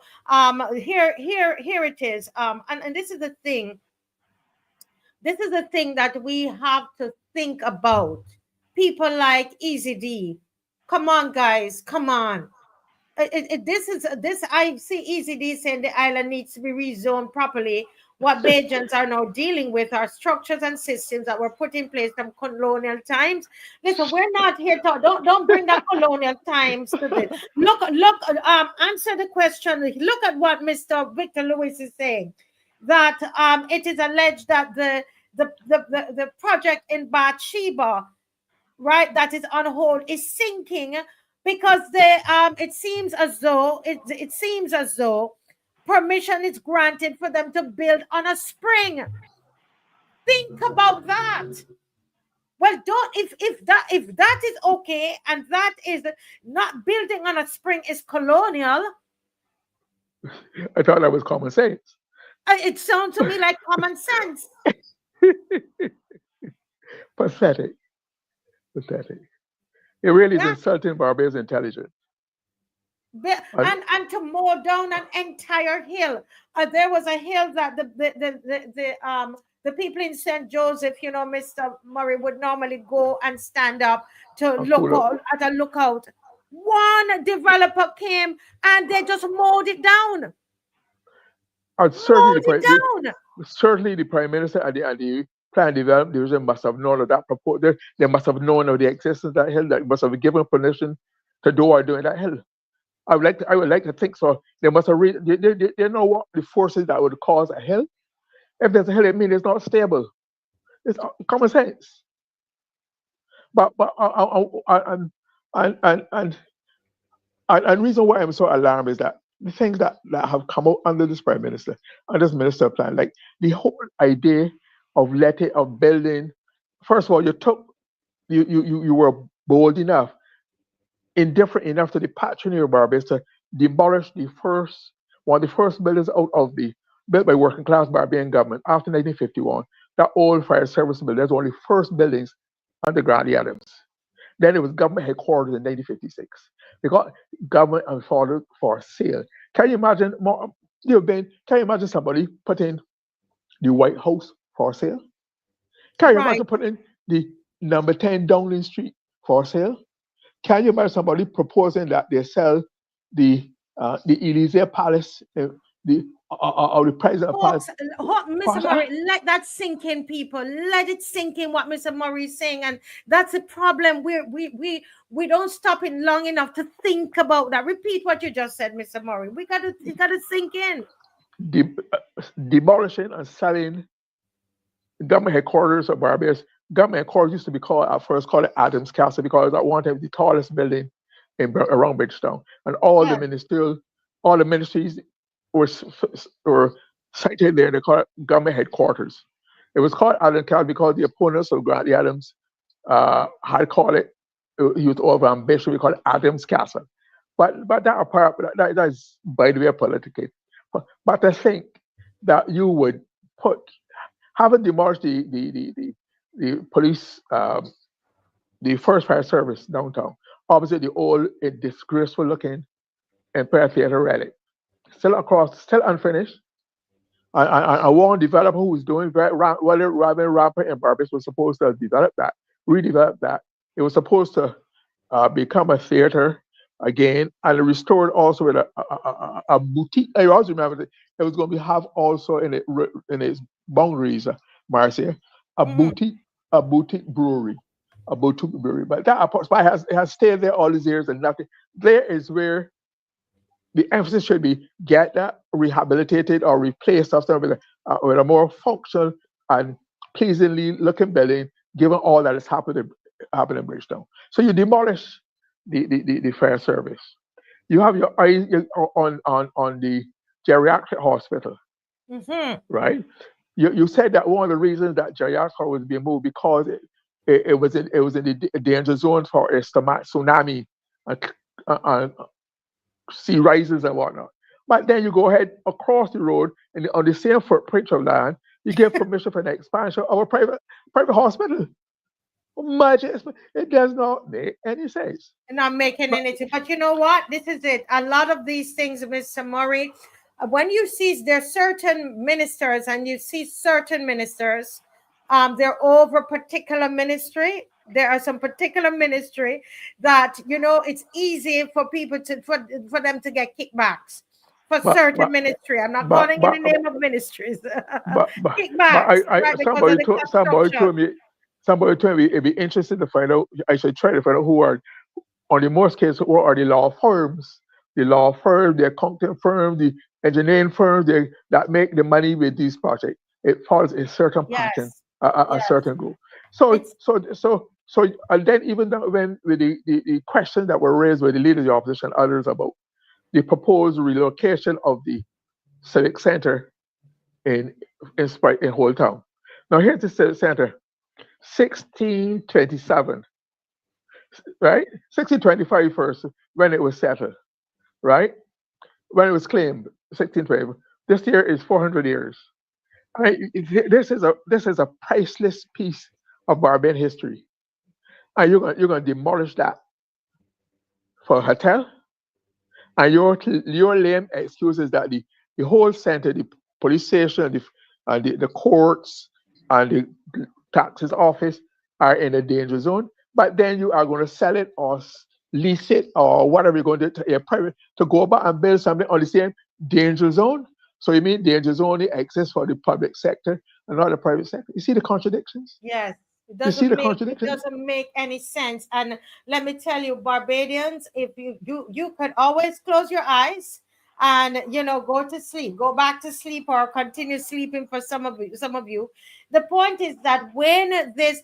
here it is. And this is the thing. This is the thing that we have to think about. People like Easy D. Come on, guys. Come on. This I see Easy D saying the island needs to be rezoned properly. What Bajans are now dealing with are structures and systems that were put in place from colonial times. Listen, we're not here to don't bring that colonial times to this. Look, answer the question. Look at what Mr. Victor Lewis is saying. That it is alleged that the project in Bathsheba, right, that is on hold, is sinking because it seems as though permission is granted for them to build on a spring. Think about that. Well, if that is okay and that is not building on a spring is colonial. I thought that was common sense. It sounds to me like common sense. Pathetic. It really is insulting Barbados' intelligence. And to mow down an entire hill. There was a hill that the people in St. Joseph, you know, Mr. Murray would normally go and stand up to look out at a lookout. One developer came and they just mowed it down. And certainly the Prime Minister and the Plan Development Division must have known of that proposal. They must have known of the existence of that hill. That must have given permission to do that hill. I would like to think so. They must have they know what the forces that would cause a hill. If there's a hill, it means it's not stable. It's common sense. But and reason why I'm so alarmed is that the things that have come out under this Prime Minister and this Minister plan, like the whole idea of building. First of all, you were bold enough, indifferent enough to the patronymic of Barbados to demolish one of the first buildings built by working class Barbadian government after 1951. That old fire service building. That's one of the first buildings under Granny Adams. Then it was government headquarters in 1956. They got government and for sale. Can you imagine? Can you imagine somebody putting the White House for sale? Can you imagine putting the number 10 Downing Street for sale? Can you imagine somebody proposing that they sell the Elysee Palace, the President Palace? Mr. Murray, let that sink in, people. Let it sink in what Mr. Murray is saying, and that's a problem. We don't stop it long enough to think about that. Repeat what you just said, Mr. Murray. It gotta sink in. Demolishing and selling government headquarters of Barbados. Government headquarters used to be first called Adams Castle because that one time the tallest building around Bridgetown, and all the ministries were cited there. They called it government headquarters. It was called Adams Castle because the opponents of Granny Adams had called it. He was over ambitious. We call it Adams Castle, but that apart, that is by the way political. But I think that you would haven't demolished the police, the first fire service downtown. Obviously, the old, disgraceful looking Empire Theater relic, still unfinished. One developer who was doing very well, Robin Rapper and Barbados was supposed to develop that, redevelop that. It was supposed to become a theater again, and restored also with a boutique. I also remember that it was going to have also in its boundaries, Marcia, a boutique, a boutique brewery, a boutique brewery. But that spot has stayed there all these years and nothing. There is where the emphasis should be get that rehabilitated or replaced after with a more functional and pleasingly looking building, given all that is happening in Bridgetown. So you demolish the fire service. You have your eyes on the geriatric hospital, right? You said that one of the reasons that geriatric was being moved because it was in the danger zone for a tsunami and sea rises and whatnot. But then you go ahead across the road and on the same footprint of land, you give permission for the expansion of a private hospital. Imagine, it does not make any sense. Not making anything. But you know what? This is it. A lot of these things, Mr. Murray, when you see there's certain ministers and you see certain ministers, they're over particular ministry. There are some particular ministry that, it's easy for people for them to get kickbacks for certain ministry. I'm not calling in the name of ministries. Kickbacks, right? Because of the construction. Somebody told me it'd be interesting to find out. I should try to find out who are, on the most cases, who are the law firms, the accounting firm, the engineering firms that make the money with these projects. It follows a certain pattern, a certain group. So, and then even when with the questions that were raised by the leaders of the opposition, others about the proposed relocation of the civic center in Whole Town. Now here's the civic center. 1627, right? 1625 first, when it was settled, right? When it was claimed, 1620. This year is 400 years. Right? This is a priceless piece of Barbadian history, and you're going to demolish that for a hotel. And your lame excuse is that the whole center, the police station, the courts, and the taxes office are in a danger zone, but then you are going to sell it or lease it or whatever you're going to do to a private to go back and build something on the same danger zone. So you mean danger zone only exists for the public sector and not the private sector? You see the contradictions? Yes. It doesn't make any sense. And let me tell you, Barbadians, if you could always close your eyes and go to sleep, go back to sleep, or continue sleeping for some of you. The point is that when this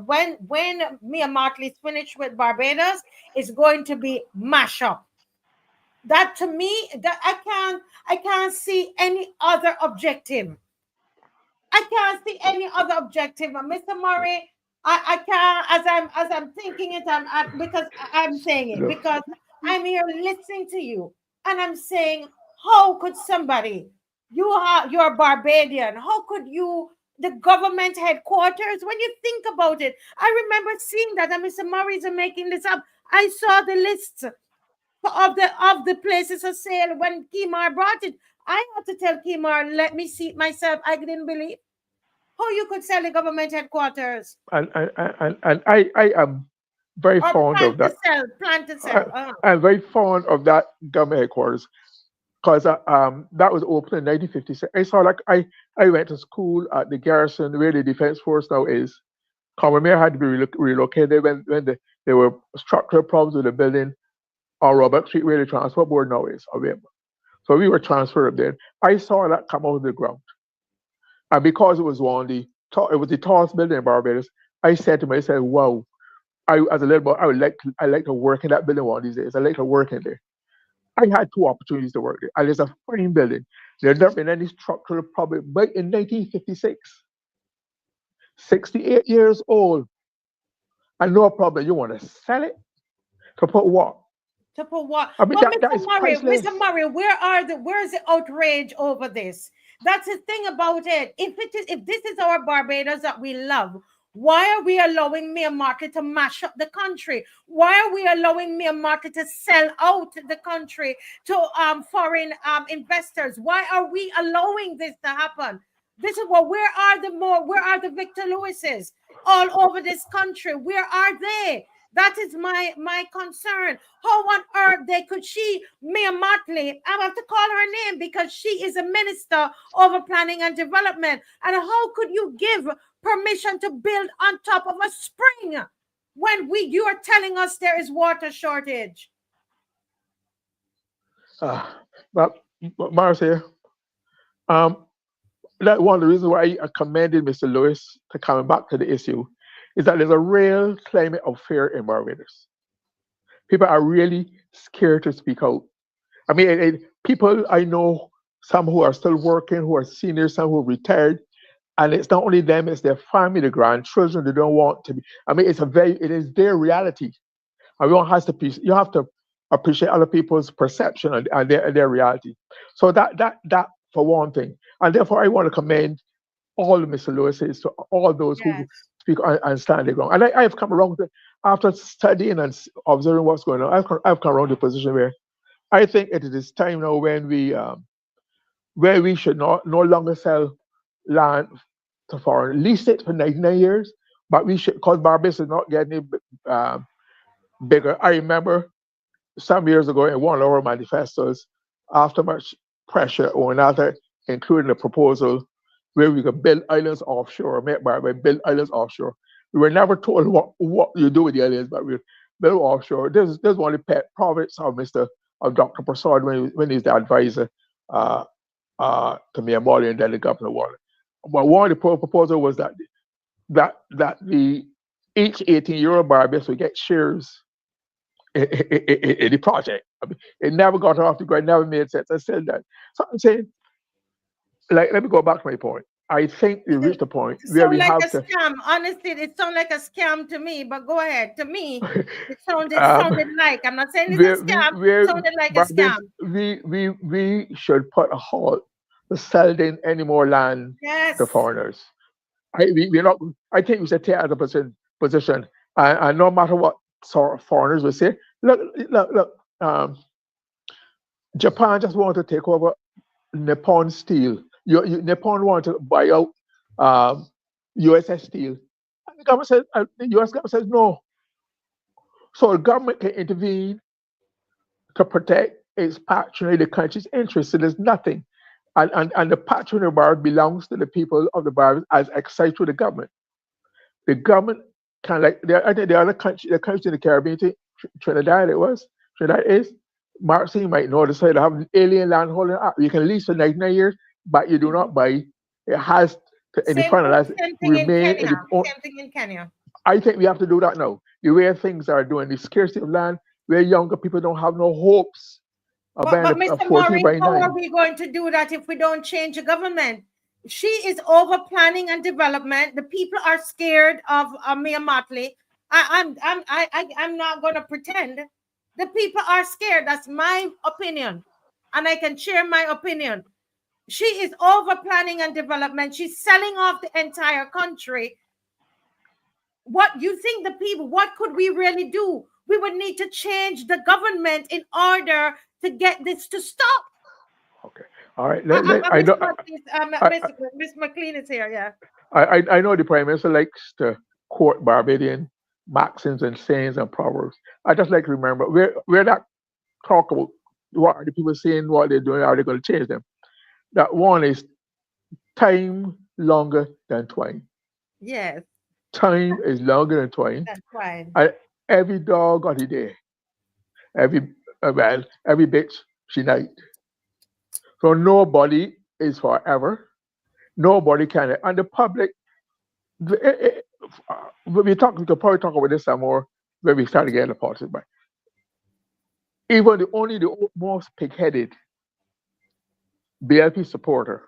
when me and Martley finish with Barbados, it's going to be mash up. That to me, that I can't see any other objective. I can't see any other objective. Mr. Murray, I can't, as I'm thinking it, because I'm saying it, because I'm here listening to you, and I'm saying, how could somebody, you're Barbadian, how could you, the government headquarters, when you think about it, I remember seeing that, and Mr. Murray is making this up. I saw the list of the places of sale when Kimar brought it. I had to tell Kimar, let me see it myself. I didn't believe how you could sell the government headquarters. And I am very fond of that. Plan to sell. I'm very fond of that government headquarters because that was opened in 1956. I saw I went to school at the garrison where the Defense Force now is. Common Mayor had to be relocated when there were structural problems with the building on Robert Street where the transport board now is available. So we were transferred up there. I saw that come out of the ground. And because it was the tallest building in Barbados, I said to myself, wow, as a little boy, I like to work in that building one of these days. I like to work in there. I had two opportunities to work there. And it's a fine building. There's never been any structural problem. But in 1956, 68 years old, and no problem. You want to sell it? To put what? To put what? I mean, Well, that Mr. is Murray, priceless. Mr. Murray, where's the outrage over this? That's the thing about it. If this is our Barbados that we love, why are we allowing mere market to mash up the country? Why are we allowing mere market to sell out the country to foreign investors? Why are we allowing this to happen? This is what. Where are the Victor Lewises all over this country? Where are they? That is my concern. How on earth she, Mia Motley, I have to call her name because she is a minister over planning and development. And how could you give permission to build on top of a spring when you are telling us there is water shortage? But Marcia, that one of the reasons why I commended Mr. Lewis to coming back to the issue is that there's a real climate of fear in Barbados. People are really scared to speak out. I mean, people I know, some who are still working, who are seniors, some who are retired, and it's not only them, it's their family, the grandchildren. They don't want to be. I mean, it is their reality. And you have to appreciate other people's perception and their reality. So that for one thing. And therefore, I want to commend all the Mr. Lewis's, to all those who speak and stand their ground. And I've come around to, after studying and observing what's going on, I've come around to a position where I think it is time now when we should no longer sell land to foreign, lease it for 99 years, but we should, because Barbados is not getting bigger. I remember some years ago in one of our manifestos, after much pressure or another, including a proposal where we could build islands offshore, make Barbados build islands offshore. We were never told what you do with the islands, but we build offshore. This is one of the pet projects of Dr. Prasad when he's the advisor to me and Molly and then the governor Water. But one of the proposal was that the each 18-year-old Barbados would get shares in the project. I mean, it never got off the ground, it never made sense. I said that. So I'm saying, like, let me go back to my point. I think we reached a point where we have to. Scam. Honestly, it sounded like a scam to me. But go ahead. To me, it sounded like. I'm not saying it's a scam. It sounded like a scam. We should put a halt to selling any more land to foreigners. We're not. I think we should take out a position, and no matter what sort of foreigners will say. Look. Japan just want to take over Nippon Steel. Nippon want to buy out USS Steel. And the government says, the US government says no. So the government can intervene to protect its patronage, the country's interests. So there's nothing. And the patronage of Barbados belongs to the people of the Barbados as excited to the government. The government can, like, I think the other country, the country in the Caribbean, Trinidad is, MARCIA might know this, they have an alien land holding act. You can lease for 99 years, but you do not buy. It has to, in the finalize, remain. Same thing in Kenya. I think we have to do that now. The way things are doing, the scarcity of land, where younger people don't have no hopes. But Mr. Murray, how are we going to do that if we don't change the government? She is over planning and development. The people are scared of Mia Motley. I'm not going to pretend. The people are scared. That's my opinion. And I can share my opinion. She is over planning and development. She's selling off the entire country. What you think the people, what could we really do? We would need to change the government in order to get this to stop. Okay. All right. Miss McCLEAN is here, yeah. I know the Prime Minister likes to quote Barbadian maxims and sayings and proverbs. I just like to remember where that talk about what are the people saying, what they're doing, are they going to change them? That one is time longer than twine. Yes. Time is longer than twine. That's twine. And every dog got a day. Every bitch she night. So nobody is forever. Nobody can. And the public, we could probably talk about this some more when we start getting the politics. But even the most pig-headed BLP supporter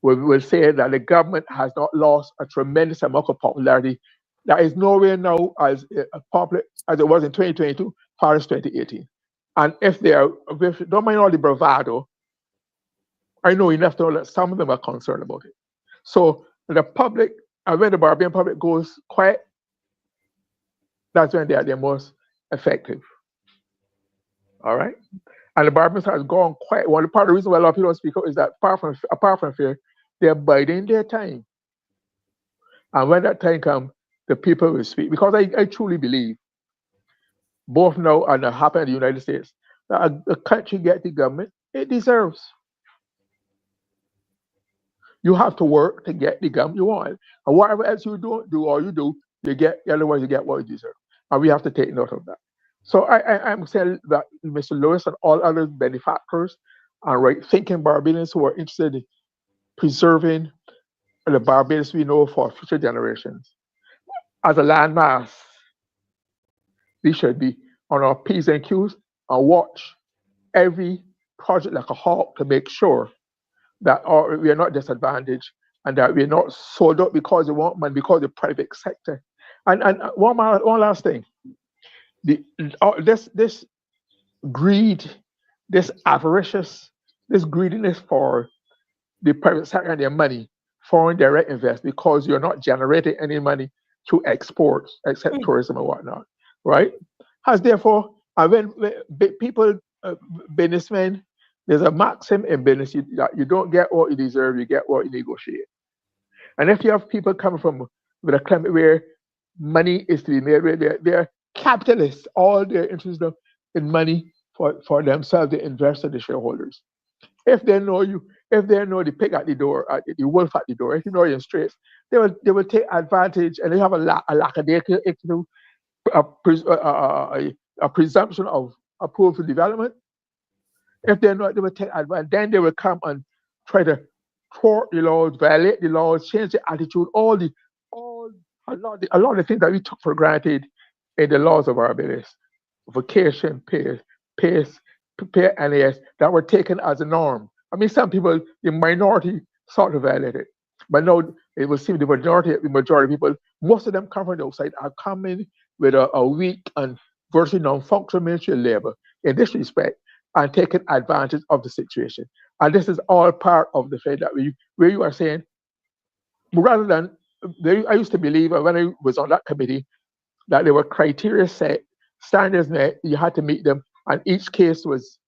will say that the government has not lost a tremendous amount of popularity that is nowhere now as popular as it was in 2022, far as 2018. And if they are, don't mind all the bravado, I know enough to know that some of them are concerned about it. So the public, and when the Barbadian public goes quiet, that's when they are the most effective. All right? And the Barbadians has gone quiet. One part of the reason why a lot of people don't speak up is that apart from fear, they're biding their time. And when that time comes, the people will speak. Because I truly believe, both now and it happened in the United States, that a country get the government it deserves. You have to work to get the government you want. And whatever else you don't do or you do, otherwise you get what you deserve. And we have to take note of that. So I'm saying that Mr. Lewis and all other benefactors and right-thinking Barbadians who are interested in preserving the Barbados we know for future generations, as a landmass, we should be on our P's and Q's and watch every project like a hawk to make sure that we are not disadvantaged and that we're not sold out because we want money, because of the private sector. And one last thing. This greed, this greediness for the private sector and their money, foreign direct invest, because you're not generating any money through exports, except tourism and whatnot, right? Has therefore, when people, businessmen, there's a maxim in business that you don't get what you deserve, you get what you negotiate. And if you have people coming from with a climate where money is to be made, where they're capitalists, all they're interested in money for themselves, the investors, the shareholders. If they know the pig at the door, the wolf at the door, if you know you're in straits, they will take advantage, and they have a presumption of approval for development. If they're not, they will take advantage. Then they will come and try to thwart the laws, violate the laws, change the attitude, a lot of the things that we took for granted in the laws of Barbados, vacation pay, NAS, that were taken as a norm. I mean, some people, the minority, sort of violate it, but now it will seem the majority of people, most of them come from the outside, are coming with a weak and virtually non-functional Ministry of Labor in this respect, and taking advantage of the situation. And this is all part of the fact that where you are saying, rather than, I used to believe when I was on that committee that there were criteria set, standards met, you had to meet them, and each case was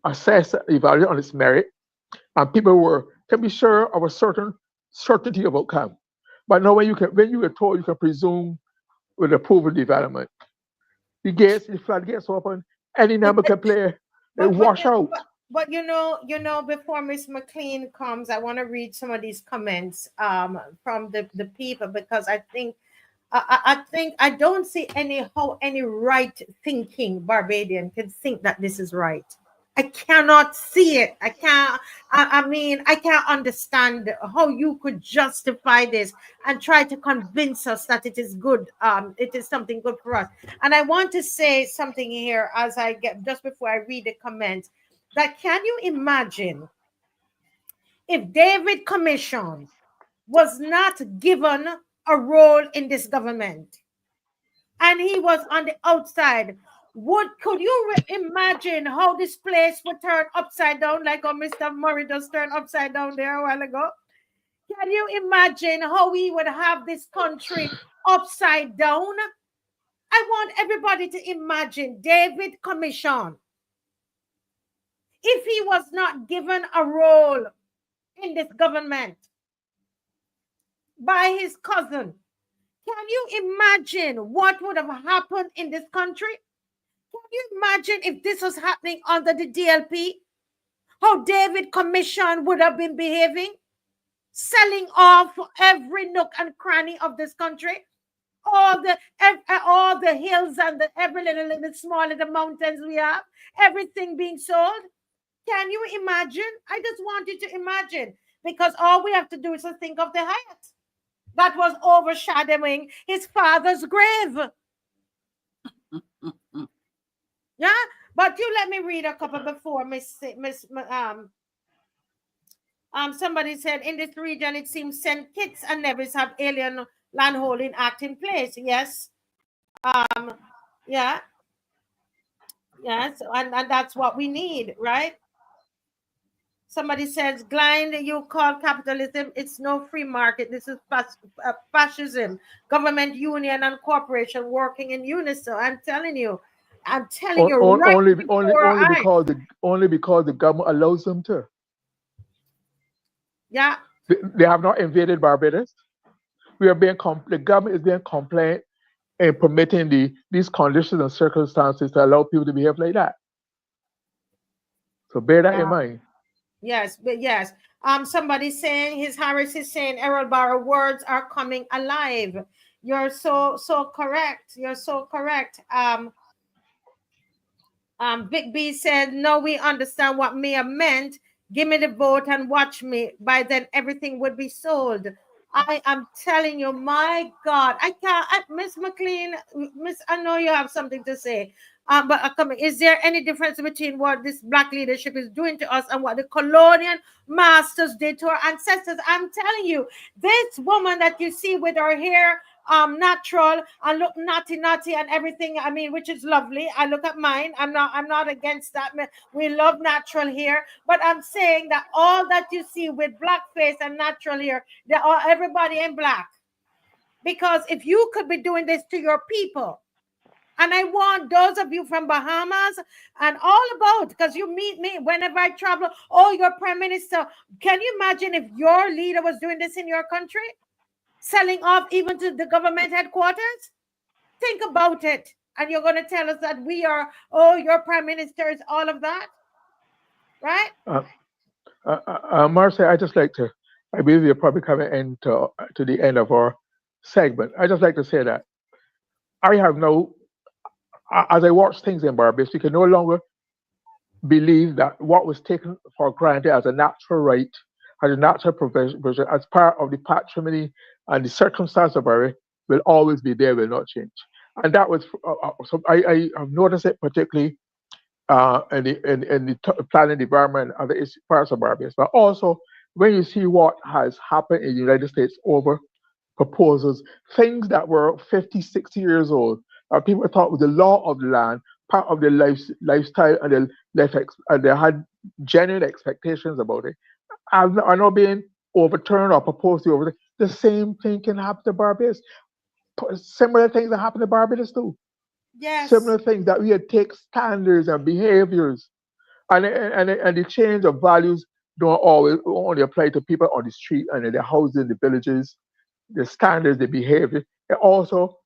assessed, evaluated on its merit, and people can be sure of a certainty of outcome. But now when you are told you can presume with approval development, the floodgates open, any number can play, they wash out. But you know, before Miss McCLEAN comes, I want to read some of these comments from the people, because I think I don't see how any right thinking Barbadian can think that this is right. I cannot see it. I can't understand how you could justify this and try to convince us that it is good. It is something good for us. And I want to say something here as I get, just before I read the comments, that can you imagine if David Commission was not given a role in this government and he was on the outside? Could you imagine how this place would turn upside down, like how Mr. Murray just turned upside down there a while ago? Can you imagine how we would have this country upside down? I want everybody to imagine David Commission, if he was not given a role in this government by his cousin. Can you imagine what would have happened in this country? Can you imagine if this was happening under the DLP? How David Commission would have been behaving? Selling off every nook and cranny of this country? All the hills and every little small little mountains we have, everything being sold. Can you imagine? I just want you to imagine, because all we have to do is to think of the Hyatt that was overshadowing his father's grave. Yeah, but you let me read a couple before Miss Somebody said in this region, it seems St. Kitts and Nevis have alien landholding act in place. Yes. Yeah. Yes. And that's what we need, right? Somebody says, GLYNE, you call capitalism, it's no free market. This is fascism. Government, union, and corporation working in unison. I'm telling you right only because the government allows them to. Yeah. They have not invaded Barbados. The government is being compliant in permitting these conditions and circumstances to allow people to behave like that. So bear that in mind. Yes, but yes. Somebody saying, His Harris is saying, Errol Barrow, words are coming alive. You're so correct. You're so correct. Big B said, no, we understand what Mia meant. Give me the vote and watch me. By then, everything would be sold. I am telling you, my God, I can't. Miss McCLEAN, I know you have something to say. But is there any difference between what this black leadership is doing to us and what the colonial masters did to our ancestors? I'm telling you, this woman that you see with her hair natural and look naughty and everything, I mean, which is lovely. I look at mine. I'm not against that. We love natural hair, but I'm saying that all that you see with black face and natural hair, they are everybody in black. Because if you could be doing this to your people, and I want those of you from Bahamas and all about, because you meet me whenever I travel, oh, your prime minister, can you imagine if your leader was doing this in your country? Selling off even to the government headquarters? Think about it. And you're going to tell us that we are, oh, your prime minister is all of that? Right? Marcia, I believe you're probably coming to the end of our segment. I just like to say that I have as I watch things in Barbados, we can no longer believe that what was taken for granted as a natural right, as a natural provision, as part of the patrimony and the circumstance of Barbados will always be there, will not change. And that was, I have noticed it particularly in the planning environment and other parts of Barbados. But also, when you see what has happened in the United States over proposals, things that were 50, 60 years old, people thought was the law of the land, part of their lifestyle and and they had genuine expectations about it, are not being overturned or proposed to overturn. The same thing can happen to Barbados. Similar things that happen to Barbados too. Yes. Similar things that we take standards and behaviors, and the change of values don't always only apply to people on the street and in the houses, in the villages. The standards, the behavior. It also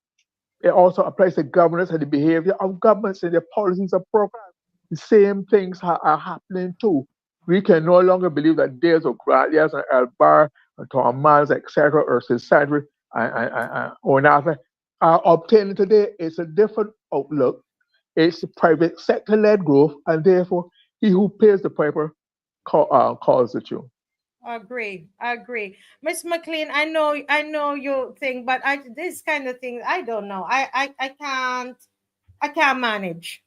applies to governance and the behavior of governments and their policies and programs. The same things are happening too. We can no longer believe that days of Gratias and Elbar and Thomas, etc., or Sandra or nothing are obtained today. It's a different outlook. It's private sector-led growth, and therefore, he who pays the piper calls the tune. Agree. Miss McCLEAN, I know your thing, but this kind of thing, I don't know. I can't manage.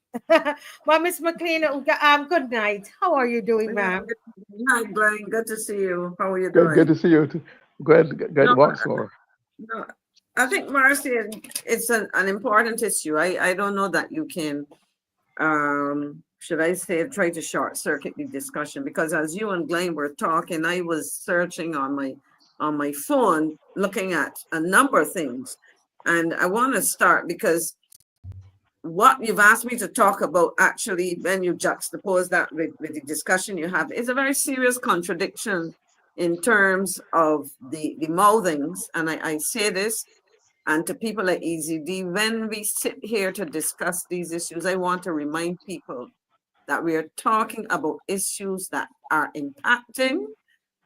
Well, Miss McCLEAN, good night. How are you doing, ma'am? Good night, GLYNE. Good to see you. How are you doing? Good to see you. Good once more. No, I think, Marcia, it's an important issue. I don't know that you can, should I say, try to short circuit the discussion, because as you and GLYNE were talking, I was searching on my phone, looking at a number of things. And I want to start because what you've asked me to talk about, actually, when you juxtapose that with the discussion you have, is a very serious contradiction in terms of the mouthings. And I say this, and to people at EZD, when we sit here to discuss these issues, I want to remind people that we are talking about issues that are impacting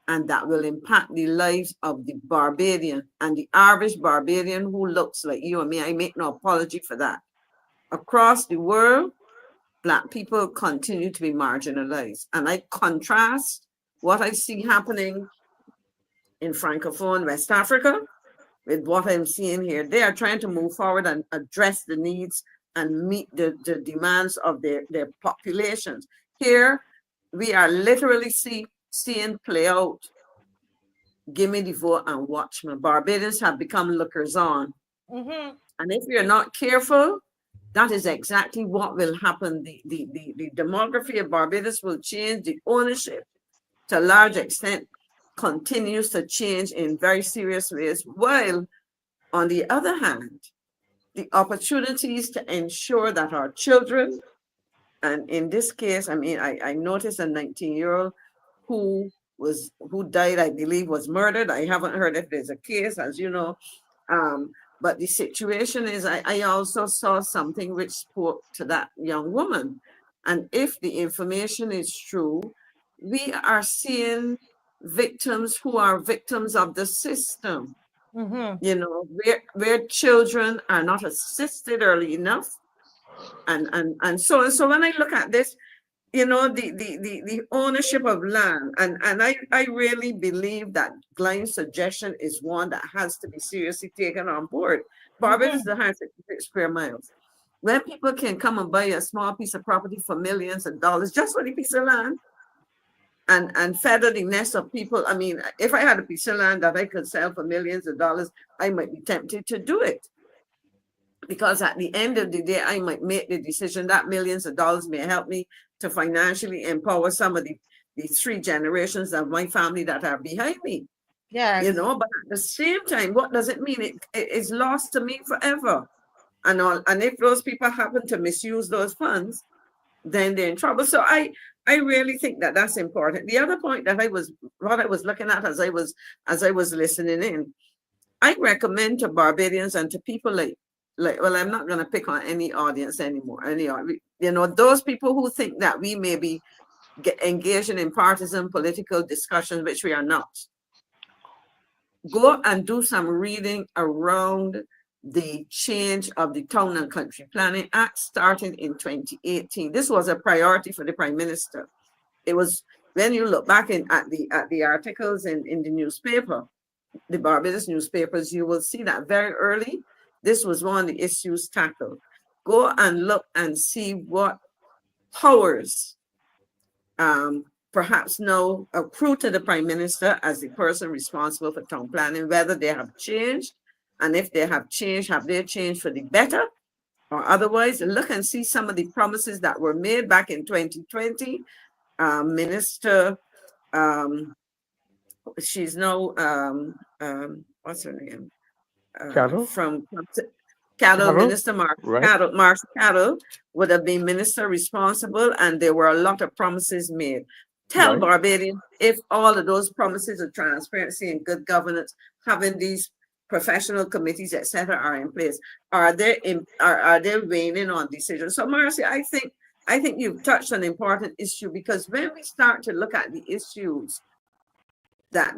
and that will impact the lives of the Barbadian and the average Barbadian who looks like you and me. I make no apology for that. Across the world, Black people continue to be marginalized. And I contrast what I see happening in Francophone West Africa with what I'm seeing here. They are trying to move forward and address the needs and meet the demands of their populations. Here, we are literally see seeing play out. Give me the vote and watch me. Barbadians have become lookers on. Mm-hmm. And if you're not careful, that is exactly what will happen. The demography of Barbados will change. The ownership, to a large extent, continues to change in very serious ways. While, on the other hand, the opportunities to ensure that our children, and in this case, I mean, I noticed a 19-year-old who died, I believe, was murdered. I haven't heard if there's a case, as you know. But the situation is, I also saw something which spoke to that young woman. And if the information is true, we are seeing victims who are victims of the system. Mm-hmm. You know, where children are not assisted early enough. And so when I look at this, you know, the ownership of land, and I really believe that GLYNE's suggestion is one that has to be seriously taken on board. Barbados is 156 square miles. When people can come and buy a small piece of property for millions of dollars just for the piece of land, and feather the nest of people. I mean, if I had a piece of land that I could sell for millions of dollars, I might be tempted to do it. Because at the end of the day, I might make the decision that millions of dollars may help me to financially empower some of the 3 generations of my family that are behind me. Yes. You know, but at the same time, what does it mean? It is lost to me forever. And if those people happen to misuse those funds, then they're in trouble. So I really think that that's important. The other point that I was looking at as I was listening in, I recommend to Barbadians and to people like, well, I'm not going to pick on any audience anymore. You know, those people who think that we may be engaging in partisan political discussions, which we are not. Go and do some reading around the change of the Town and Country Planning Act starting in 2018. This was a priority for the Prime Minister. It was, when you look back at the articles in the newspaper, the Barbados newspapers, you will see that very early, this was one of the issues tackled. Go and look and see what powers perhaps now accrue to the Prime Minister as the person responsible for town planning, whether they have changed, and if they have changed, have they changed for the better? Or otherwise, look and see some of the promises that were made back in 2020. Minister, she's now, what's her name? Cattle? From Cattle, Minister Right. Cattle would have been minister responsible, and there were a lot of promises made. Tell Right. Barbadians if all of those promises of transparency and good governance, having these professional committees, etc., are in place. Are they weighing on decisions? So, Marcia, I think you've touched on an important issue, because when we start to look at the issues that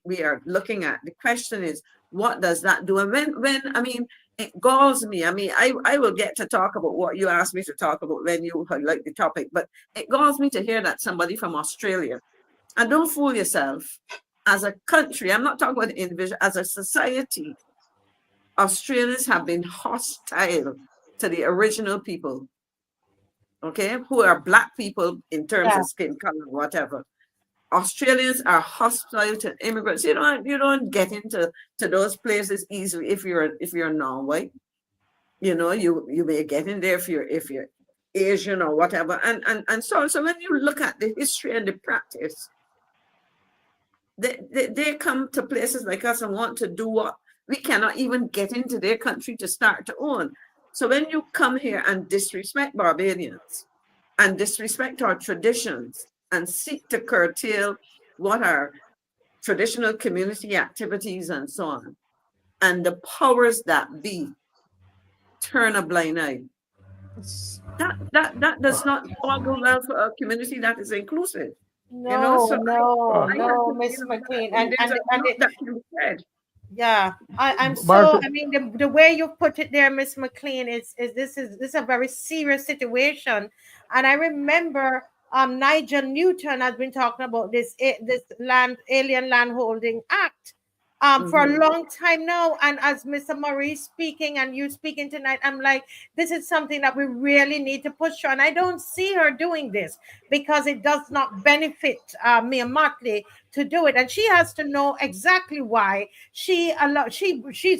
we are looking at, the question is, what does that do? And when I mean, it galls me. I mean, I will get to talk about what you asked me to talk about when you like the topic, but it galls me to hear that somebody from Australia, and don't fool yourself, as a country, I'm not talking about the individual, as a society, Australians have been hostile to the original people, okay, who are Black people in terms of skin color, whatever. Australians are hostile to immigrants. You don't get into those places easily if you're non-white. You know, you may get in there if you're Asian or whatever. And so when you look at the history and the practice, they come to places like us and want to do what we cannot even get into their country to start to own. So when you come here and disrespect Barbadians and disrespect our traditions and seek to curtail what are traditional community activities and so on, and the powers that be turn a blind eye, that does not all go well for a community that is inclusive. You know, so No, Miss McClean, and there's a lot that can be said. Yeah, I'm Marcia, so. I mean, the way you put it there, Miss McClean, is this is a very serious situation, and I remember Nigel Newton has been talking about this alien land holding act, for a long time now. And as Mr. Murray speaking and you speaking tonight, I'm like, this is something that we really need to push on. I don't see her doing this because it does not benefit me and Motley to do it. And she has to know exactly why she's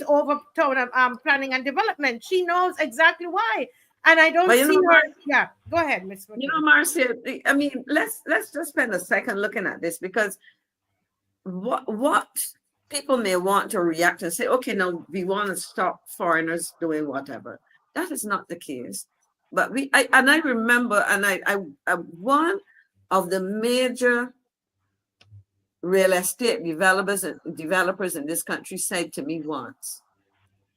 overturned planning and development. She knows exactly why. And I don't see her. Yeah, go ahead, Ms. You know, Marcia, I mean, let's just spend a second looking at this, because what people may want to react and say, okay, now we want to stop foreigners doing whatever. That is not the case. But I remember, and I one of the major real estate developers in this country said to me once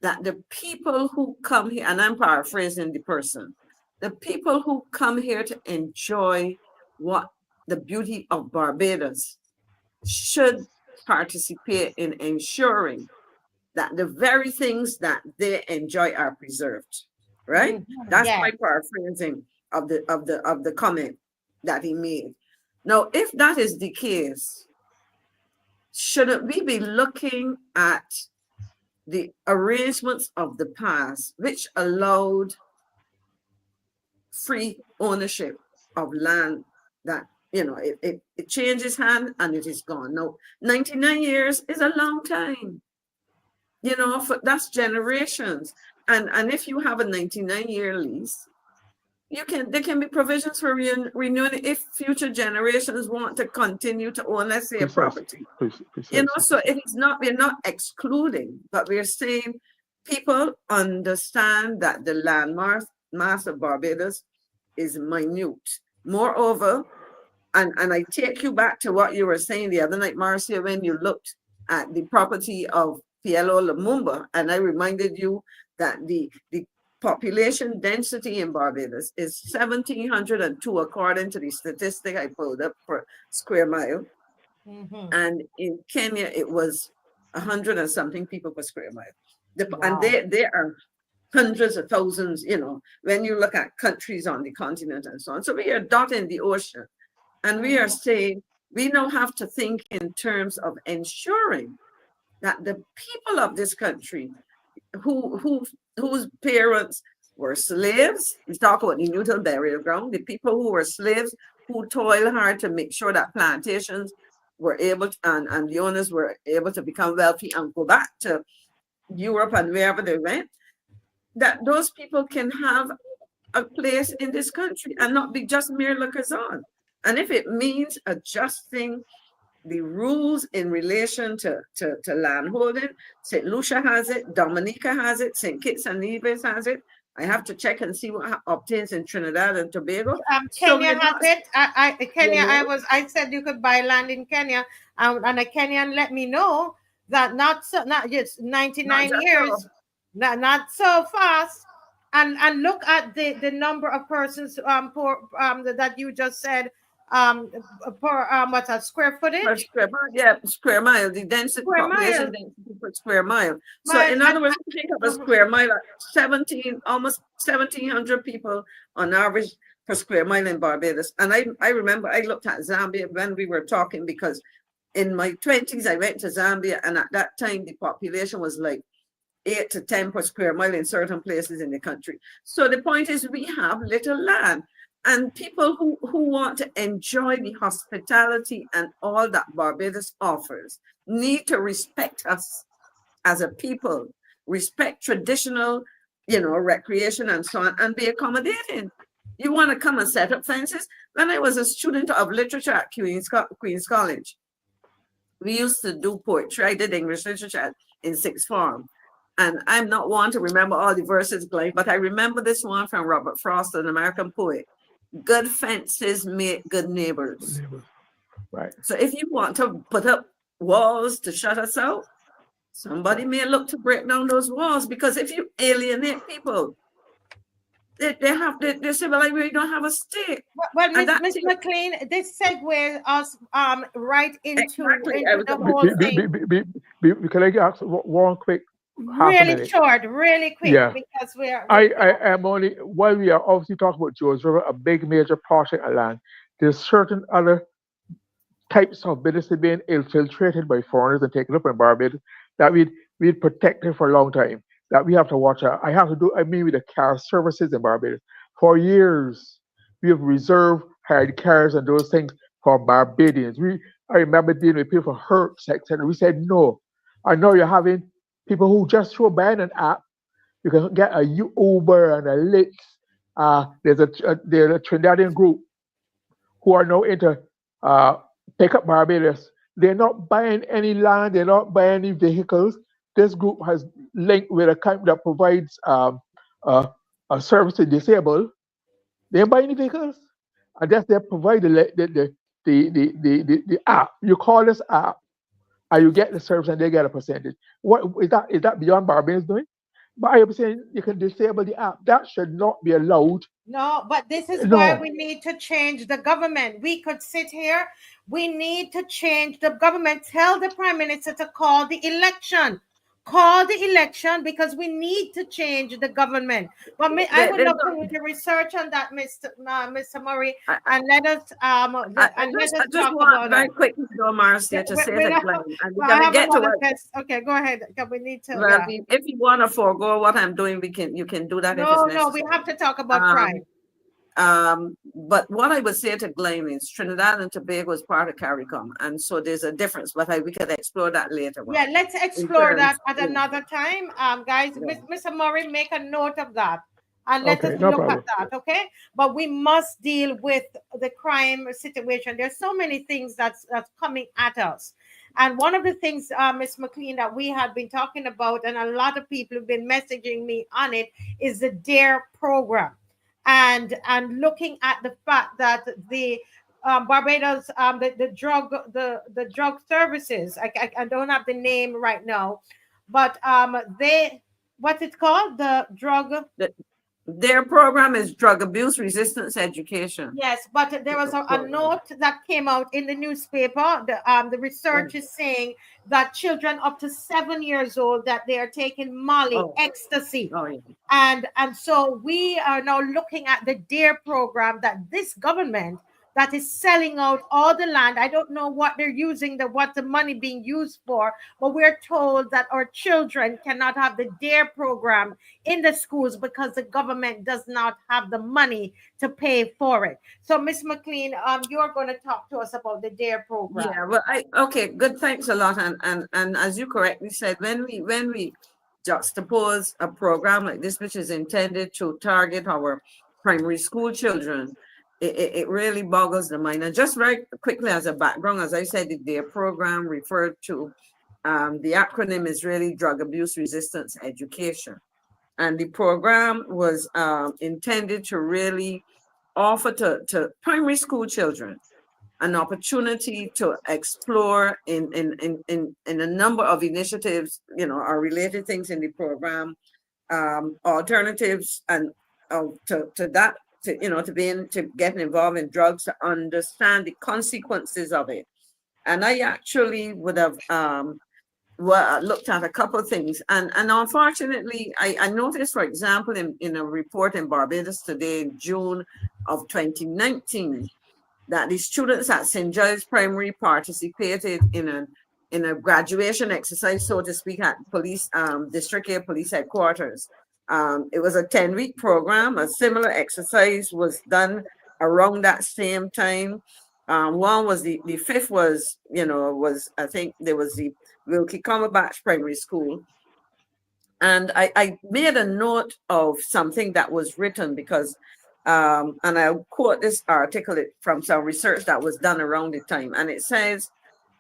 that the people who come here, and I'm paraphrasing the person, the people who come here to enjoy what the beauty of Barbados should participate in ensuring that the very things that they enjoy are preserved. Right? That's my paraphrasing of the comment that he made. Now, if that is the case, shouldn't we be looking at the arrangements of the past, which allowed free ownership of land that, you know, it changes hand and it is gone. Now, 99 years is a long time. You know, that's generations. And if you have a 99-year lease, there can be provisions for renewing if future generations want to continue to own, let's say, a property. You know, so it's not, we're not excluding, but we're saying people understand that the land mass of Barbados is minute. Moreover, and I take you back to what you were saying the other night, Marcia, when you looked at the property of PLO LUMUMBA, and I reminded you that the population density in Barbados is 1,702 according to the statistic I pulled up per square mile. And in Kenya, it was 100 and something people per square mile. And they are hundreds of thousands, you know, when you look at countries on the continent and so on. So we are dotting the ocean. And we are saying we now have to think in terms of ensuring that the people of this country whose parents were slaves, we talk about the neutral burial ground, the people who were slaves, who toiled hard to make sure that plantations were able to, and the owners were able to become wealthy and go back to Europe and wherever they went, that those people can have a place in this country and not be just mere lookers on. And if it means adjusting the rules in relation to land holding, St. Lucia has it, Dominica has it, St. Kitts and Nevis has it. I have to check and see what obtains in Trinidad and Tobago. Kenya has it. Kenya, I said you could buy land in Kenya, and a Kenyan let me know that not just 99 years, not so fast. And look at the number of persons that you just said. What's that, square footage? Square mile, the density, population density per square mile. So in other words, think of a square mile, almost 1,700 people on average per square mile in Barbados. And I remember I looked at Zambia when we were talking, because in my 20s I went to Zambia, and at that time the population was like 8 to 10 per square mile in certain places in the country. So the point is, we have little land. And people who want to enjoy the hospitality and all that Barbados offers need to respect us as a people, respect traditional, you know, recreation and so on, and be accommodating. You want to come and set up fences? When I was a student of literature at Queen's College, we used to do poetry. I did English literature in sixth form. And I'm not one to remember all the verses, Glenn, but I remember this one from Robert Frost, an American poet. Good fences make good neighbors. Right. So if you want to put up walls to shut us out, somebody may look to break down those walls, because if you alienate people, they say, well, we don't have a state. Well, Ms. McCLEAN, this segues us right into the whole thing. Can I ask one quick? Really short, really quick, because we are. I am only, while we are obviously talking about George River, a big major project of land, there's certain other types of businesses being infiltrated by foreigners and taken up in Barbados, that we'd protect it for a long time. That we have to watch out. I have to do, I mean, with the car services in Barbados. For years, we have reserved hired cars and those things for Barbadians. I remember dealing with people for hurt sex, and we said no. I know you're having people who just through buying an app, you can get a Uber and a Lyft. There's a Trinidadian group who are now into pick up Barbados. They're not buying any land, they're not buying any vehicles. This group has linked with a company that provides a service to disabled. They don't buy any vehicles. And that's they provide the app. You call this app and you get the service and they get a percentage. What is that beyond Barbados doing? But I am saying you can disable the app. That should not be allowed. No, but this is why we need to change the government. We could sit here. We need to change the government. Tell the Prime Minister to call the election. Call the election because we need to change the government. But I would love for you to research on that, Mr. Murray, and let us I just want very quickly to go, Marcia, to say that I'm gonna get to it. Okay, go ahead. We need to. Well, if you want to forego what I'm doing, you can do that. No, we have to talk about crime. But what I would say to GLYNE is Trinidad and Tobago is part of CARICOM, and so there's a difference, but we could explore that later. Yeah, let's explore that at another time. Guys, Mr. Murray, make a note of that and let us look at that, okay? But we must deal with the crime situation. There's so many things that's coming at us. And one of the things, Ms. McCLEAN, that we have been talking about, and a lot of people have been messaging me on it, is the D.A.R.E program. And looking at the fact that the Barbados, the drug services, I don't have the name right now, but what's it called? The drug. Their program is drug abuse resistance education. Yes, but there was a note that came out in the newspaper. The research is saying that children up to 7 years old, that they are taking Molly, ecstasy. And so we are now looking at the D.A.R.E program that this government that is selling out all the land. I don't know what they're using, what the money being used for, but we're told that our children cannot have the D.A.R.E program in the schools because the government does not have the money to pay for it. So, Ms. McCLEAN, you're going to talk to us about the D.A.R.E program. Yeah, well, okay, good. Thanks a lot. And as you correctly said, when we juxtapose a program like this, which is intended to target our primary school children, it really boggles the mind. And just very quickly as a background, as I said, the D.A.R.E program referred to, the acronym is really Drug Abuse Resistance Education. And the program was intended to really offer to primary school children an opportunity to explore in a number of initiatives, or related things in the program, alternatives, and to that, to getting involved in drugs, to understand the consequences of it. And I actually would have looked at a couple of things. And unfortunately, I noticed, for example, in a report in Barbados today in June of 2019, that the students at St. Giles Primary participated in a graduation exercise, so to speak, at police district air police headquarters. It was a 10-week program. A similar exercise was done around that same time. One was the fifth was, I think there was the Wilkie Cumberbatch Primary School. And I made a note of something that was written because, and I'll quote this article from some research that was done around the time. And it says,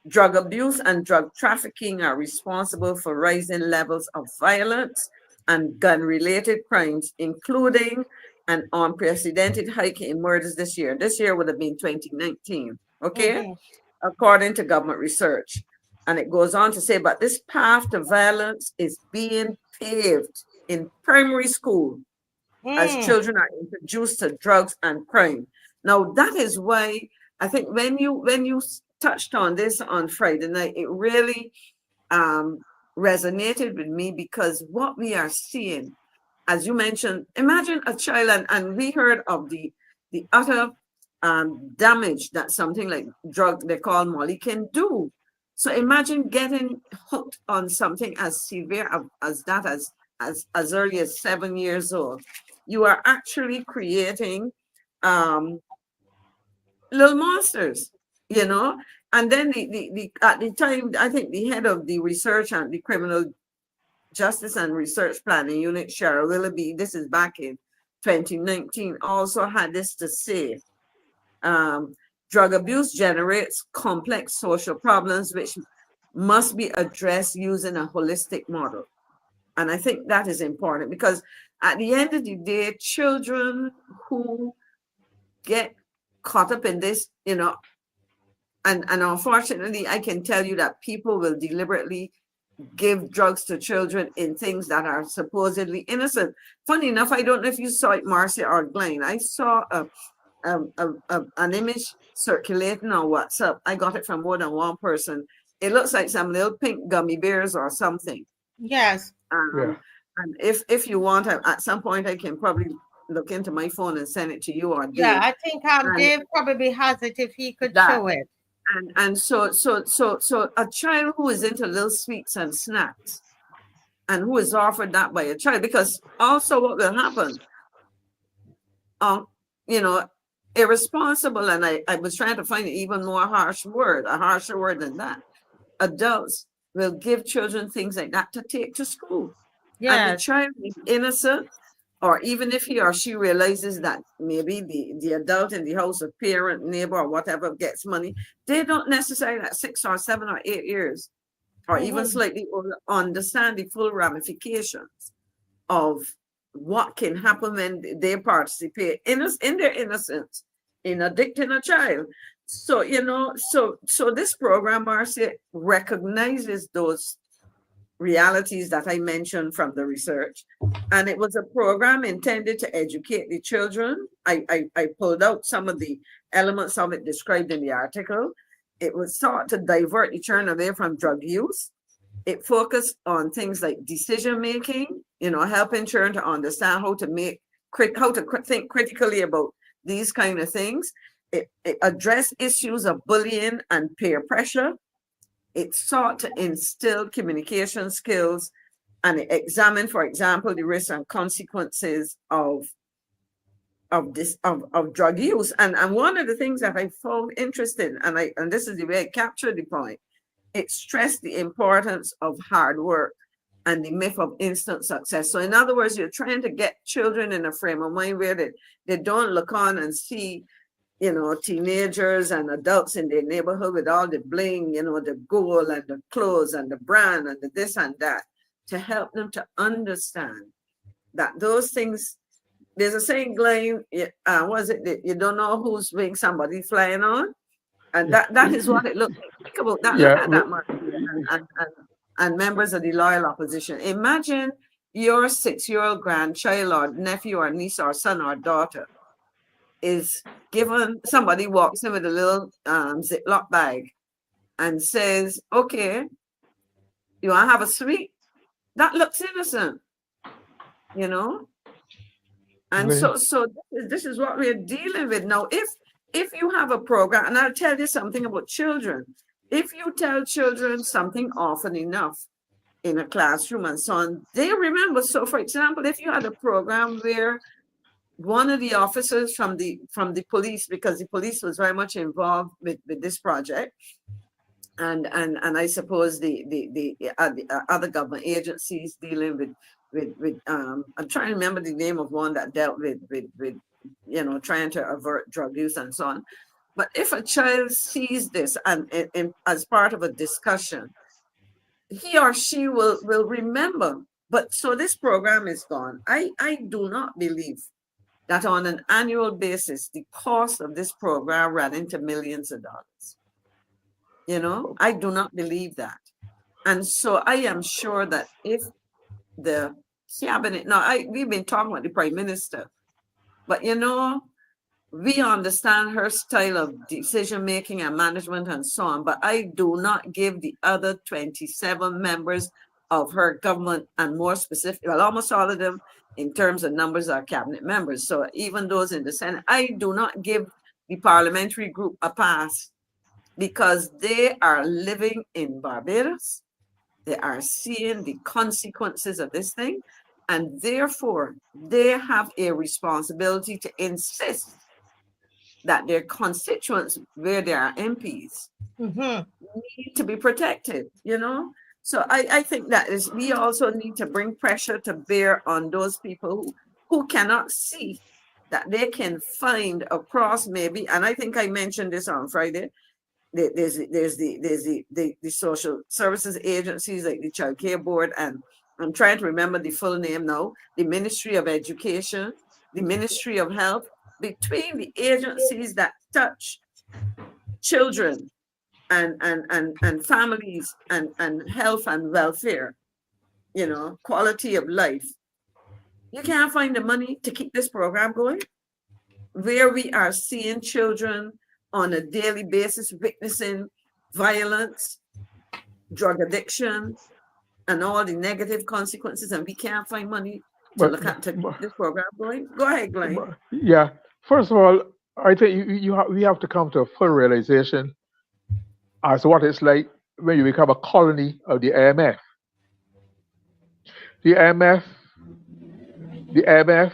drug abuse and drug trafficking are responsible for rising levels of violence and gun-related crimes, including an unprecedented hike in murders this year. This year would have been 2019, okay? According to government research. And it goes on to say, but this path to violence is being paved in primary school as children are introduced to drugs and crime. Now, that is why I think when you touched on this on Friday night, it really resonated with me, because what we are seeing, as you mentioned, imagine a child, and we heard of the utter damage that something like drug they call Molly can do. So imagine getting hooked on something as severe as that, as early as 7 years old. You are actually creating little monsters, you know. And then at the time, I think the head of the research and the criminal justice and research planning unit, Cheryl Willoughby, this is back in 2019, also had this to say. Drug abuse generates complex social problems which must be addressed using a holistic model. And I think that is important because at the end of the day, children who get caught up in this, you know, and unfortunately, I can tell you that people will deliberately give drugs to children in things that are supposedly innocent. Funny enough, I don't know if you saw it, Marcia or GLYNE. I saw an image circulating on WhatsApp. I got it from more than one person. It looks like some little pink gummy bears or something. Yes. Yeah. And if you want, at some point, I can probably look into my phone and send it to you or Dave. Yeah, I think Dave probably has it if he could show it. And so a child who is into little sweets and snacks and who is offered that by a child, because also what will happen, you know, irresponsible, and I was trying to find an even more harsh word, a harsher word than that. Adults will give children things like that to take to school. Yes. And the child is innocent, or even if he or she realizes that maybe the adult in the house, a parent, neighbor, or whatever, gets money, they don't necessarily at 6 or 7 or 8 years, or even slightly older, understand the full ramifications of what can happen when they participate in their innocence in addicting a child. So, you know, so this program, Marcia, recognizes those realities that I mentioned from the research. And it was a program intended to educate the children. I pulled out some of the elements of it described in the article. It was sought to divert the children away from drug use. It focused on things like decision making, you know, helping children to understand how to think critically about these kind of things. It addressed issues of bullying and peer pressure. It sought to instill communication skills, and it examined, for example, the risks and consequences of drug use. And one of the things that I found interesting, and this is the way I captured the point, it stressed the importance of hard work and the myth of instant success. So in other words, you're trying to get children in a frame of mind where they don't look on and see, you know, teenagers and adults in their neighborhood with all the bling, you know, the gold and the clothes and the brand and the this and that, to help them to understand that those things, there's a saying, GLYNE, was it that you don't know whose wing somebody flying on? And that is what it looks like. Think about that, Yeah. look at that, Mark, and members of the loyal opposition. Imagine your 6-year-old grandchild or nephew or niece or son or daughter is given, somebody walks in with a little Ziploc bag and says, okay, you want to have a sweet? That looks innocent, you know? And so this is what we're dealing with now. If you have a program, and I'll tell you something about children, if you tell children something often enough in a classroom and so on, they remember. So for example, if you had a program where one of the officers from the police, because the police was very much involved with this project, and I suppose the other government agencies dealing with I'm trying to remember the name of one that dealt with you know, trying to avert drug use and so on. But if a child sees this and as part of a discussion, he or she will remember. But so this program is gone. I do not believe that on an annual basis, the cost of this program ran into millions of dollars. You know, I do not believe that. And so I am sure that if the cabinet, now we've been talking about the Prime Minister, but you know, we understand her style of decision-making and management and so on, but I do not give the other 27 members of her government, and more specific, well, almost all of them in terms of numbers are cabinet members. So even those in the Senate, I do not give the parliamentary group a pass because they are living in Barbados. They are seeing the consequences of this thing, and therefore they have a responsibility to insist that their constituents, where there are MPs, need to be protected, you know? So I think that is, we also need to bring pressure to bear on those people who cannot see that they can find across maybe, and I think I mentioned this on Friday, there's the social services agencies like the Child Care Board, and I'm trying to remember the full name now, the Ministry of Education, the Ministry of Health. Between the agencies that touch children and families and health and welfare, you know, quality of life, you can't find the money to keep this program going, where we are seeing children on a daily basis witnessing violence, drug addiction, and all the negative consequences, and we can't find money to look at to keep this program going. Go ahead, GLYNE. Yeah. First of all, I think we have to come to a full realization as to what it's like when you become a colony of the IMF. The IMF, the IMF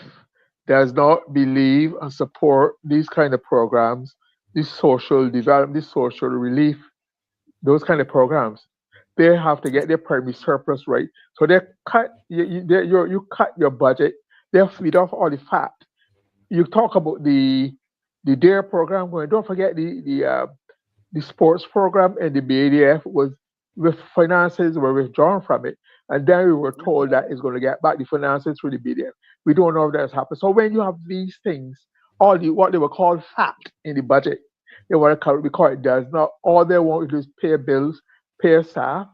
does not believe and support these kind of programs, this social development, this social relief, those kind of programs. They have to get their primary surplus right. So they cut you cut your budget. They feed off all the fat. You talk about the D.A.R.E program going. Don't forget the sports program and the BADF was with finances were withdrawn from it, and then we were told that it's going to get back the finances through the BADF. We don't know if that's happened. So when you have these things, all the what they were called fat in the budget, they want to because it does not. All they want to do is pay bills, pay staff,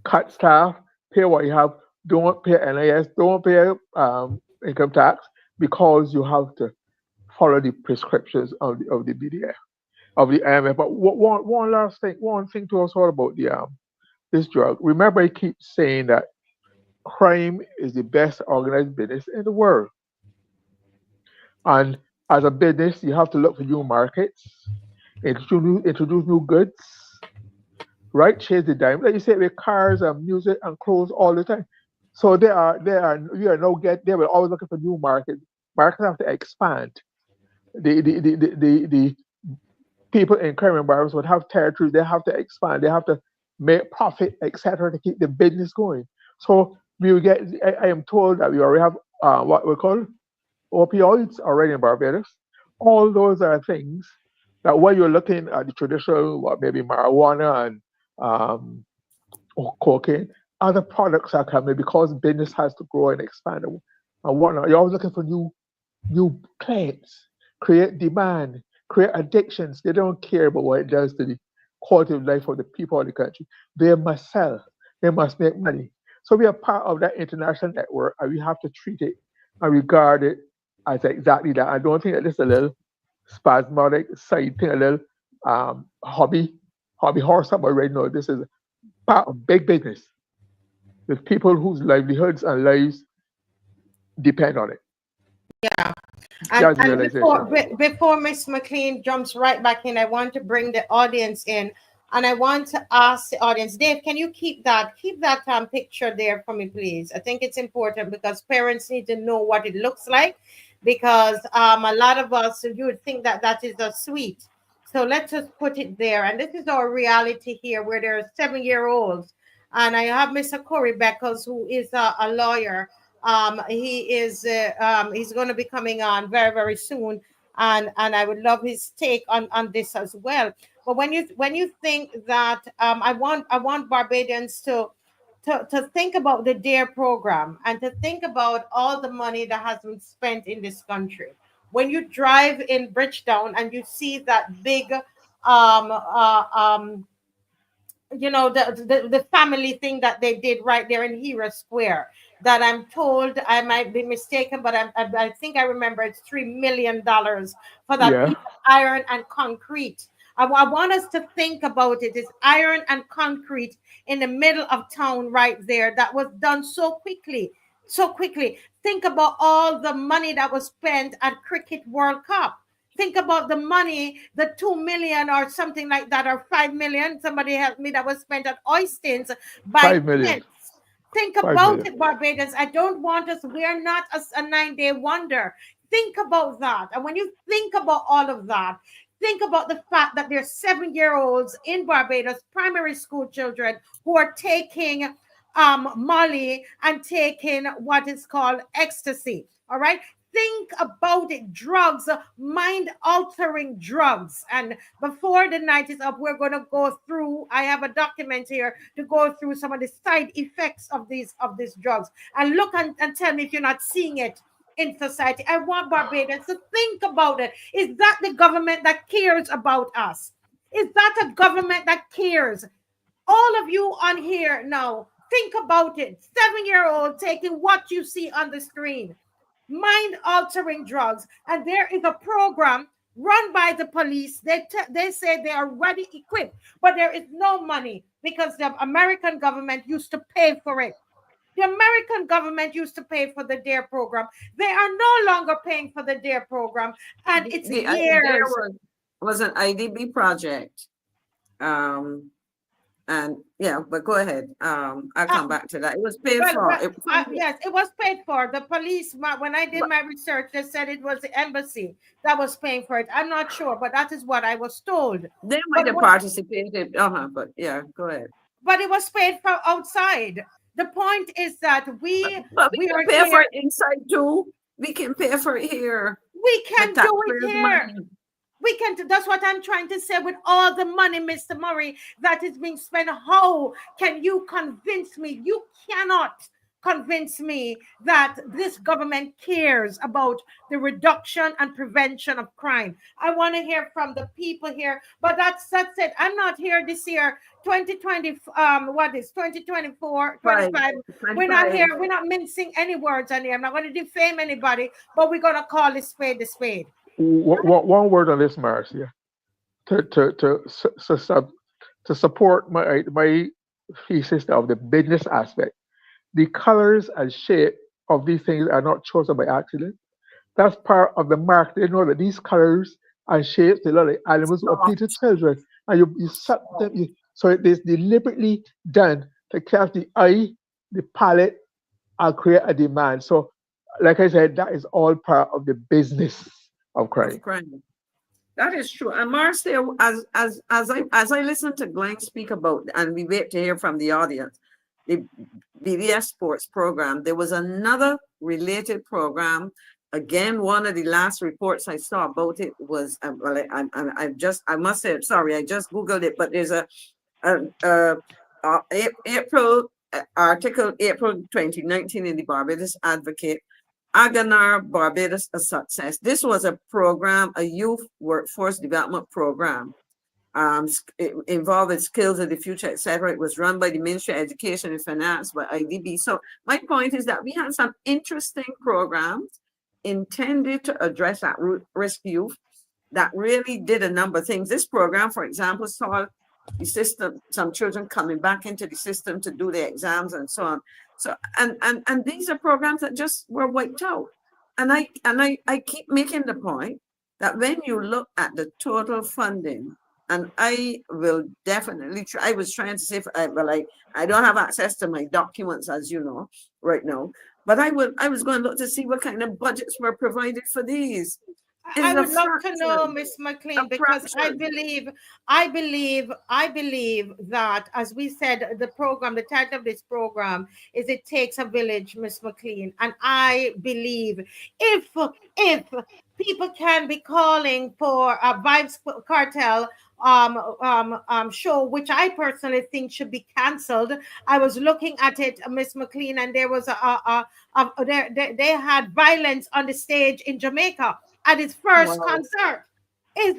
cut staff, pay what you have. Don't pay NIS, don't pay income tax because you have to follow the prescriptions of the BDF, of the IMF. But one last thing, one thing to also about the this drug. Remember, I keep saying that crime is the best organized business in the world, and as a business, you have to look for new markets, introduce new goods, right? Chase the dime, like you say, with cars and music and clothes all the time. So they will always looking for new markets. Markets have to expand. The people in crime environments would have territories. They have to expand. They have to make profit, etc., to keep the business going. So we will get. I am told that we already have what we call opioids already in Barbados. All those are things that when you're looking at the traditional, what maybe marijuana and or cocaine, other products are coming because business has to grow and expand and whatnot. You're always looking for new clients, create demand, create addictions. They don't care about what it does to the quality of life of the people of the country. They must sell. They must make money. So we are part of that international network, and we have to treat it and regard it as exactly that. I don't think that this is a little spasmodic side thing, a little hobby horse. But right now, this is part of big business with people whose livelihoods and lives depend on it. Yeah. That's And realization. before Miss McCLEAN jumps right back in, I want to bring the audience in, and I want to ask the audience, Dave, can you keep that picture there for me, please? I think it's important because parents need to know what it looks like, because a lot of us, you would think that that is a sweet. So let's just put it there. And this is our reality here, where there are 7-year-olds. And I have Mr. Corey Beckles, who is a lawyer. He's going to be coming on very, very soon, and I would love his take on this as well. But when you think that I want Barbadians to think about the D.A.R.E program and to think about all the money that has been spent in this country. When you drive in Bridgetown and you see that big the family thing that they did right there in Hero Square, that I'm told, I might be mistaken, but I think I remember it's $3 million for that Yeah. piece of iron and concrete. I want us to think about it. It's iron and concrete in the middle of town right there that was done so quickly. So quickly. Think about all the money that was spent at Cricket World Cup. Think about the money, the 2 million or something like that, or 5 million. Somebody helped me, that was spent at Oystins by 5 million. Pence. Think 5 about million. it, Barbadians. I don't want us, we are not a 9-day wonder. Think about that. And when you think about all of that, think about the fact that there's 7-year-olds in Barbados, primary school children, who are taking Molly and taking what is called ecstasy. All right. Think about it. Drugs, mind altering drugs. And before the night is up, we're going to go through, I have a document here to go through some of the side effects of these drugs, and look and tell me if you're not seeing it in society. I want Barbadians to think about it. Is that the government that cares about us? Is that a government that cares? All of you on here now, think about it. 7-year-old taking what you see on the screen, mind altering drugs. And there is a program run by the police. They say they are already equipped, but there is no money because the American government used to pay for it. The American government used to pay for the D.A.R.E program. They are no longer paying for the D.A.R.E program, and it's years. Was an IDB project. And yeah, but go ahead. I'll come back to that. It was paid for. Yes, it was paid for. The police, when I did my research, they said it was the embassy that was paying for it. I'm not sure, but that is what I was told. They might have participated. But yeah, go ahead. But it was paid for outside. The point is that we can pay for it inside too. We can pay for it here. We can do it here. We can. That's what I'm trying to say. With all the money, Mr. Murray, that is being spent, how can you convince me? You cannot convince me that this government cares about the reduction and prevention of crime. I want to hear from the people here, but that's it. I'm not here this year. 2020, what is 2024, 25. We're not here. We're not mincing any words on here. I'm not going to defame anybody, but we're going to call a spade a spade. One word on this, Marcia, to support my thesis of the business aspect. The colors and shape of these things are not chosen by accident. That's part of the mark. They know that these colors and shapes, they look like animals or appeal to children, and you set them. So it is deliberately done to catch the eye, the palate, and create a demand. So, like I said, that is all part of the business of crime. That is true. And Marcia, as I listen to GLYNE speak about, and we wait to hear from the audience, the DIASPORA program, there was another related program. Again, one of the last reports I saw about it was, I must say, sorry, I just Googled it, but there's article April 2019 in the Barbados Advocate, Aganar Barbados a Success. This was a program, a youth workforce development program. It involved skills of the future, etc. It was run by the Ministry of Education and Finance by IDB. So my point is that we had some interesting programs intended to address that risk youth that really did a number of things. This program, for example, saw the system, some children coming back into the system to do their exams and so on. So and these are programs that just were wiped out. And I keep making the point that when you look at the total funding, and I will definitely try, I was trying to say, I don't have access to my documents, as you know, right now, but I was going to look to see what kind of budgets were provided for these. I would love to know, Miss McCLEAN, because I believe that, as we said, the program, the title of this program is "It Takes a Village," Miss McCLEAN, and I believe if people can be calling for a Vibes Cartel show, which I personally think should be cancelled. I was looking at it, Miss McCLEAN, and there was they had violence on the stage in Jamaica at his first concert.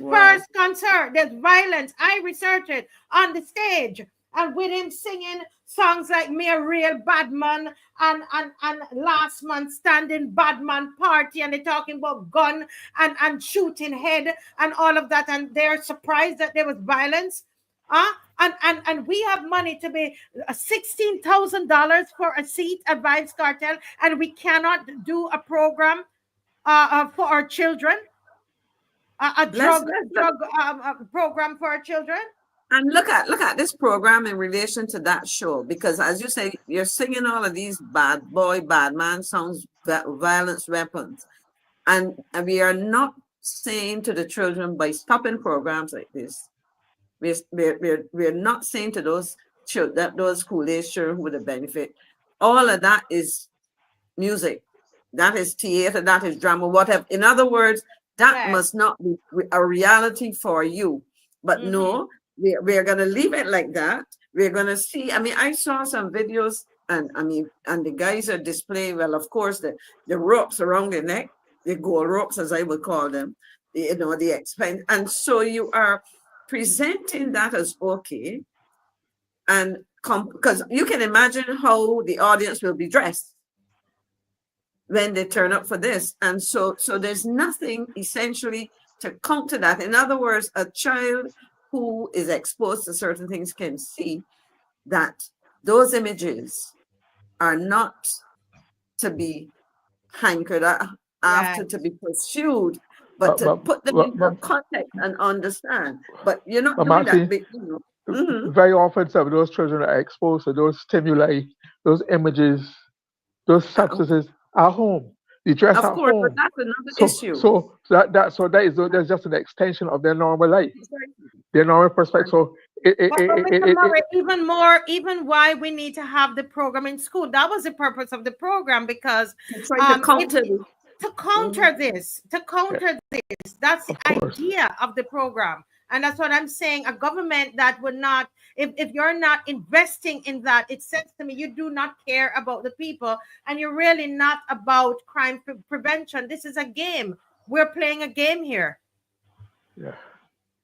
First concert, there's violence. I researched it on the stage, and with him singing songs like "Me a Real Badman" and "Last Man Standing," "Badman Party," and they're talking about gun and shooting head and all of that, and they're surprised that there was violence. And we have money to be $16,000 for a seat at Vibes Cartel, and we cannot do a program for our children. A Let's drug program for our children. and look at this program in relation to that show, because as you say, you're singing all of these bad boy, bad man songs, violence weapons, and we are not saying to the children by stopping programs like this. We're not saying to those children, that those school age children who would benefit. All of that is music, that is theater, that is drama, whatever. In other words, that must not be a reality for you. But no, we're going to leave it like that. We're going to see. I mean, I saw some videos, and the guys are displaying, well, of course, the ropes around their neck, the gold ropes, as I would call them, the expense. And so you are presenting that as okay. And because you can imagine how the audience will be dressed when they turn up for this. And so there's nothing essentially to counter that. In other words, a child who is exposed to certain things can see that those images are not to be hankered after, to be pursued, but to put them into context and understand. But you're not doing that. Very often, some of those children are exposed to those stimuli, those images, those substances at home. They dress at home. But that's another issue. So that's just an extension of their normal life, their normal perspective. So even why we need to have the program in school. That was the purpose of the program, because to counter this. That's the idea of the program. And that's what I'm saying. A government that would not, if you're not investing in that, it says to me, you do not care about the people, and you're really not about crime prevention. This is a game. We're playing a game here. Yeah.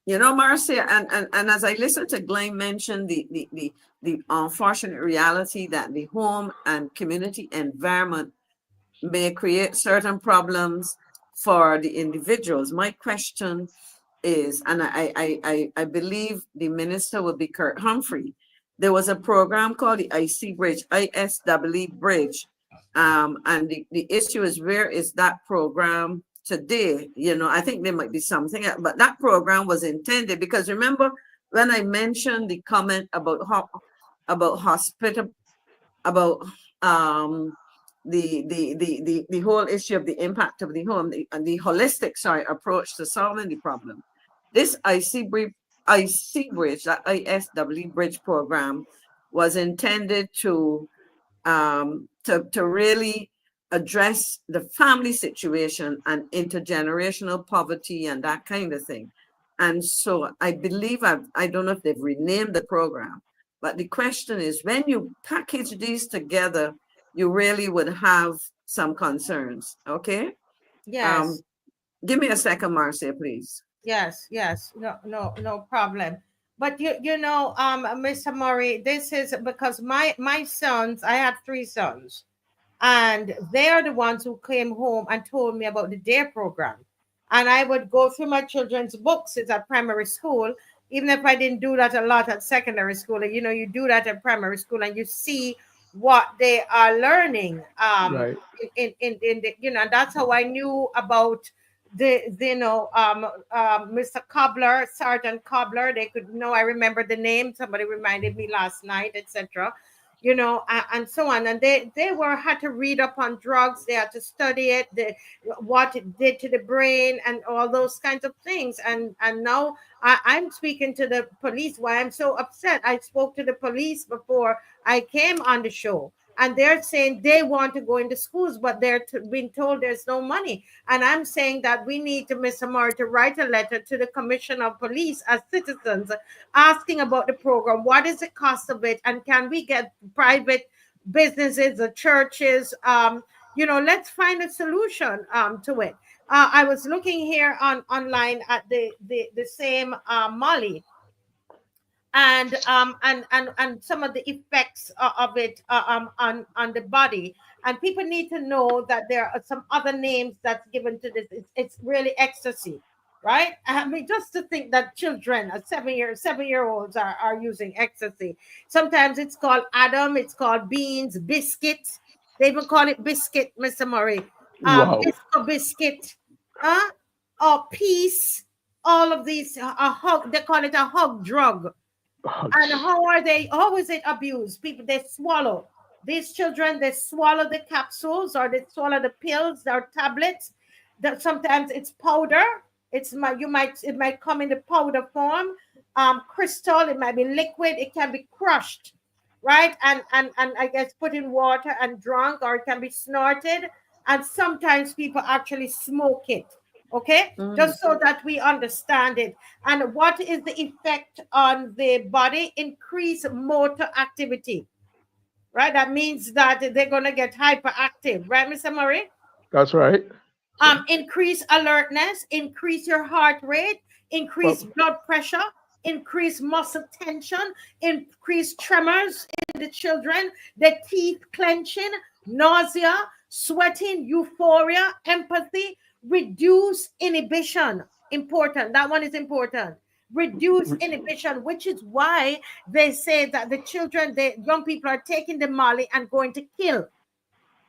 You know, Marcia, and as I listened to GLYNE mention the unfortunate reality that the home and community environment may create certain problems for the individuals. My question is, and I believe the minister would be Kurt Humphrey. There was a program called the ISWE Bridge, and the issue is, where is that program today? You know, I think there might be something, but that program was intended, because remember when I mentioned the comment about hospital, about the whole issue of the impact of the home, the holistic approach to solving the problem. This IC Bridge, that ISW Bridge program, was intended to really address the family situation and intergenerational poverty and that kind of thing. And so I believe, I don't know if they've renamed the program, but the question is, when you package these together, you really would have some concerns. Okay. Yes. Give me a second, Marcia, please. Yes. No problem. But you know, Mr. Murray, this is because my sons, I had 3 sons, and they are the ones who came home and told me about the D.A.R.E program. And I would go through my children's books at primary school, even if I didn't do that a lot at secondary school. You know, you do that at primary school, and you see what they are learning. Right. In the, you know, that's how I knew about Mr. Cobbler, Sergeant Cobbler. They could know. I remember the name. Somebody reminded me last night, etc. You know, and so on. And they had to read up on drugs. They had to study it, what it did to the brain, and all those kinds of things. And now I'm speaking to the police. Why I'm so upset? I spoke to the police before I came on the show, and they're saying they want to go into schools, but they're being told there's no money. And I'm saying that we need to, Mr. Moore, to write a letter to the Commissioner of Police as citizens, asking about the program. What is the cost of it? And can we get private businesses, the churches? You know, let's find a solution to it. I was looking here online at the same Molly, and some of the effects of it on the body. And people need to know that there are some other names that's given to this. It's really ecstasy, right? I mean, just to think that children, 7-year-olds are using ecstasy. Sometimes it's called Adam, it's called beans, biscuit. They even call it biscuit, Mr. Murray. Wow. Biscuit. or peace, all of these, a hug, they call it a hug drug. And how is it abused? People, they swallow. These children, they swallow the capsules or they swallow the pills or tablets. That sometimes it's powder. It might come in the powder form, crystal, it might be liquid, it can be crushed, right? And I guess put in water and drunk, or it can be snorted. And sometimes people actually smoke it. Okay, just so that we understand it. And what is the effect on the body? Increase motor activity, right? That means that they're going to get hyperactive, right, Mr. Murray? That's right. Increase alertness, increase your heart rate, increase blood pressure, increase muscle tension, increase tremors in the children, the teeth clenching, nausea, sweating, euphoria, empathy, reduce inhibition. Important. That one is important. Reduce inhibition, which is why they say that the children, the young people are taking the Molly and going to kill.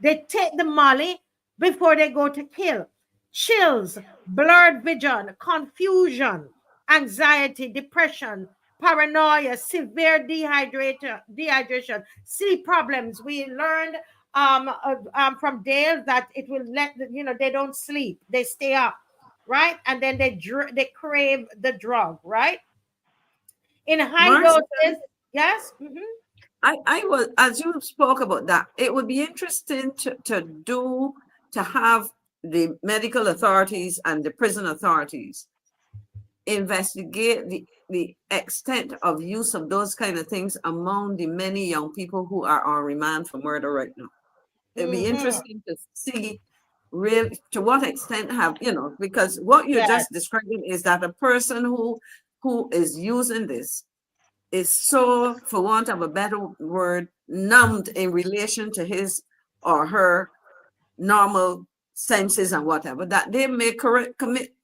They take the Molly before they go to kill. Chills, blurred vision, confusion, anxiety, depression, paranoia, severe dehydration, sleep problems. We learned from Dale that it will they don't sleep, they stay up, right? And then they crave the drug, right? In high doses, yes. I was, as you spoke about that, it would be interesting to have the medical authorities and the prison authorities investigate the extent of use of those kind of things among the many young people who are on remand for murder right now. It'd be interesting to see to what extent because what you're just describing is that a person who is using this is so, for want of a better word, numbed in relation to his or her normal senses and whatever, that they may commit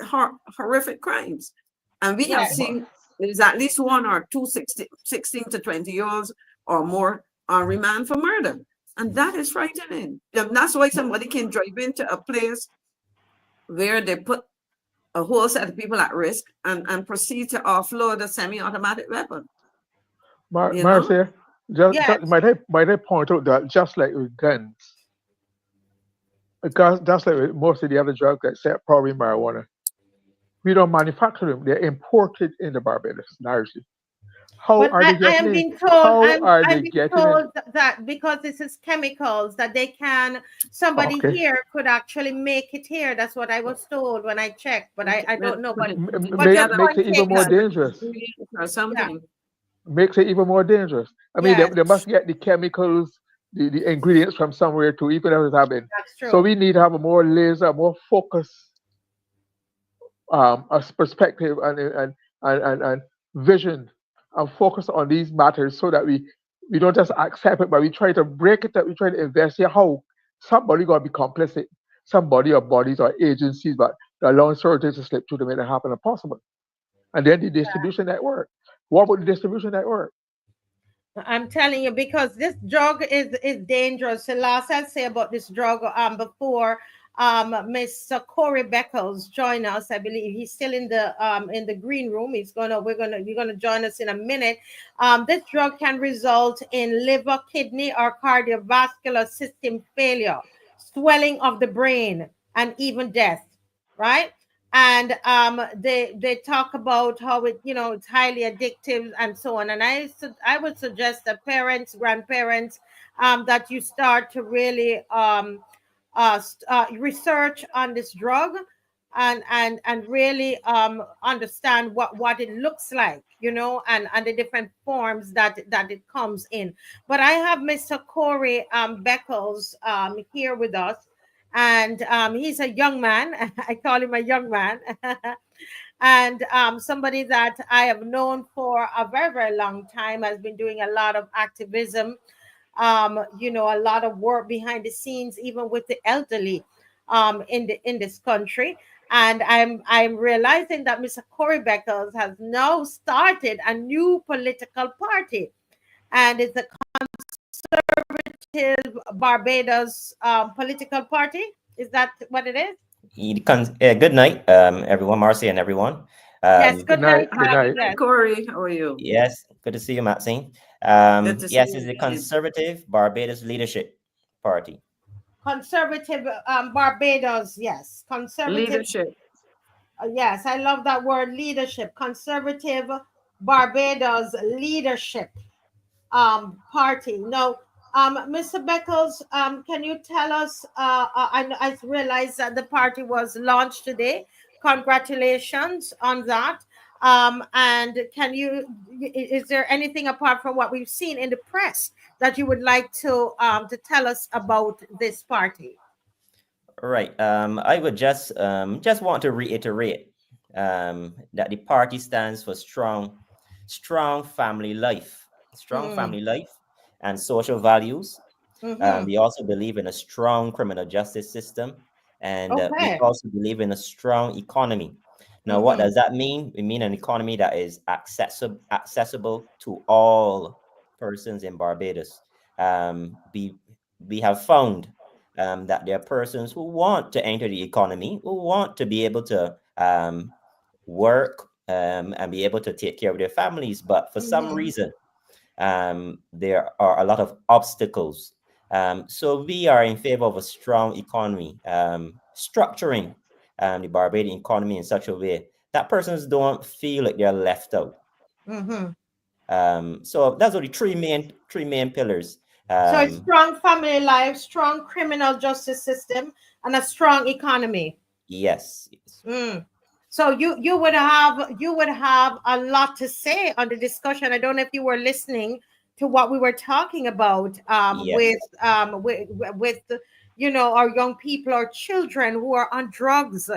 horrific crimes. And we have seen there's at least one or two 16 to 20-year-olds or more on remand for murder. And that is frightening. And that's why somebody can drive into a place where they put a whole set of people at risk and proceed to offload a semi-automatic weapon. Marcia, might I point out that just like with guns, because just like with most of the other drugs, except probably marijuana, we don't manufacture them; they're imported into Barbados largely. How are they getting it? How are they getting it? That because this is chemicals that they can, somebody here could actually make it here. That's what I was told when I checked, but I don't know. But makes it even more dangerous. Or something. Makes it even more dangerous. I mean, they must get the chemicals, the ingredients from somewhere to even if it's happening. That's true. So we need to have a more laser, more focused perspective and vision and focus on these matters so that we don't just accept it, but we try to break it up, we try to investigate how somebody got to be complicit, somebody or bodies or agencies, but allowing certain to slip through to make it happen impossible. And then the distribution network. What about the distribution network? I'm telling you, because this drug is dangerous. The last I say about this drug before Mr. Corey Beckles join us. I believe he's still in the green room. You're gonna join us in a minute. This drug can result in liver, kidney, or cardiovascular system failure, swelling of the brain, and even death. Right? And they talk about how it's highly addictive and so on. And I would suggest that parents, grandparents, that you start to really research on this drug and really understand what it looks like, and the different forms that it comes in. But I have Mr. Corey Beckles here with us. And he's a young man. I call him a young man. And somebody that I have known for a very, very long time, has been doing a lot of activism, a lot of work behind the scenes, even with the elderly in this country. And I'm realizing that Mr. Corey Beckles has now started a new political party. And it's a conservative Barbados political party. Is that what it is? Good night, everyone, Marcy and everyone. Yes, Good good night. night, Good Hi, night. Harry. Yes. Corey. How are you? Yes, good to see you, Maxine. Good to see Yes, you it's the again. Conservative Barbados Leadership Party. Conservative Barbados, yes. Conservative, Leadership. yes, I love that word leadership. Conservative Barbados Leadership Party. No, Mr. Beckles, can you tell us? I realized that the party was launched today. Congratulations on that. And can you? Is there anything apart from what we've seen in the press that you would like to tell us about this party? Right. I would just want to reiterate that the party stands for strong Mm, family life, and social values. mm-hmm. We also believe in a strong criminal justice system, and we Okay. also believe in a strong economy. Now, what Mm-hmm. does that mean? We mean an economy that is accessible to all persons in Barbados. We have found that there are persons who want to enter the economy, who want to be able to work and be able to take care of their families, but for some Mm-hmm. reason there are a lot of obstacles. So we are in favor of a strong economy, structuring the Barbadian economy in such a way that persons don't feel like they're left out. Mm-hmm. So that's are the three main pillars. So it's Um, strong family life, strong criminal justice system, and a strong economy. yes, yes, Mm. So you would have a lot to say on the discussion. I don't know if you were listening to what we were talking about with yes. our young people or children who are on drugs,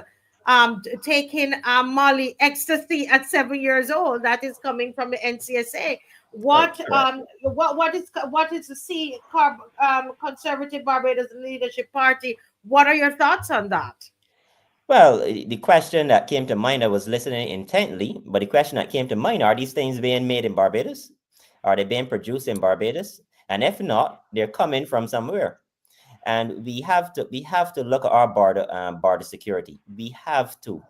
taking Molly ecstasy at 7 years old. That is coming from the NCSA. Right, What correct. what is the Conservative Barbados Leadership Party? What are your thoughts on that? Well, the question that came to mind, I was listening intently, but the question that came to mind, are these things being made in Barbados? Are they being produced in Barbados? And if not, they're coming from somewhere. And we have to look at our border security. We have to.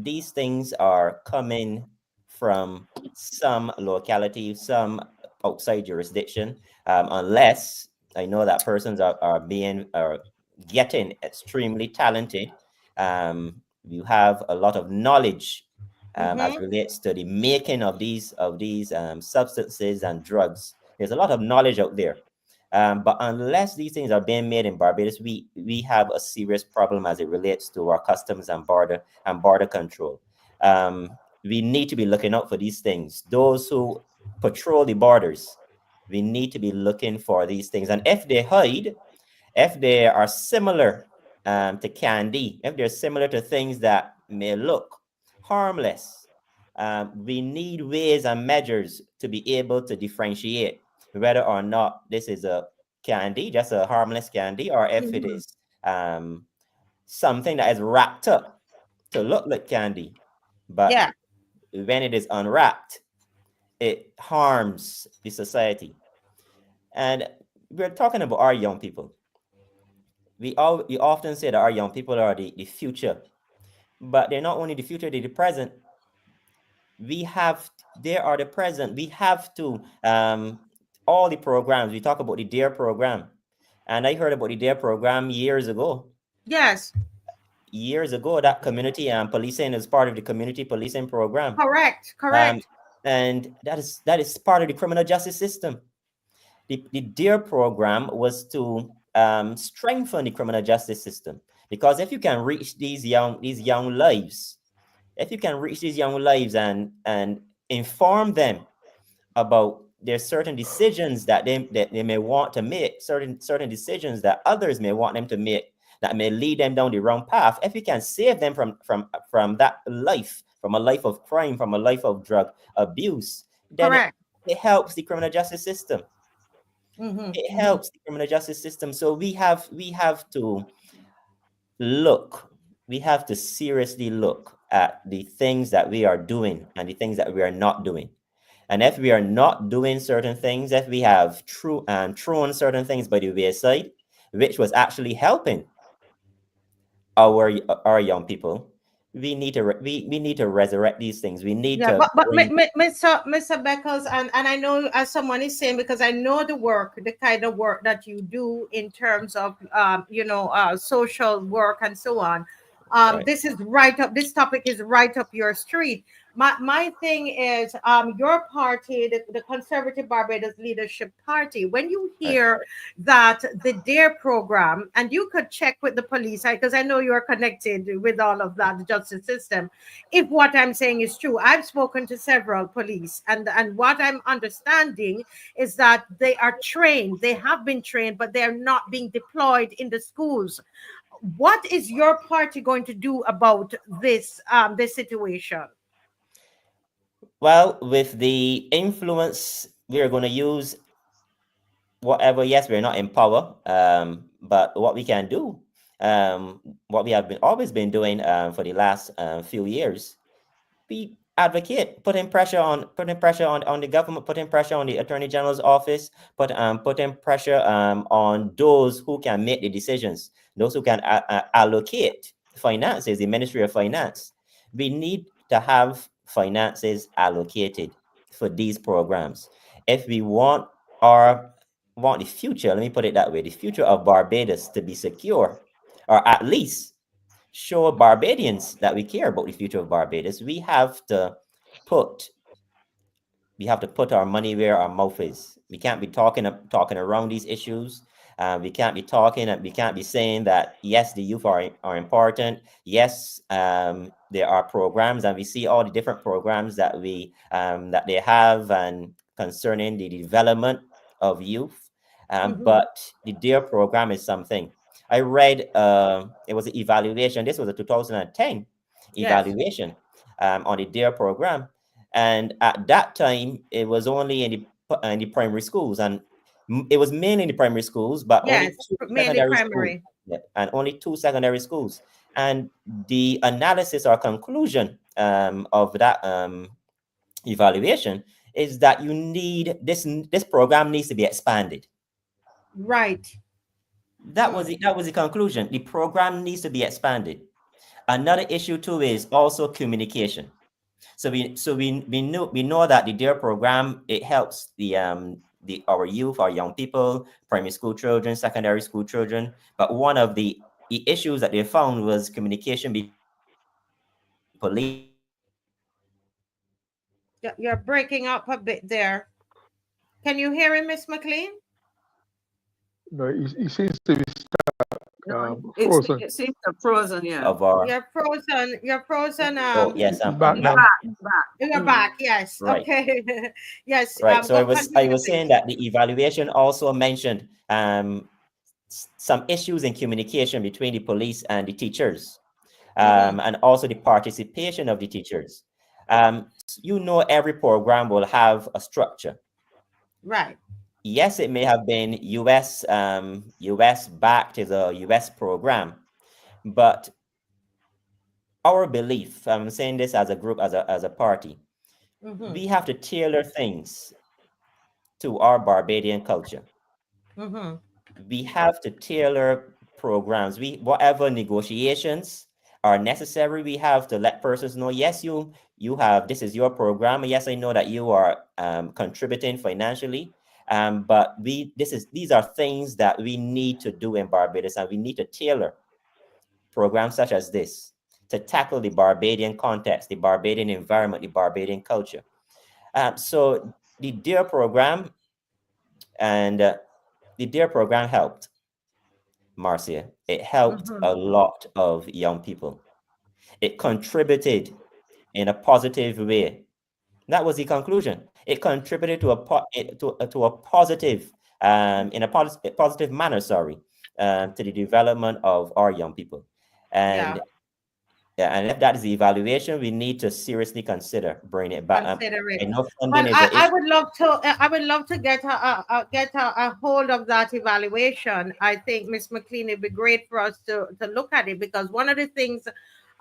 These things are coming from some locality, some outside jurisdiction, unless I know that persons are getting extremely talented. You have a lot of knowledge as Mm-hmm. relates to the making of these substances and drugs. There's a lot of knowledge out there, but unless these things are being made in Barbados, we have a serious problem as it relates to our customs and border control. We need to be looking out for these things. Those who patrol the borders, we need to be looking for these things. And if they hide, if they are similar to candy, if they're similar to things that may look harmless, we need ways and measures to be able to differentiate whether or not this is a candy, just a harmless candy, or if it Mm-hmm. is something that is wrapped up to look like candy. But Yeah. when it is unwrapped, it harms the society. And we're talking about our young people. We often say that our young people are the future, but they're not only the future, they're the present. They are the present. We have to all the programs. We talk about the D.A.R.E program, and I heard about the D.A.R E program years ago. Yes. Years ago, that community policing is part of the community policing program, Correct. um, Correct. and that is part of the criminal justice system. The D.A.R E program was to strengthen the criminal justice system, because if you can reach these young lives, if you can reach these young lives and inform them about there's certain decisions that they may want to make, certain decisions that others may want them to make, that may lead them down the wrong path. If you can save them from that life, from a life of crime, from a life of drug abuse, then it, Correct. it helps the criminal justice system. Mm-hmm. It Mm-hmm. helps the criminal justice system. So we have to look, we have to seriously look at the things that we are doing and the things that we are not doing. And if we are not doing certain things, if we have thrown certain things by the wayside, which was actually helping our young people. We need to we need to resurrect these things. We need Yeah, to but bring. Mr. Beckles, and I know, as someone is saying, because I know the work, the kind of work that you do in terms of social work and so on. Right. This is right up. This topic is right up your street. My thing is, your party, the Conservative Barbados Leadership Party. When you Right. hear that the DARE program, and you could check with the police, because I know you are connected with all of that, the justice system, if what I'm saying is true. I've spoken to several police, and what I'm understanding is that they are trained, they have been trained, but they're not being deployed in the schools. What is your party going to do about this situation? Well, with the influence, we are going to use whatever. Yes, we're not in power, but what we can do, what we have been always been doing for the last few years, we advocate putting pressure on the government, putting pressure on the Attorney General's office, putting pressure on those who can make the decisions, those who can allocate finances, the Ministry of Finance. We need to have finances allocated for these programs if we want the future. Let me put it that way: the future of Barbados to be secure, or at least show Barbadians that we care about the future of Barbados. Put we have to put our money where our mouth is. We can't be talking around these issues. We can't be talking, and we can't be saying that yes, the youth are important. Yes, there are programs, and we see all the different programs that they have, and concerning the development of youth. But the DARE program is something. I read it was an evaluation. This was a 2010 Yes. evaluation on the DARE program. And at that time, it was only in the primary schools, and it was mainly in the primary schools, but only Yes, two mainly secondary schools. primary. Yeah, and only two secondary schools. And the analysis or conclusion of that evaluation is that you need this program needs to be expanded. Right. That was the conclusion. The program needs to be expanded. Another issue too is also communication. So we know that the DARE program, it helps our youth, our young people, primary school children, secondary school children. But one of the issues that they found was communication between police You're breaking up a bit there. Can you hear him, Miss McCLEAN? No, he seems to be No, frozen. it seems to frozen, yeah. of our. You're frozen. You're frozen. Oh yes, He's back He's now. back, he's back. You're back. Yes. right. Okay. Yes. Right. So I Continue, was saying please. that the evaluation also mentioned some issues in communication between the police and the teachers, and also the participation of the teachers. Every program will have a structure. Right. Yes, it may have been US backed as a US program, but our belief, I'm saying this as a group, as a party, we have to tailor things to our Barbadian culture. We have to tailor programs. Whatever negotiations are necessary, we have to let persons know, yes, you have, this is your program. Yes, I know that you are contributing financially. But these are things that we need to do in Barbados, and we need to tailor programs such as this to tackle the Barbadian context, the Barbadian environment, the Barbadian culture. So the DARE program and the DARE program helped, Marcia. It helped a lot of young people. It contributed in a positive way. That was the conclusion. It contributed to a positive, in a positive manner, to the development of our young people. And and if that is the evaluation, we need to seriously consider bringing it back. Consider it. I know funding Well, is an I issue. would love to. I would love to get a hold of that evaluation. I think Miss McCLEAN, it'd be great for us to look at it, because one of the things,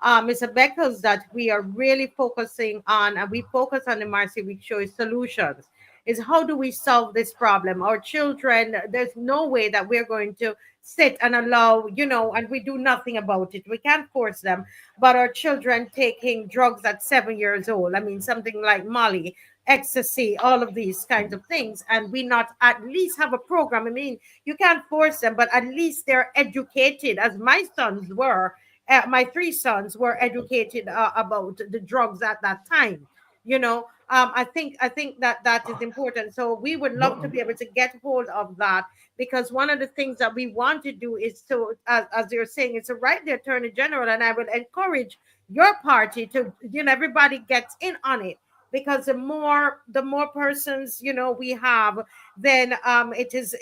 Mr. Beckles, that we are really focusing on, and we focus on the Marcy Week show, is solutions. is how do we solve this problem? Our children, there's no way that we're going to sit and allow, and we do nothing about it. We can't force them. But our children taking drugs at 7 years old, I mean, something like Molly, ecstasy, all of these kinds of things, and we not at least have a program. I mean, you can't force them, but at least they're educated, as my sons were. My three sons were educated about the drugs at that time. I think that is important. So we would love to be able to get hold of that, because one of the things that we want to do is to, as you're saying, is to write the Attorney General, and I would encourage your party to, everybody gets in on it, because the more persons we have, then it's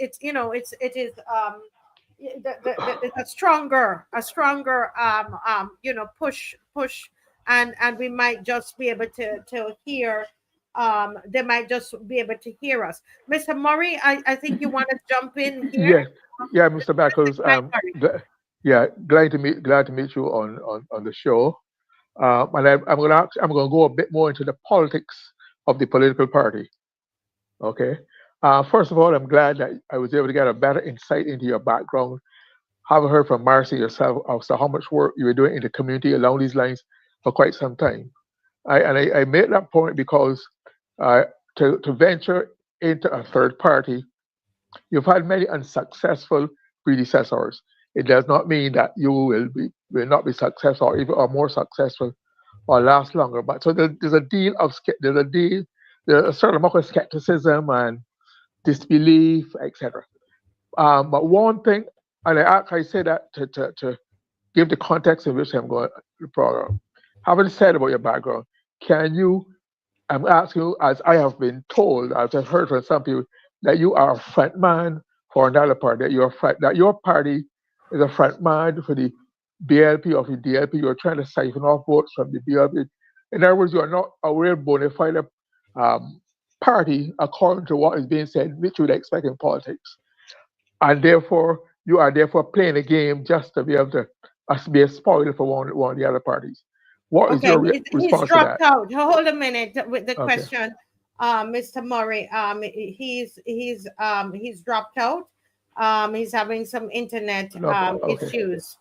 a stronger push, and we might just be able to hear, they might just be able to hear us. Mr. Murray, I think you want to jump in here. Yeah, Mr. Beckles. Glad to meet you on the show. And I'm going to go a bit more into the politics of the political party. Okay. First of all, I'm glad that I was able to get a better insight into your background. Have heard from Marcia yourself as to how much work you were doing in the community along these lines for quite some time. I made that point because to venture into a third party, you've had many unsuccessful predecessors. It does not mean that you will not be successful, or even or more successful, or last longer. But so there's a certain amount of skepticism and disbelief, etc. But one thing, and I say that to give the context in which I'm going the program. Having said about your background, I'm asking you, as I have been told, as I've heard from some people, that you are a front man for another party, that your party is a front man for the BLP or the DLP. You're trying to siphon off votes from the BLP. In other words, you are not a real bona fide party according to what is being said, which you would expect in politics. And therefore, you are playing a game just to be able to be a spoiler for one of the other parties. What is your response to that? He's dropped out. Hold a minute with the question, Mr. Murray. He's dropped out. He's having some internet issues,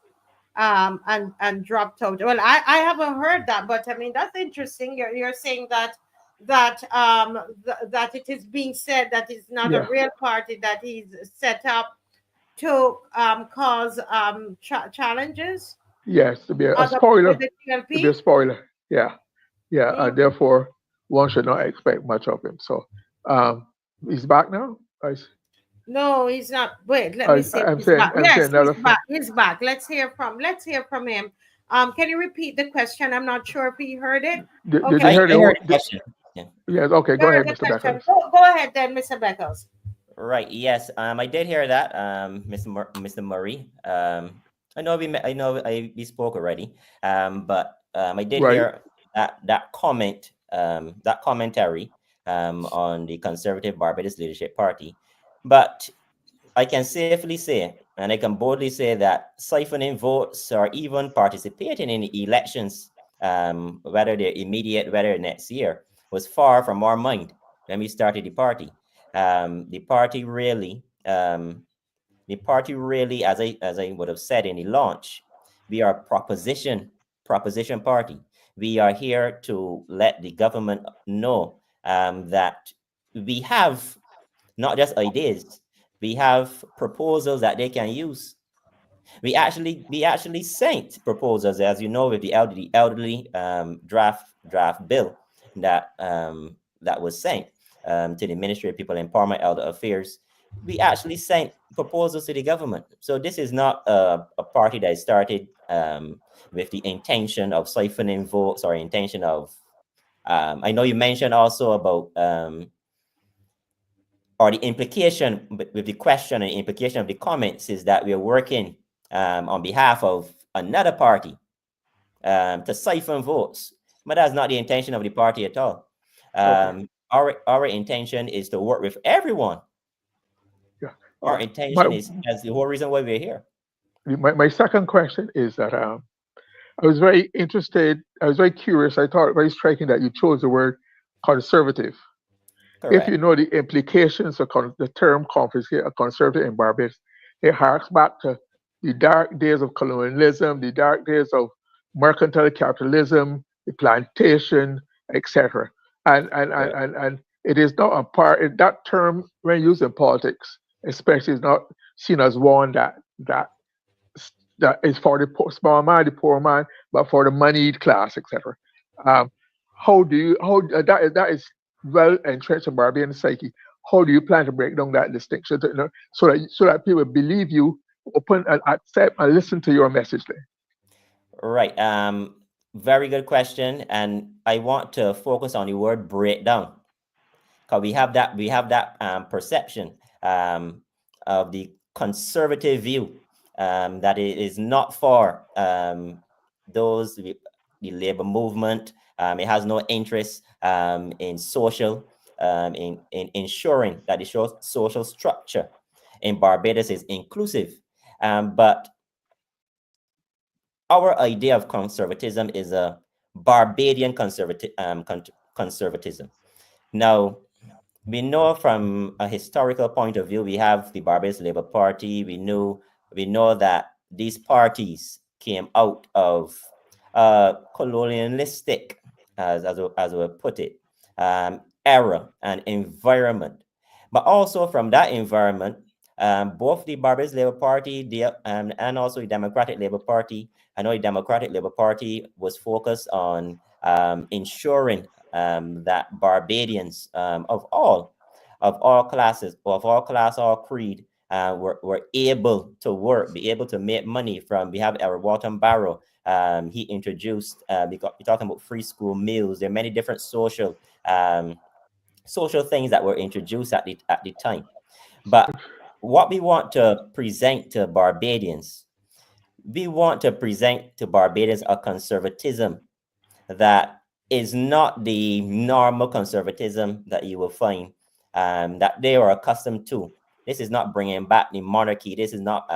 and dropped out. Well, I haven't heard that, but I mean that's interesting. You're saying that it is being said that it's not a real party, that he's set up to cause challenges. Yes, to be a spoiler. To be a spoiler. Yeah. And therefore, one should not expect much of him. So, he's back now. No, he's not. Wait, let me see. He's back. He's back. Let's hear from him. Can you repeat the question? I'm not sure if he heard it. Did you hear the question? Yes. Okay. Go ahead, Mr. Beckles. Go ahead, then, Mr. Beckles. Right. Yes. I did hear that, Mr. Murray. I know we spoke already. But I did hear that comment, that commentary on the Conservative Barbados Leadership Party. But I can safely say, and I can boldly say, that siphoning votes or even participating in the elections, whether they're immediate, whether next year, was far from our mind when we started the party. The party really, as I would have said in the launch, we are a proposition party. We are here to let the government know that we have not just ideas, we have proposals that they can use. We actually sent proposals, as you know, with the elderly draft bill that was sent to the Ministry of People Empowerment, Elder Affairs. We actually sent proposals to the government. So this is not a party that started with the intention of siphoning votes or intention of. I know you mentioned also about. Or the implication with the question and implication of the comments is that we are working on behalf of another party to siphon votes. But that's not the intention of the party at all. Our intention is to work with everyone. Yeah. Our intention that's the whole reason why we're here. My second question is that I was very interested. I was very curious. I thought it very striking that you chose the word conservative. If you Correct. know the implications of the term confiscate or conservative in Barbados, it harks back to the dark days of colonialism, the dark days of mercantile capitalism, the plantation, etc. Correct. And it is not a part, that term, when used in politics, especially, is not seen as one that is for the small man, the poor man, but for the moneyed class, etc. Um, that is well entrenched in Barbadian psyche. How do you plan to break down that distinction, so that people believe you, open and accept and listen to your message there? Right. Very good question, and I want to focus on the word breakdown, because we have that perception of the conservative view, that it is not for those, the labor movement. It has no interest in social, in ensuring that the social structure in Barbados is inclusive. But our idea of conservatism is a Barbadian conservatism. Now, we know from a historical point of view, we have the Barbados Labour Party. We know that these parties came out of colonialistic, as I would put it, era and environment. But also from that environment, both the Barbados Labour Party and also the Democratic Labour Party, I know the Democratic Labour Party was focused on ensuring that Barbadians of all classes, all creed, were able to work, be able to make money from. We have our Walton Barrow. He introduced. We're talking about free school meals. There are many different social things that were introduced at the time. But what we want to present to Barbadians, we want to present to Barbadians a conservatism that is not the normal conservatism that you will find, that they are accustomed to. This is not bringing back the monarchy. This is not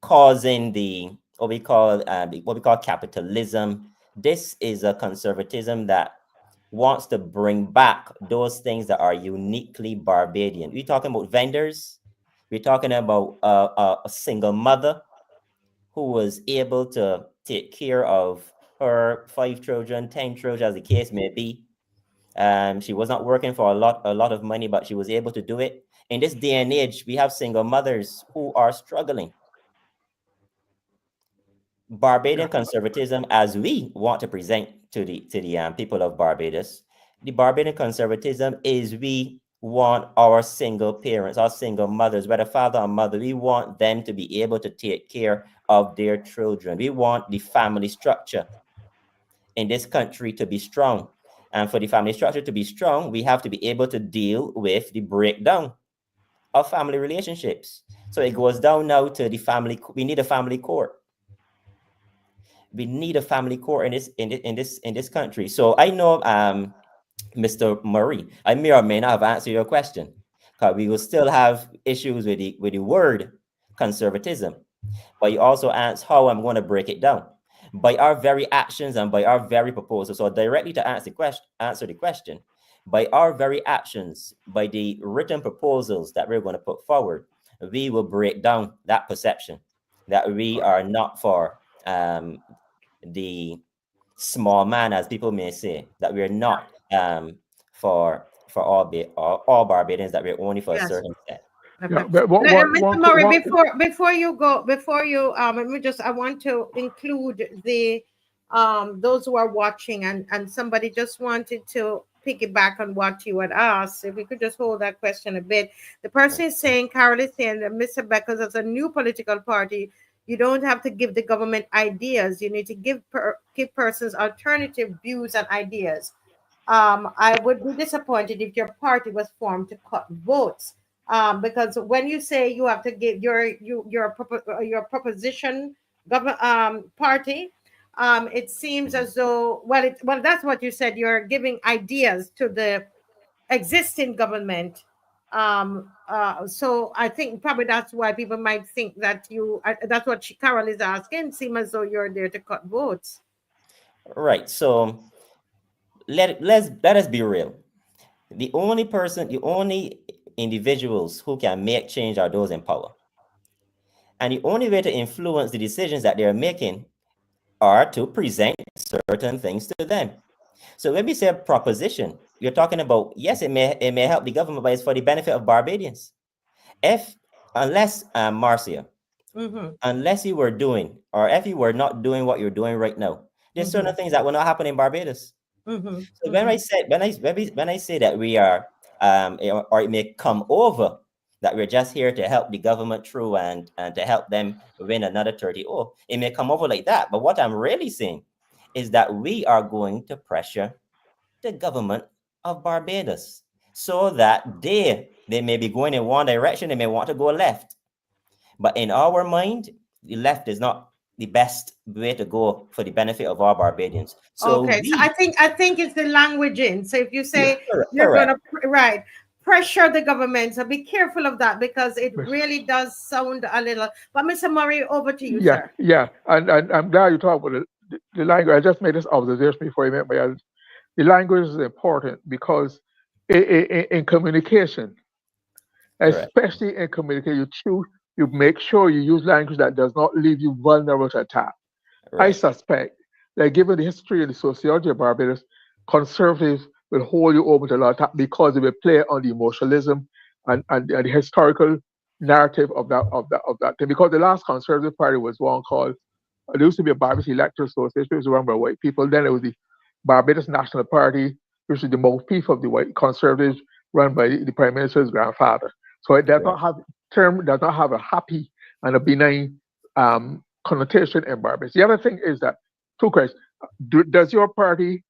causing what we call capitalism. This is a conservatism that wants to bring back those things that are uniquely Barbadian. We're talking about vendors. We're talking about a single mother who was able to take care of her 5 children, 10 children, as the case may be. She was not working for a lot of money, but she was able to do it. In this day and age, we have single mothers who are struggling. Barbadian conservatism, as we want to present to the people of Barbados, the Barbadian conservatism is we want our single parents, our single mothers, whether father or mother, we want them to be able to take care of their children. We want the family structure in this country to be strong. And for the family structure to be strong, we have to be able to deal with the breakdown of family relationships. So it goes down now to the family. We need a family court. We need a family court in this country. So I know, Mr. Murray, I may or may not have answered your question, because we will still have issues with the word conservatism. But you also asked how I'm going to break it down. By our very actions and by our very proposals. So directly to answer the question, by our very actions, by the written proposals that we're going to put forward, we will break down that perception that we are not for the small man, as people may say, that we're not for all Barbadians, that we're only for a certain set. Yeah, Okay. but Mr. Murray, before you go, let me just, I want to include the those who are watching, and somebody just wanted to piggyback on what you had asked. If we could just hold that question a bit. The person is saying, Carol is saying that Mr. Beckles, as a new political party, you don't have to give the government ideas. You need to give persons alternative views and ideas. I would be disappointed if your party was formed to cut votes. Because when you say you have to give your proposition government party, it seems as though well that's what you said. You're giving ideas to the existing government. So I think probably that's why people might think that that's what Carol is asking. Seem as though you're there to cut votes. Right. So let us be real. The only individuals who can make change are those in power. And the only way to influence the decisions that they're making are to present certain things to them. So when we say proposition, you're talking about, yes, it may help the government, but it's for the benefit of Barbadians. Unless Marcia, unless you were doing, or if you were not doing what you're doing right now, there's certain things that will not happen in Barbados. So when I say that we are, or it may come over that we're just here to help the government through and to help them win another 30-0, it may come over like that. But what I'm really saying is that we are going to pressure the government of Barbados so that they may be going in one direction, they may want to go left. But in our mind, the left is not the best way to go for the benefit of all Barbadians. So okay, so I think it's the language in. So if you say you're correct. going to pressure the government, so be careful of that because it really does sound a little. But Mr. Murray, over to you, sir. Yeah, and I'm glad you talked about the language. I just made this observation before you met my else. The language is important because in communication, especially in communication, you make sure you use language that does not leave you vulnerable to attack. I suspect that given the history and the sociology of Barbados, conservatives will hold you open to a lot of attack because they will play on the emotionalism and the historical narrative of that thing. Because the last Conservative Party was one called, there used to be a Barbados Electoral Association, it was run by white people. Then it was the Barbados National Party, which is the mouthpiece of the white conservatives, run by the Prime Minister's grandfather. So it does not have a happy and a benign connotation in Barbados. The other thing is that, two questions. Does your party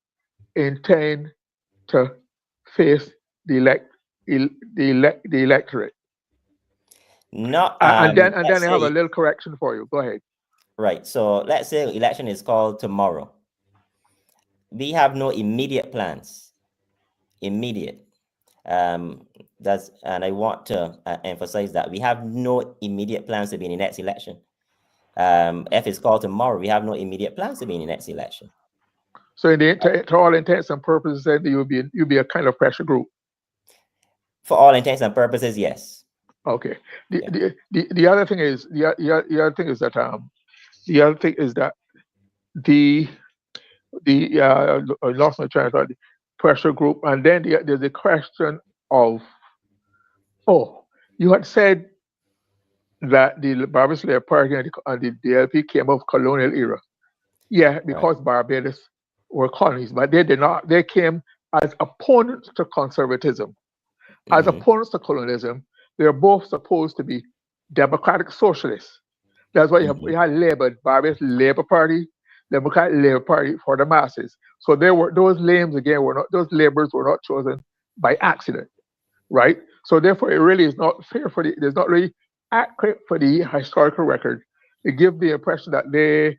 intend to face the electorate? No. And then I have a little correction for you. Go ahead. Right. So let's say election is called tomorrow. We have no immediate plans. And I want to emphasize that we have no immediate plans to be in the next election. If it's called tomorrow, we have no immediate plans to be in the next election. So, to all intents and purposes, then you'll be a kind of pressure group. For all intents and purposes, yes. Okay. The other thing is that I lost my train of thought. The pressure group, and then there's a question of, you had said that the Barbados Labour Party and the DLP came of colonial era. Yeah, because Barbados were colonies, but they did not. They came as opponents to conservatism, as opponents to colonialism. They're both supposed to be democratic socialists. That's why you had Labour, Barbados Labour Party, Democratic Labour Party for the masses. So those names again those laborers were not chosen by accident, right? So therefore, it really is not fair it's not really accurate for the historical record. It gives the impression that they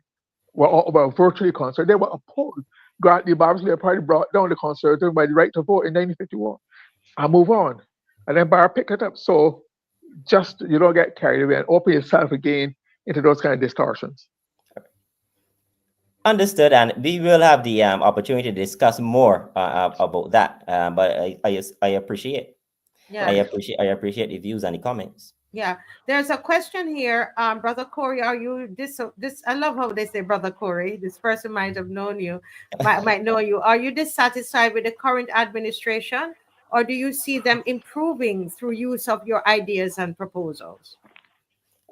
were virtually conservative. They were opposed. The Barbados Labour Party brought down the conservative by the right to vote in 1951. I move on, and then Bar picked it up. So just you don't get carried away and open yourself again into those kind of distortions. Understood, and we will have the opportunity to discuss more about that. But I appreciate, I appreciate the views and the comments. Yeah, there's a question here, Brother Corey. Are you this? I love how they say Brother Corey. This person might have known you, might know you. Are you dissatisfied with the current administration, or do you see them improving through use of your ideas and proposals?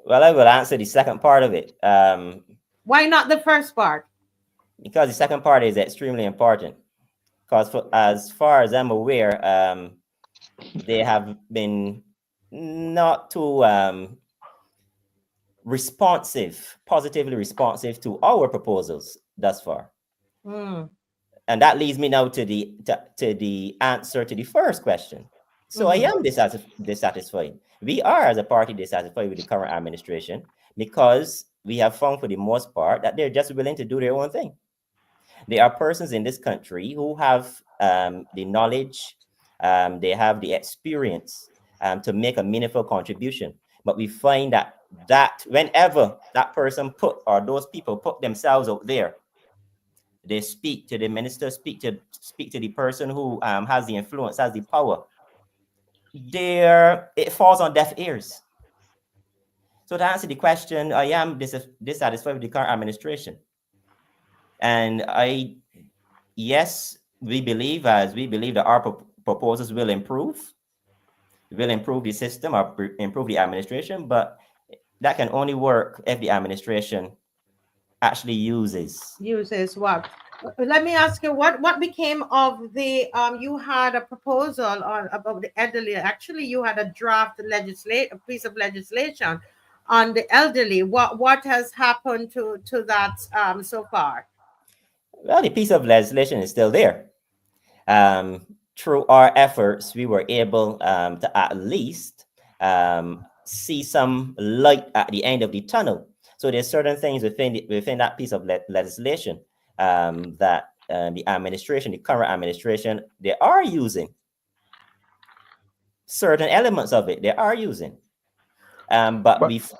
Well, I will answer the second part of it. Why not the first part? Because the second part is extremely important. Because as far as I'm aware, they have been not too positively responsive to our proposals thus far. And that leads me now to the answer to the first question. So I am dissatisfied. We are, as a party, dissatisfied with the current administration because we have found, for the most part, that they're just willing to do their own thing. There are persons in this country who have the knowledge, they have the experience to make a meaningful contribution. But we find that whenever that person those people put themselves out there, they speak to the minister, speak to the person who has the influence, has the power, it falls on deaf ears. So to answer the question, I am dissatisfied with the current administration. And yes, we believe that our proposals will improve the system or improve the administration, but that can only work if the administration actually uses what? Let me ask you, what became of the you had a proposal on about the elderly. Actually, you had a draft a piece of legislation on the elderly. What has happened to that so far? Well, the piece of legislation is still there. Through our efforts, we were able to at least see some light at the end of the tunnel. So there's certain things within that piece of legislation that the current administration, they are using. Certain elements of it, they are using. But is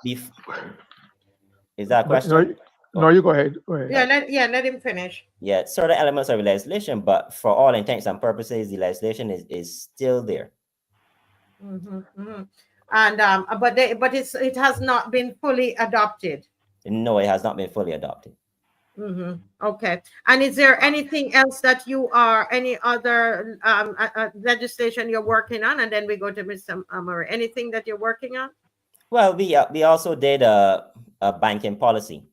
that a question? No, you go ahead. Let him finish. Yeah, certain elements of the legislation, but for all intents and purposes, the legislation is still there. And but it has not been fully adopted. No, it has not been fully adopted. Okay. And is there anything else that any other legislation you're working on? And then we go to Mr. Murray. Anything that you're working on? Well, we also did a banking policy,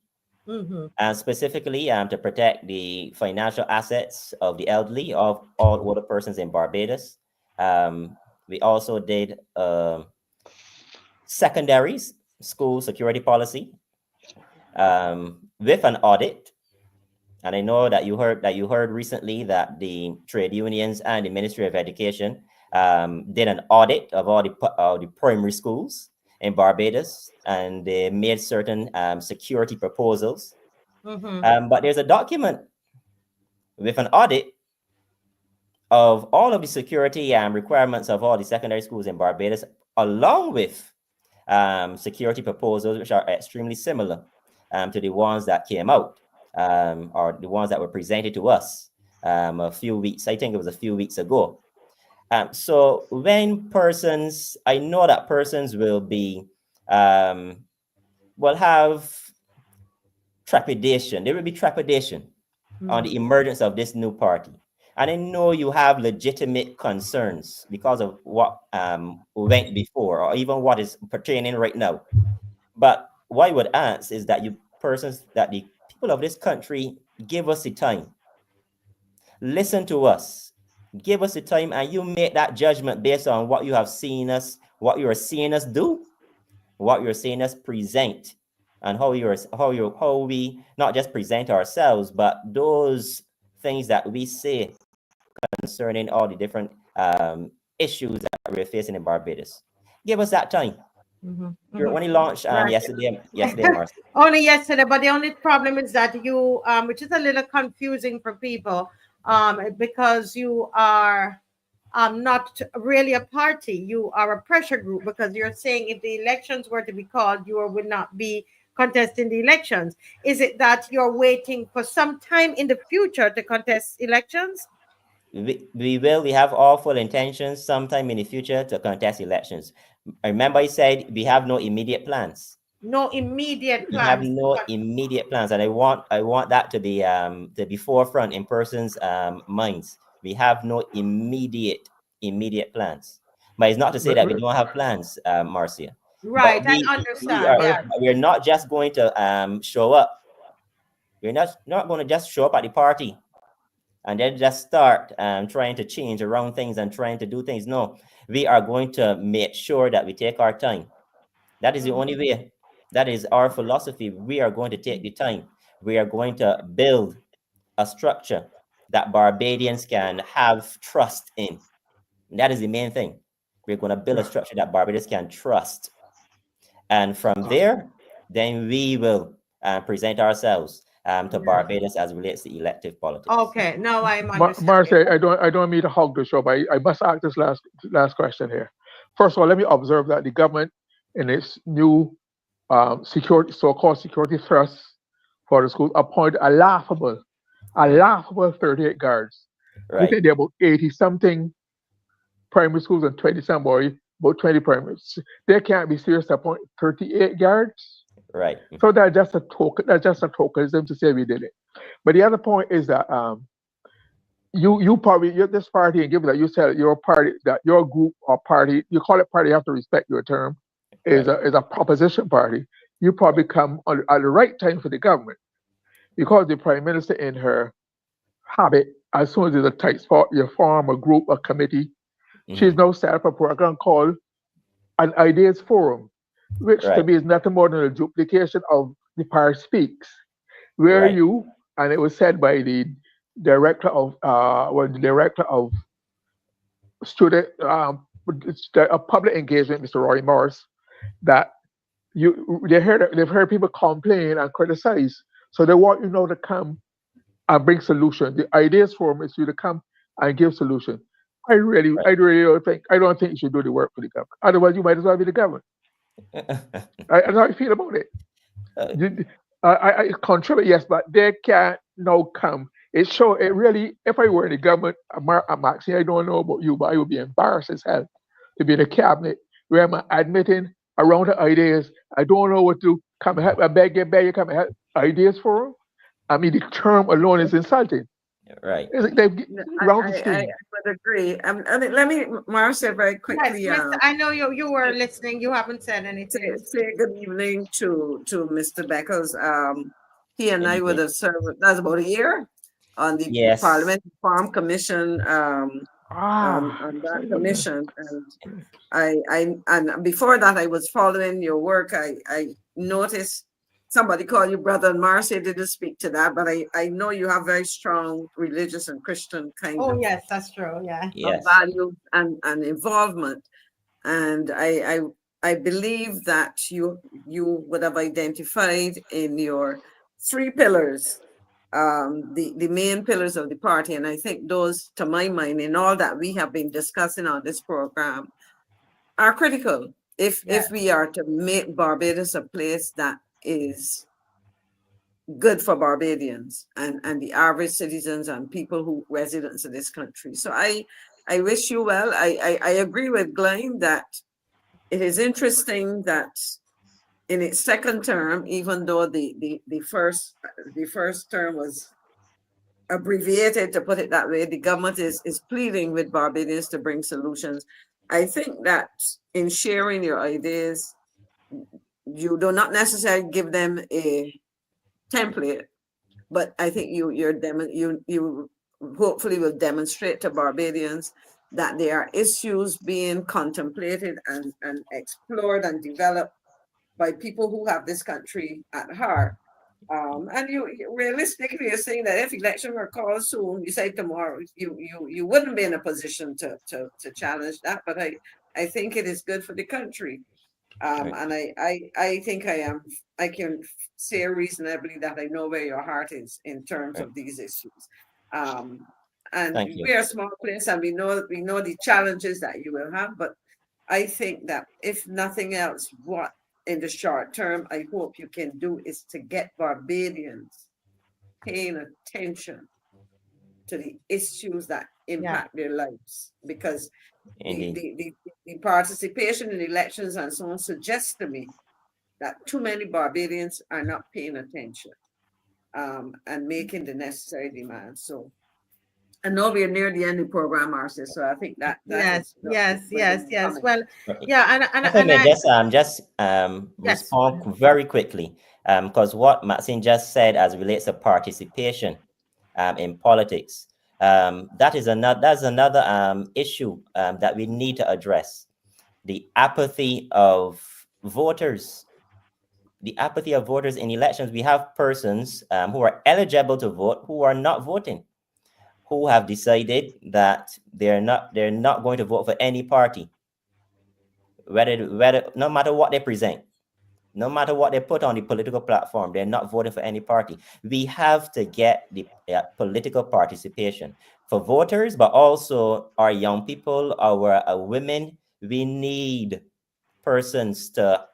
and specifically to protect the financial assets of the elderly, of all older persons in Barbados. We also did secondary school security policy with an audit. And I know that you heard recently that the trade unions and the Ministry of Education did an audit of all the primary schools in Barbados, and they made certain security proposals. But there's a document with an audit of all of the security requirements of all the secondary schools in Barbados, along with security proposals which are extremely similar to the ones that came out, or the ones that were presented to us a few weeks ago. So when I know that persons will be, will have trepidation. There will be trepidation on the emergence of this new party. And I know you have legitimate concerns because of what went before, or even what is pertaining right now. But what I would ask is that the people of this country give us the time. Listen to us. Give us the time, and you make that judgment based on what you have seen us, what you are seeing us do, what you're seeing us present, and how we not just present ourselves, but those things that we say concerning all the different issues that we're facing in Barbados. Give us that time. You're only launched yesterday, Marcia. Only yesterday, but the only problem is that you, which is a little confusing for people, because you are not really a party. You are a pressure group, because you're saying if the elections were to be called, you would not be contesting the elections. Is it that you're waiting for some time in the future to contest elections? We have all full intentions sometime in the future to contest elections. I remember I said we have no immediate plans. No immediate plans. We have no immediate plans, and I want that to be forefront in persons' minds. We have no immediate plans. But it's not to say that we don't have plans, Marcia. Right, I understand. We're not just going to show up. We're not going to just show up at the party and then just start trying to change around things and trying to do things. No, we are going to make sure that we take our time. That is the only way. That is our philosophy. We are going to take the time. We are going to build a structure that Barbadians can have trust in. And that is the main thing. We're going to build a structure that Barbados can trust. And from there, then we will present ourselves to Barbados as relates to elective politics. Okay, now I'm Marcia, I don't mean to hog the show, but I must ask this last question here. First of all, let me observe that the government in its new so-called security thrust for the school appointed a laughable A laughable 38 guards. You Right. think there are about 80 something primary schools and 20 some boy, about 20 primary. They can't be serious to appoint 38 guards. Right. So that's just a token. That's just a tokenism to say we did it. But the other point is that you probably you're this party and given that you said your party that your group or party you call it party, you have to respect your term, is Right. a proposition party. You probably come at the right time for the government because the prime minister in her habit, as soon as there's a tight spot, you form a group, a committee. She's now set up a program called an ideas forum, which to Right. me is nothing more than a duplication of the Paris Speaks, where Right. you, and it was said by the director of student public engagement, Mr. Roy Morris, that they've heard people complain and criticize, so they want you now to come and bring solution. The ideas forum is you to come and give solution. Right. I really don't think you should do the work for the government. Otherwise, you might as well be the government. That's how I feel about it. Uh, I contribute, yes, but they can't now come. It really, if I were in the government, Maxine, I don't know about you, but I would be embarrassed as hell to be in a cabinet where I'm admitting around the ideas. I don't know what to come and help. I beg you, come and help ideas for them. I mean, the term alone is insulting. right. It's like they've No, round the I screen. would agree. I mean, let me, Marcia, very Yes, quickly, Miss, I know you were listening. You haven't said anything. say good evening to Mr. Beckles. He and Good I would evening. have served, that's about a year on the Yes. Parliament Farm Commission, on So that you know, commission. And and before that, I was following your work. I noticed somebody called you brother, and Marcia didn't speak to that, but I know you have very strong religious and Christian kind Oh of yes, that's true. Yeah. Yes. value and involvement. And I believe that you would have identified in your three pillars, the main pillars of the party. And I think those, to my mind, in all that we have been discussing on this program, are critical if Yeah. we are to make Barbados a place that is good for Barbadians and the average citizens and people who residents of this country. So I wish you well. I agree with GLYNE that it is interesting that in its second term, even though the first term was abbreviated, to put it that way, the government is pleading with Barbadians to bring solutions. I think that in sharing your ideas, you do not necessarily give them a template, but I think you hopefully will demonstrate to Barbadians that there are issues being contemplated and explored and developed by people who have this country at heart. And realistically, you're saying that if election were called soon, you say tomorrow, you wouldn't be in a position to challenge that. But I think it is good for the country. Right. And I think I can say reasonably that I know where your heart is in terms Right. of these issues. Um, and Thank you. we're a small place and we know the challenges that you will have, but I think that if nothing else, what in the short term, I hope you can do is to get Barbadians paying attention to the issues that Yeah. impact their lives, because Indeed. the participation in elections and so on suggests to me that too many Barbadians are not paying attention and making the necessary demands. So I know we're near the end of the program, Marcia, so I think that Yes. is Yes. my Yes. Yes. comment. Well, Right. yeah, If I may I just yes. Go ahead. respond very quickly, because what Maxine just said as relates to participation in politics, that's another issue that we need to address. The apathy of voters. The apathy of voters in elections. We have persons who are eligible to vote who are not voting, who have decided that they're not going to vote for any party, whether no matter what they present, no matter what they put on the political platform, they're not voting for any party. We have to get the political participation for voters, but also our young people, our women. We need persons to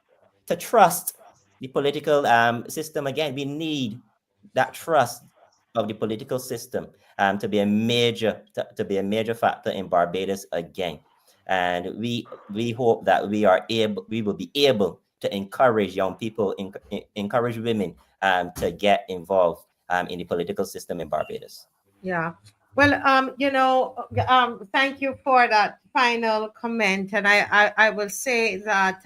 trust the political system again. We need that trust. of the political system to be a major factor in Barbados again. And we hope that we will be able to encourage young people, encourage women to get involved in the political system in Barbados. Yeah. Well, thank you for that final comment. And I will say that,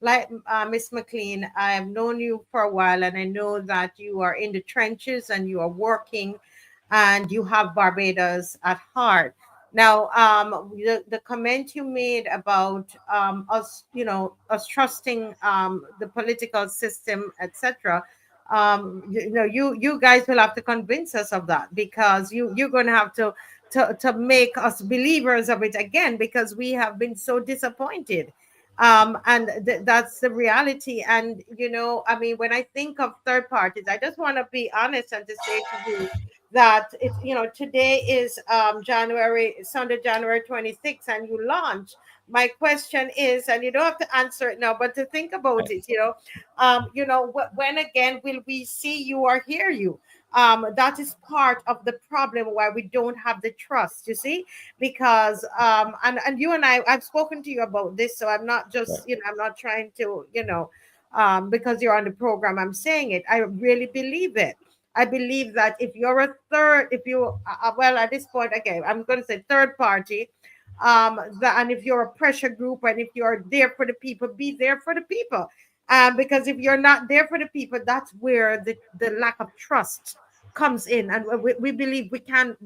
like Miss McCLEAN, I have known you for a while, and I know that you are in the trenches and you are working, and you have Barbados at heart. Now, the comment you made about us, us trusting the political system, etc. You guys will have to convince us of that, because you're going to have to make us believers of it again, because we have been so disappointed. And that's the reality. And I mean, when I think of third parties, I just want to be honest and to say to you that today is Sunday, January 26th, and you launch. My question is, and you don't have to answer it now, but to think about it, when again will we see you or hear you? That is part of the problem why we don't have the trust, you see, because and you and I've spoken to you about this, so I'm not just, I'm not trying to, because you're on the program, I'm saying it. I really believe it. I believe that if you're well, at this point, okay, I'm going to say third party, and if you're a pressure group, and if you're there for the people, be there for the people. Because if you're not there for the people, that's where the lack of trust comes in, and we believe we can't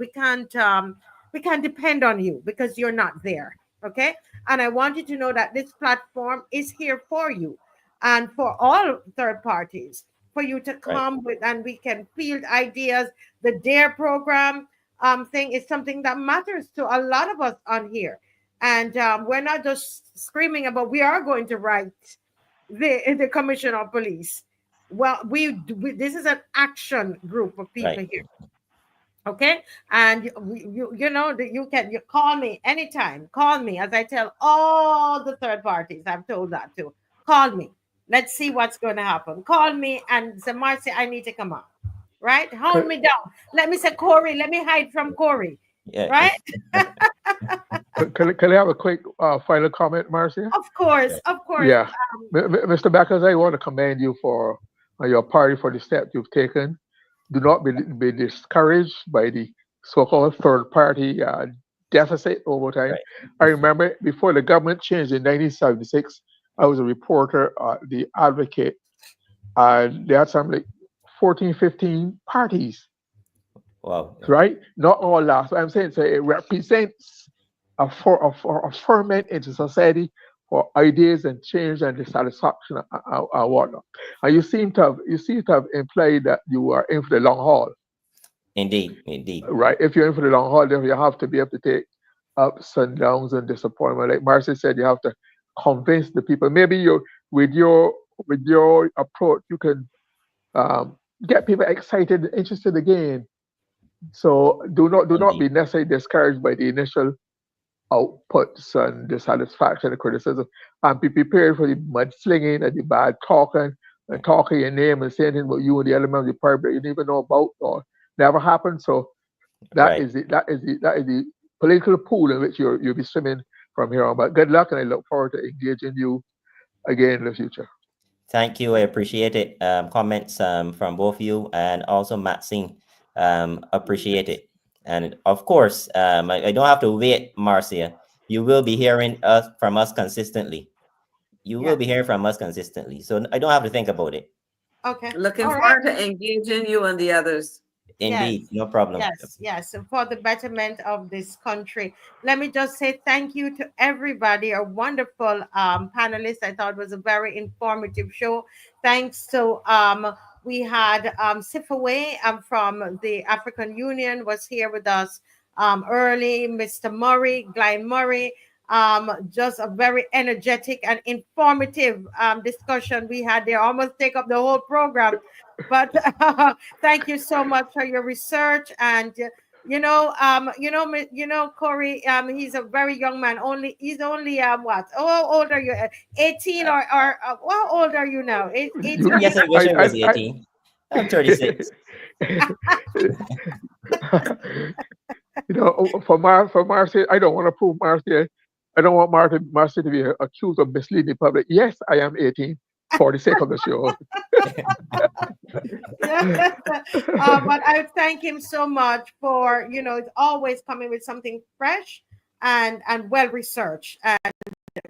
depend on you because you're not there. Okay, and I want you to know that this platform is here for you, and for all third parties, for you to come with, and we can field ideas. The D.A.R.E program thing is something that matters to a lot of us on here, and we're not just screaming about we are going to write the commissioner of police. Well, this is an action group of people here. Okay, and you call me anytime. Call me, as I tell all the third parties. I've told that too. Call me. Let's see what's going to happen. Call me and say, Marcia, I need to come out. Right? Hold me down. Let me say, Corey. Let me hide from Corey. Yeah. Right? Can I have a quick final comment, Marcia? Of course. Yeah. Mr. Beckles, I want to commend you for your party for the steps you've taken. Do not be discouraged by the so-called third party deficit over time. I remember before the government changed in 1976, I was a reporter at The Advocate, and they had some like 14, 15 parties. Wow. Right? Not all last. I'm saying so it represents a ferment into society for ideas and change and dissatisfaction and whatnot. And you seem to have implied that you are in for the long haul. Indeed. Right. If you're in for the long haul, then you have to be able to take ups and downs and disappointment. Like Marcia said, you have to convince the people. Maybe with your approach, you can get people excited and interested again. So do not be necessarily discouraged by the initial outputs and dissatisfaction and criticism, and be prepared for the mudslinging and the bad talking and talking your name and saying things about you and the element of the party that you didn't even know about or never happened. So that is the political pool in which you'll be swimming from here on. But good luck, and I look forward to engaging you again in the future. Thank you. I appreciate it. Comments from both you and also Maxine. Appreciate it. And of course, I don't have to wait, Marcia. You will be hearing from us consistently. You will be hearing from us consistently. So I don't have to think about it. Okay. Looking forward to engaging you and the others. Indeed, no problem. Yes. So for the betterment of this country, let me just say thank you to everybody. A wonderful panelist. I thought it was a very informative show. Thanks to we had SIPHIWE from the African Union was here with us early. Mr. Murray, GLYNE Murray. Just a very energetic and informative discussion we had there. Almost take up the whole program. But thank you so much for your research, and Corey. He's a very young man. He's only what? Oh, how old are you? 18 or how old are you now? 18. Yes, I wish I was 18. I'm 36. For Marcia, I don't want to prove Marcia. I don't want Marcia to be accused of misleading the public. Yes, I am 18 for the sake of the show. But I thank him so much for, always coming with something fresh and well researched. And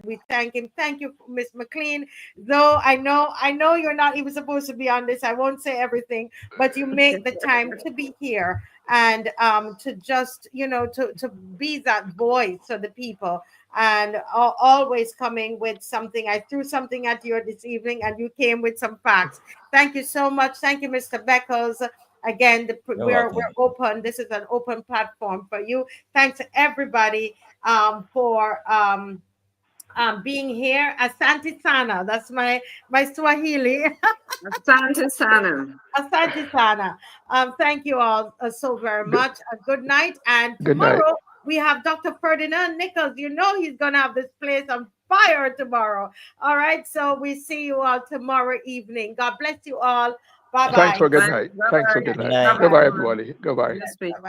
we thank him. Thank you, Miss McCLEAN. Though I know you're not even supposed to be on this. I won't say everything, but you make the time to be here and to just to be that voice for the people, and always coming with something. I threw something at you this evening, and you came with some facts. Thank you so much. Thank you, Mr. Beckles. Again, we're open. This is an open platform for you. Thanks to everybody for being here. Asante sana. That's my Swahili. Asante sana. Asante sana. Thank you all so very much. Good night. And Good night. tomorrow we have Dr. Ferdinand Nichols. He's gonna have this place on fire tomorrow. All right. So we see you all tomorrow evening. God bless you all. Bye bye. Thanks for good night. Thanks for good night. Goodbye, everybody. Goodbye. Bye-bye.